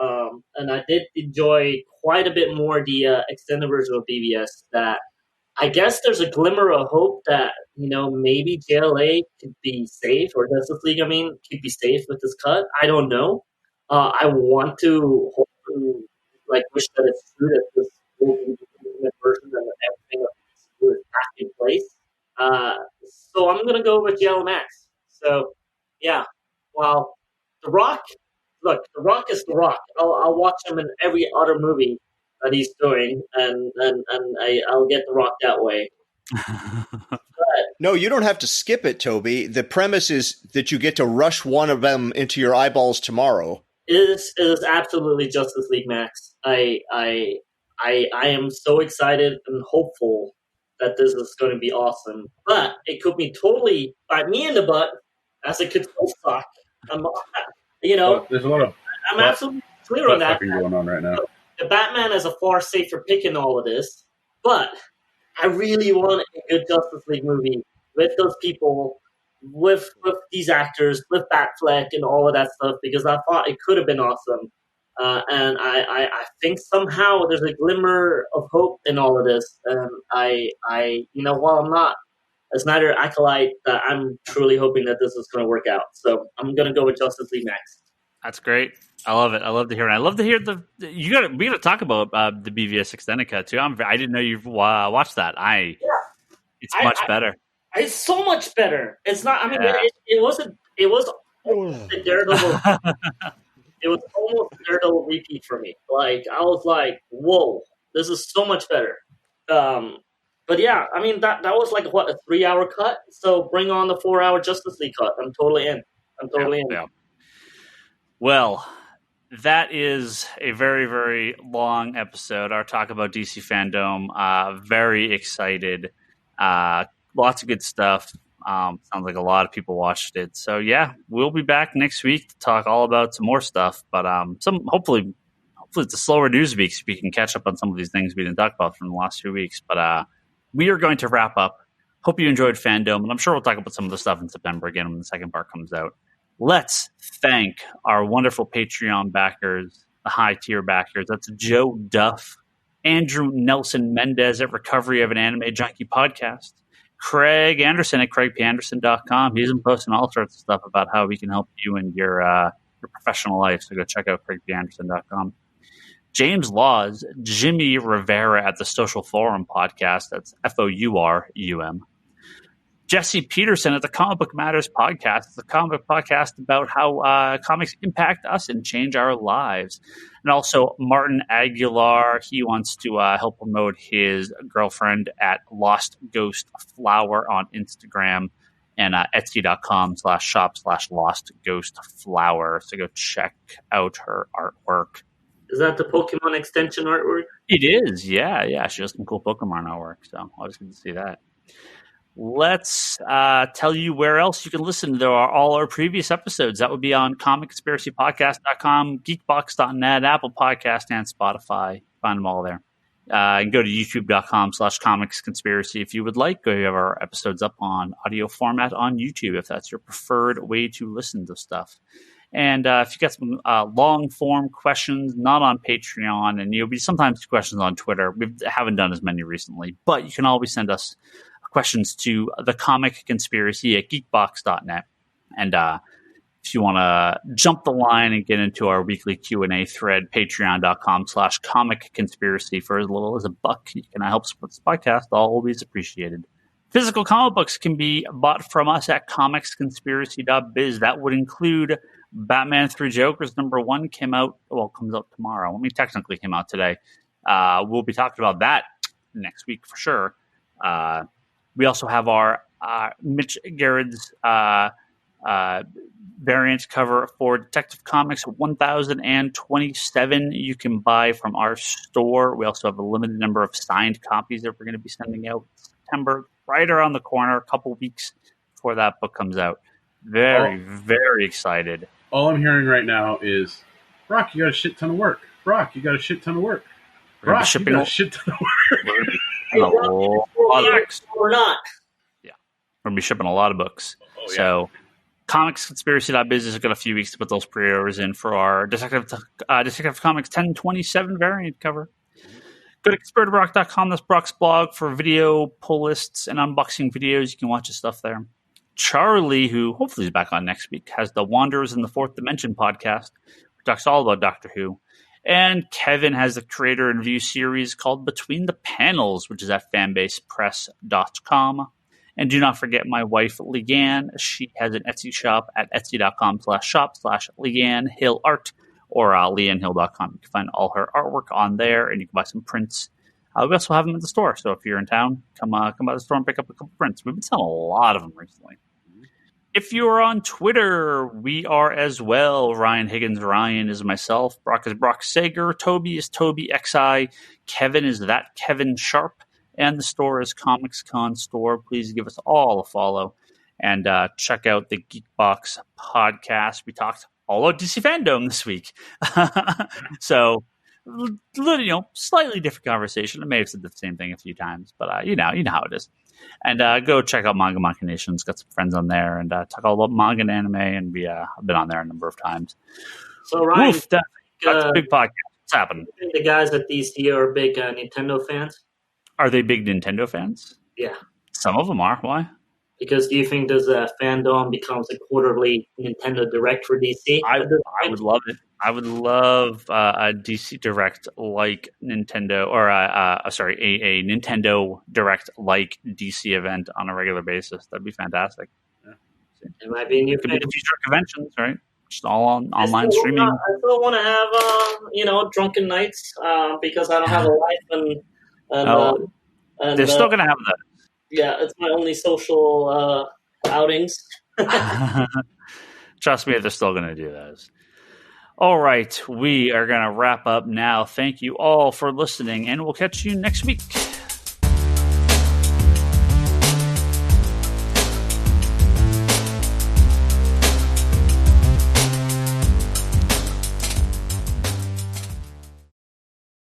and I did enjoy quite a bit more the extended version of BVS. That I guess there's a glimmer of hope that maybe JLA could be safe, or Justice League, could be safe with this cut. I don't know. I want to hope to wish that it's true, that this will be the ultimate version and that everything is back in place. So I'm gonna go with JL Max. So yeah, while The Rock, look, The Rock is The Rock. I'll watch him in every other movie that he's doing, and I'll get The Rock that way.
No, you don't have to skip it, Toby. The premise is that you get to rush one of them into your eyeballs tomorrow.
It is absolutely Justice League Max. I am so excited and hopeful that this is going to be awesome. But it could be totally bite me in the butt, as it could still suck.
There's a lot of
I'm absolutely clear on that.
going on right now.
The Batman is a far safer pick in all of this, but I really want a good Justice League movie with those people, with these actors, with Batfleck and all of that stuff, because I thought it could have been awesome. And I think somehow there's a glimmer of hope in all of this. And while I'm not a Snyder acolyte, I'm truly hoping that this is going to work out. So I'm going to go with Justice League Max.
That's great. I love it. I love to hear it. I love to hear we got to talk about the BVS extended cut too. I didn't know you've watched that. It's much better.
It's so much better. It's not. It was almost a Daredevil. It was almost a Daredevil repeat for me. I was like, whoa, this is so much better. But yeah, that was a 3-hour cut. So bring on the 4-hour Justice League cut. I'm totally in.
Yeah. Well, that is a very, very long episode. Our talk about DC FanDome. Very excited. Lots of good stuff. Sounds like a lot of people watched it. So yeah, we'll be back next week to talk all about some more stuff. But hopefully it's a slower news week so we can catch up on some of these things we didn't talk about from the last 2 weeks. But we are going to wrap up. Hope you enjoyed FanDome, and I'm sure we'll talk about some of the stuff in September again when the second part comes out. Let's thank our wonderful Patreon backers. the high tier backers. That's Joe Duff, Andrew Nelson Mendez at Recovery of an Anime Junkie podcast, Craig Anderson at CraigPAnderson.com. He's been posting all sorts of stuff about how we can help you in your professional life. So go check out CraigPAnderson.com. James Laws, Jimmy Rivera at the Social Forum podcast. That's FOURUM. Jesse Peterson at the Comic Book Matters podcast. It's a comic book podcast about how comics impact us and change our lives. And also Martin Aguilar. He wants to help promote his girlfriend at Lost Ghost Flower on Instagram and Etsy.com/shop/Lost Ghost Flower. So go check out her artwork.
Is that the Pokemon extension artwork?
It is, yeah. She has some cool Pokemon artwork, so always good to see that. Let's tell you where else you can listen to all our previous episodes. That would be on comicconspiracypodcast.com, geekbox.net, Apple Podcast, and Spotify. Find them all there. And go to youtube.com/comicsconspiracy if you would like. We have our episodes up on audio format on YouTube if that's your preferred way to listen to stuff. And if you got some long-form questions, not on Patreon, and you'll be sometimes questions on Twitter. We haven't done as many recently, but you can always send us questions to the Comic Conspiracy at geekbox.net. And if you want to jump the line and get into our weekly Q&A thread, patreon.com/Comic Conspiracy for as little as $1. You can help support this podcast. Always appreciated. Physical comic books can be bought from us at comicsconspiracy.biz. That would include Batman 3 Jokers #1 comes out tomorrow. I mean, technically came out today. We'll be talking about that next week for sure. We also have our Mitch Gerrard's variant cover for Detective Comics 1027 you can buy from our store. We also have a limited number of signed copies that we're going to be sending out in September, right around the corner, a couple weeks before that book comes out. Very excited.
All I'm hearing right now is, Brock, you got a shit ton of work. Brock, you got a shit ton of work. Brock, you got a shit ton of work.
Hey, we're not.
Yeah. We're going to be shipping a lot of books.
Oh, yeah.
So comicsconspiracy.biz has got a few weeks to put those pre-orders in for our Detective Comics 1027 variant cover. Go to conspiratorrock.com. That's Brock's blog for video pull lists and unboxing videos. You can watch his stuff there. Charlie, who hopefully is back on next week, has the Wanderers in the Fourth Dimension podcast, which talks all about Doctor Who. And Kevin has the creator and review series called Between the Panels, which is at fanbasepress.com. And do not forget my wife, Leanne. She has an Etsy shop at etsy.com/shop/LeanneHillArt or leannehill.com. You can find all her artwork on there, and you can buy some prints. We also have them at the store, so if you're in town, come by the store and pick up a couple prints. We've been selling a lot of them recently. If you are on Twitter, we are as well. Ryan Higgins, Ryan is myself. Brock is Brock Sager. Toby is Toby XI. Kevin is that Kevin Sharp. And the store is Comics Con Store. Please give us all a follow. And check out the Geekbox podcast. We talked all about DC FanDome this week. So, slightly different conversation. I may have said the same thing a few times, but you know how it is. And go check out Manga Machinations. Got some friends on there and talk all about manga and anime. And I've been on there a number of times.
So Ryan,
that's a big podcast. What's happening?
I think the guys at DC are big Nintendo fans.
Are they big Nintendo fans?
Yeah.
Some of them are. Why?
Because do you think this FanDome becomes a quarterly Nintendo Direct for DC?
I would love it. I would love a DC Direct like Nintendo, or a Nintendo Direct like DC event on a regular basis. That'd be fantastic.
Yeah. It might be a new
thing. Could be the future of conventions, right? Just all on online streaming.
I still want to have drunken nights because I don't have a life and
they're still going to have that.
Yeah, it's my only social outings.
Trust me, they're still going to do those. All right, we are going to wrap up now. Thank you all for listening, and we'll catch you next week.